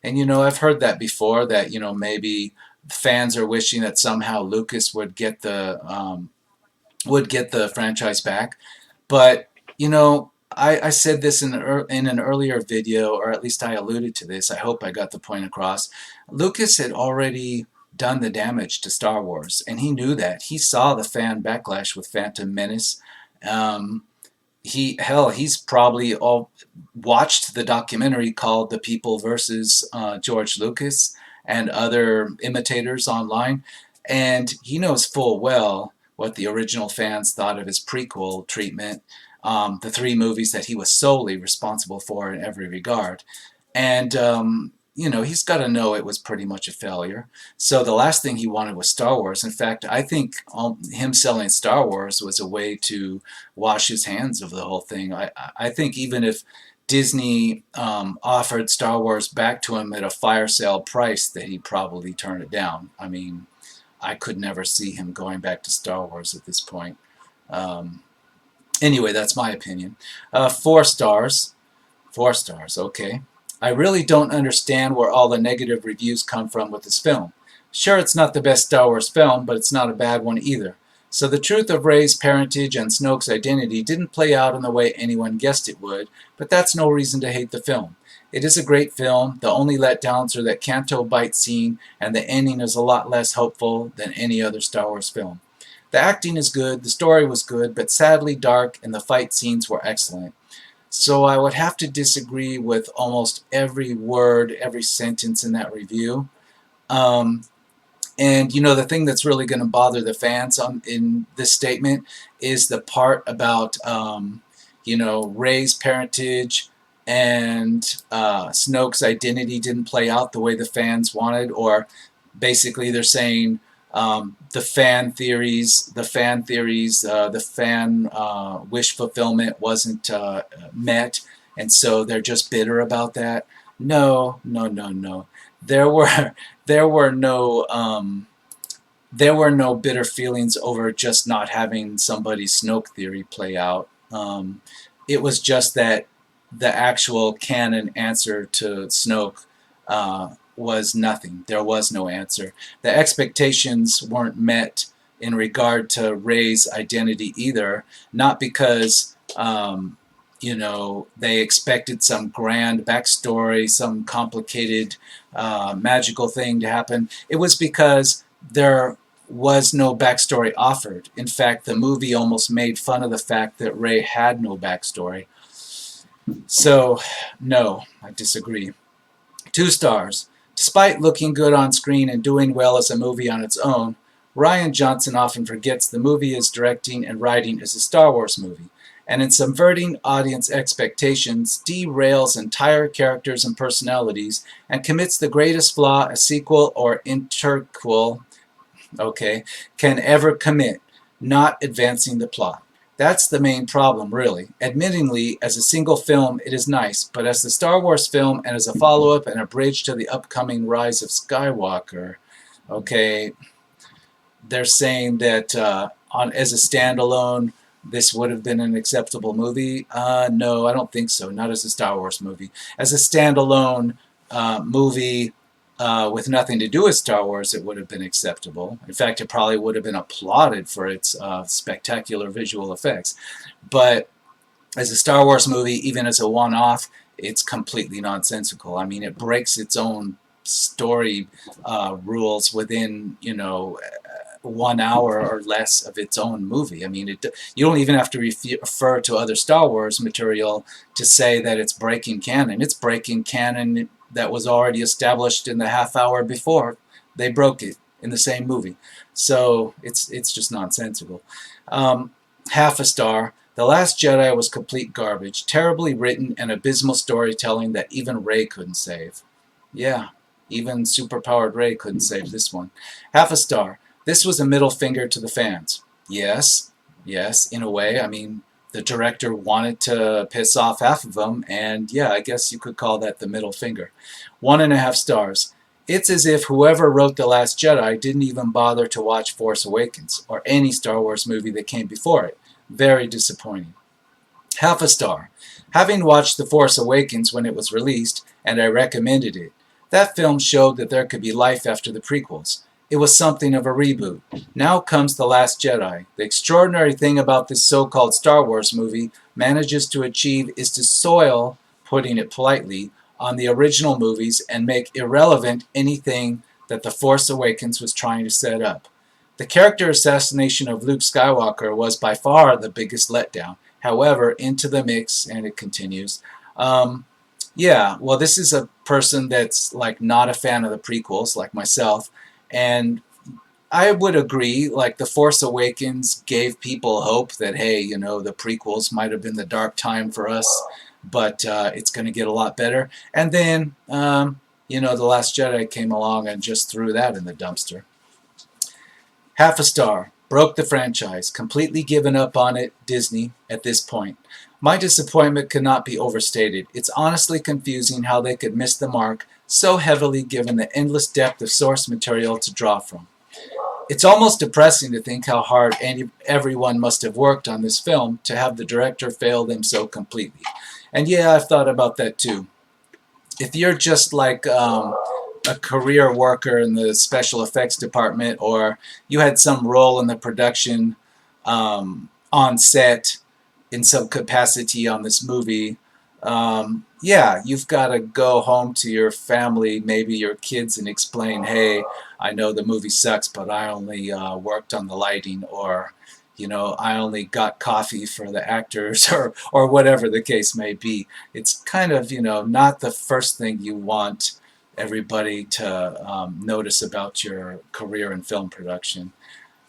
And I've heard that before, that maybe fans are wishing that somehow Lucas would get the franchise back. But I said this in an earlier video, or at least I alluded to this. I hope I got the point across. Lucas had already done the damage to Star Wars, and he knew that. He saw the fan backlash with Phantom Menace. He's probably all watched the documentary called "The People versus George Lucas" and other imitators online, and he knows full well what the original fans thought of his prequel treatment, the 3 movies that he was solely responsible for in every regard. And he's got to know it was pretty much a failure. So the last thing he wanted was Star Wars. In fact, I think him selling Star Wars was a way to wash his hands of the whole thing. I think even if Disney offered Star Wars back to him at a fire sale price, that he'd probably turn it down. I mean, I could never see him going back to Star Wars at this point. Anyway, that's my opinion. 4 stars. 4 stars, okay. I really don't understand where all the negative reviews come from with this film. Sure, it's not the best Star Wars film, but it's not a bad one either. So the truth of Rey's parentage and Snoke's identity didn't play out in the way anyone guessed it would, but that's no reason to hate the film. It is a great film. The only letdowns are that Canto Bight scene, and the ending is a lot less hopeful than any other Star Wars film. The acting is good, the story was good, but sadly dark, and the fight scenes were excellent. So I would have to disagree with almost every word, every sentence in that review. Um, and you know, the thing that's really going to bother the fans in this statement is the part about Rey's parentage and Snoke's identity didn't play out the way the fans wanted, or basically they're saying the fan theories, the fan wish fulfillment wasn't met, and so they're just bitter about that. No, no, no, no. There were there were no there were no bitter feelings over just not having somebody's Snoke theory play out. It was just that the actual canon answer to Snoke was nothing. There was no answer. The expectations weren't met in regard to Rey's identity either, not because they expected some grand backstory, some complicated magical thing to happen. It was because there was no backstory offered. In fact, the movie almost made fun of the fact that Rey had no backstory. So, no, I disagree. 2 stars. Despite looking good on screen and doing well as a movie on its own, Rian Johnson often forgets the movie is directing and writing is a Star Wars movie, and in subverting audience expectations, derails entire characters and personalities, and commits the greatest flaw a sequel or interquel can ever commit, not advancing the plot. That's the main problem, really. Admittingly, as a single film, it is nice, but as the Star Wars film and as a follow-up and a bridge to the upcoming Rise of Skywalker, they're saying that as a standalone, this would have been an acceptable movie. No, I don't think so. Not as a Star Wars movie. As a standalone movie with nothing to do with Star Wars, it would have been acceptable. In fact, it probably would have been applauded for its spectacular visual effects. But as a Star Wars movie, even as a one-off, it's completely nonsensical. I mean, it breaks its own story rules within, 1 hour or less of its own movie. I mean, you don't even have to refer to other Star Wars material to say that it's breaking canon. It's breaking canon that was already established in the half hour before they broke it in the same movie. So it's just nonsensical. Half a star. The Last Jedi was complete garbage, terribly written and abysmal storytelling that even Rey couldn't save. Yeah, even superpowered Rey couldn't save this one. Half a star. This was a middle finger to the fans. Yes, in a way. I mean, the director wanted to piss off half of them, and yeah, I guess you could call that the middle finger. 1.5 stars. It's as if whoever wrote The Last Jedi didn't even bother to watch Force Awakens, or any Star Wars movie that came before it. Very disappointing. Half a star. Having watched The Force Awakens when it was released, and I recommended it, that film showed that there could be life after the prequels. It was something of a reboot. Now comes The Last Jedi. The extraordinary thing about this so-called Star Wars movie manages to achieve is to soil, putting it politely, on the original movies and make irrelevant anything that The Force Awakens was trying to set up. The character assassination of Luke Skywalker was by far the biggest letdown. However, into the mix, and it continues, this is a person that's like not a fan of the prequels, like myself, and I would agree, like The Force Awakens gave people hope that, hey, the prequels might have been the dark time for us, but it's going to get a lot better. And then, The Last Jedi came along and just threw that in the dumpster. Half a star. Broke the franchise. Completely given up on it, Disney, at this point. My disappointment cannot be overstated. It's honestly confusing how they could miss the mark so heavily given the endless depth of source material to draw from. It's almost depressing to think how hard everyone must have worked on this film to have the director fail them so completely. And yeah, I've thought about that too. if you're just like a career worker in the special effects department, or you had some role in the production on set in some capacity on this movie, yeah, you've got to go home to your family, maybe your kids, and explain, hey, I know the movie sucks, but I only worked on the lighting, or I only got coffee for the actors, or whatever the case may be. It's kind of, not the first thing you want everybody to notice about your career in film production.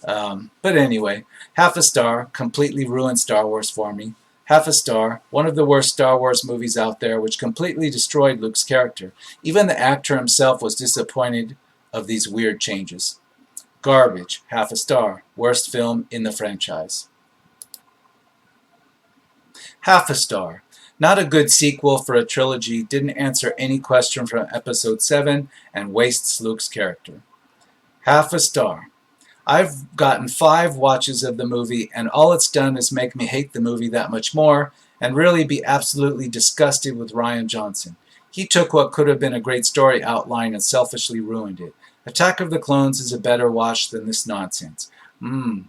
But anyway, half a star, completely ruined Star Wars for me. Half a star, one of the worst Star Wars movies out there, which completely destroyed Luke's character. Even the actor himself was disappointed of these weird changes. Garbage, half a star, worst film in the franchise. Half a star, not a good sequel for a trilogy, didn't answer any question from Episode 7, and wastes Luke's character. Half a star, I've gotten 5 watches of the movie, and all it's done is make me hate the movie that much more, and really be absolutely disgusted with Rian Johnson. He took what could have been a great story outline and selfishly ruined it. Attack of the Clones is a better watch than this nonsense. It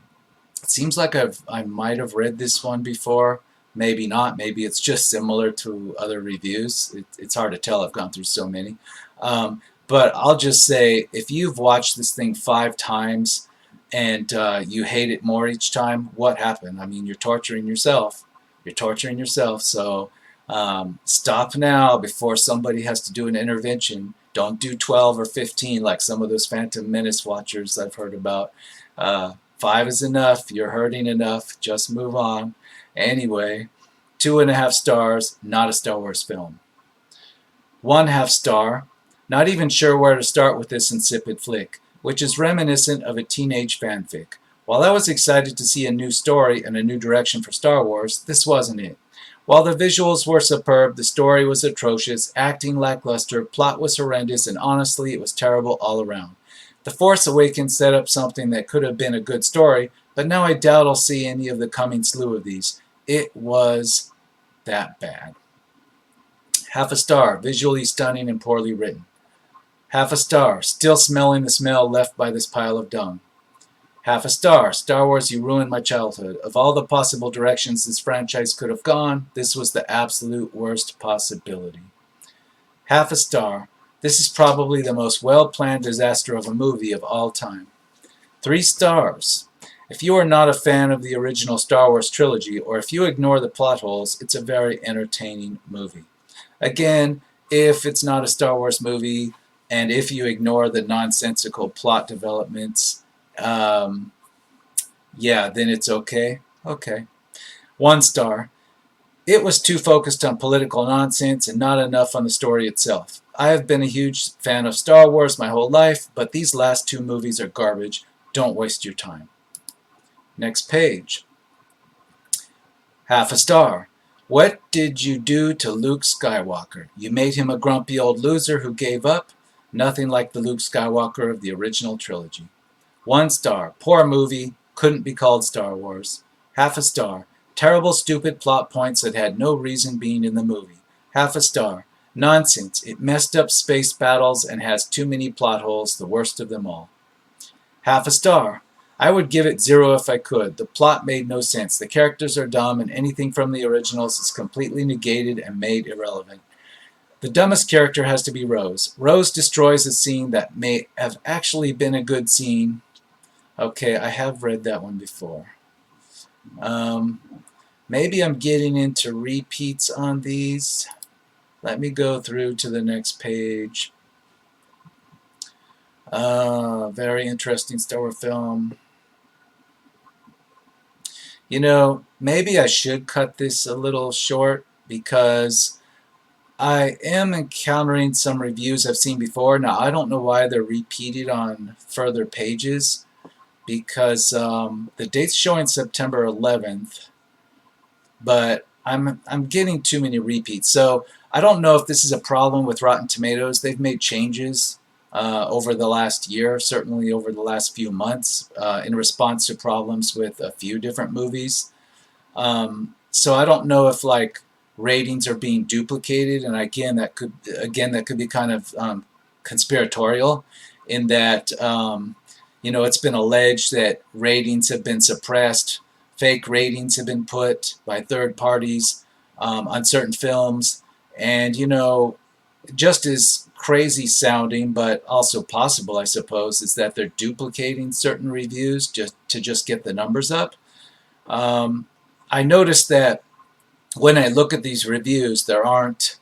seems like I might have read this one before. Maybe not. Maybe it's just similar to other reviews. It's hard to tell. I've gone through so many. But I'll just say, if you've watched this thing 5 times and you hate it more each time, what happened? I mean, you're torturing yourself. You're torturing yourself. So stop now before somebody has to do an intervention. Don't do 12 or 15 like some of those Phantom Menace watchers I've heard about. 5 is enough. You're hurting enough. Just move on. Anyway, 2.5 stars, not a Star Wars film. 1/2 star, not even sure where to start with this insipid flick, which is reminiscent of a teenage fanfic. While I was excited to see a new story and a new direction for Star Wars, this wasn't it. While the visuals were superb, the story was atrocious, acting lackluster, plot was horrendous, and honestly, it was terrible all around. The Force Awakens set up something that could have been a good story, but now I doubt I'll see any of the coming slew of these. It was that bad. 1/2 star, visually stunning and poorly written. 1/2 star, still smelling the smell left by this pile of dung. 1/2 star, Star Wars, you ruined my childhood. Of all the possible directions this franchise could have gone, this was the absolute worst possibility. 1/2 star, this is probably the most well-planned disaster of a movie of all time. 3 stars. If you are not a fan of the original Star Wars trilogy, or if you ignore the plot holes, it's a very entertaining movie. Again, if it's not a Star Wars movie, and if you ignore the nonsensical plot developments, yeah, then it's okay. Okay. 1 star. It was too focused on political nonsense and not enough on the story itself. I have been a huge fan of Star Wars my whole life, but these last 2 movies are garbage. Don't waste your time. Next page. 1/2 star. What did you do to Luke Skywalker? You made him a grumpy old loser who gave up? Nothing like the Luke Skywalker of the original trilogy. 1 star. Poor movie. Couldn't be called Star Wars. 1/2 star. Terrible, stupid plot points that had no reason being in the movie. 1/2 star. Nonsense. It messed up space battles and has too many plot holes, the worst of them all. 1/2 star. I would give it 0 if I could. The plot made no sense. The characters are dumb, and anything from the originals is completely negated and made irrelevant. The dumbest character has to be Rose. Rose destroys a scene that may have actually been a good scene. Okay, I have read that one before. Maybe I'm getting into repeats on these. Let me go through to the next page. Very interesting Star Wars film. You know, maybe I should cut this a little short because I am encountering some reviews I've seen before. Now, I don't know why they're repeated on further pages because the date's showing September 11th, but I'm getting too many repeats. So I don't know if this is a problem with Rotten Tomatoes. They've made changes over the last year, certainly over the last few months, in response to problems with a few different movies. So I don't know if, like, ratings are being duplicated, and that could be kind of conspiratorial, in that it's been alleged that ratings have been suppressed, fake ratings have been put by third parties on certain films, and just as crazy sounding, but also possible, I suppose, is that they're duplicating certain reviews just to get the numbers up. Um, I noticed that when I look at these reviews, there aren't,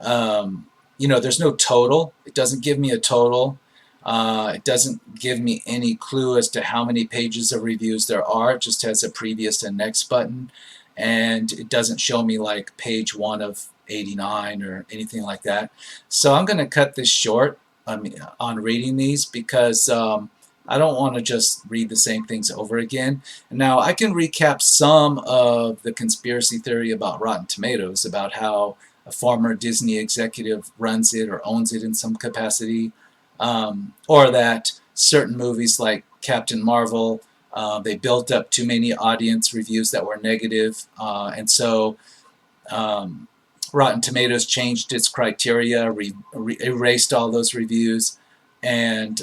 um, there's no total. It doesn't give me a total. It doesn't give me any clue as to how many pages of reviews there are. It just has a previous and next button, and it doesn't show me like page 1 of 89 or anything like that. So I'm going to cut this short, on reading these, because I don't want to just read the same things over again. Now, I can recap some of the conspiracy theory about Rotten Tomatoes, about how a former Disney executive runs it or owns it in some capacity, or that certain movies like Captain Marvel, they built up too many audience reviews that were negative, and so um, Rotten Tomatoes changed its criteria, erased all those reviews, and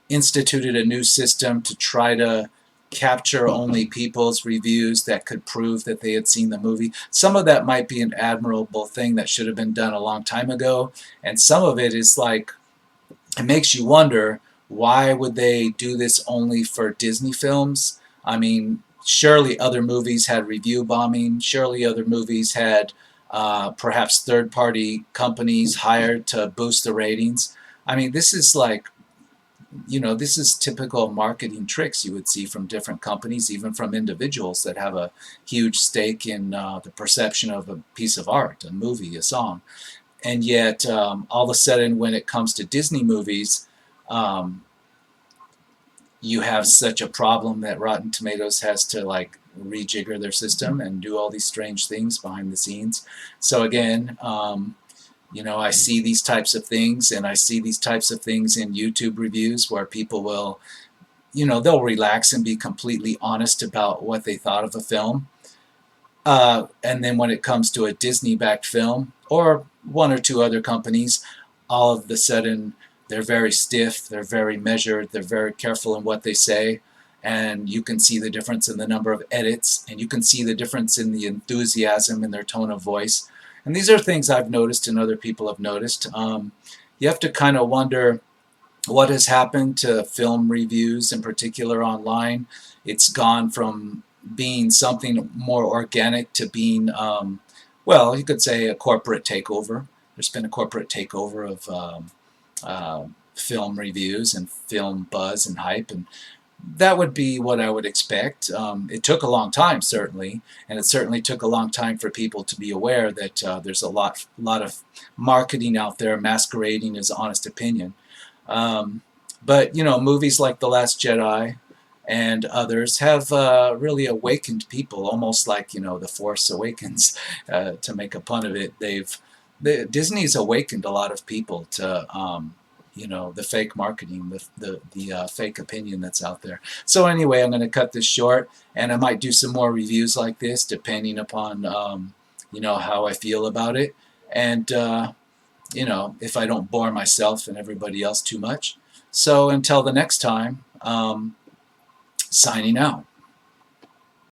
instituted a new system to try to capture only people's reviews that could prove that they had seen the movie. Some of that might be an admirable thing that should have been done a long time ago, and some of it is like, it makes you wonder, why would they do this only for Disney films? I mean, surely other movies had review bombing. Surely other movies had perhaps third-party companies hired to boost the ratings. I mean, this is like, this is typical marketing tricks you would see from different companies, even from individuals that have a huge stake in the perception of a piece of art, a movie, a song. And yet, all of a sudden, when it comes to Disney movies, um, you have such a problem that Rotten Tomatoes has to like rejigger their system and do all these strange things behind the scenes. So again, I see these types of things, and I see these types of things in YouTube reviews where people will, they'll relax and be completely honest about what they thought of a film. And then when it comes to a Disney-backed film, or one or two other companies, all of a sudden they're very stiff, they're very measured, they're very careful in what they say, and you can see the difference in the number of edits, and you can see the difference in the enthusiasm in their tone of voice. And these are things I've noticed and other people have noticed. You have to kind of wonder what has happened to film reviews in particular online. It's gone from being something more organic to being, well, you could say a corporate takeover. There's been a corporate takeover of film reviews and film buzz and hype, and that would be what I would expect. It took a long time, certainly, and it certainly took a long time for people to be aware that there's a lot of marketing out there masquerading as honest opinion. But movies like The Last Jedi and others have really awakened people, almost like The Force Awakens, to make a pun of it. Disney's awakened a lot of people to the fake marketing, the fake opinion that's out there. So anyway, I'm going to cut this short, and I might do some more reviews like this depending upon how I feel about it, and if I don't bore myself and everybody else too much. So until the next time, signing out.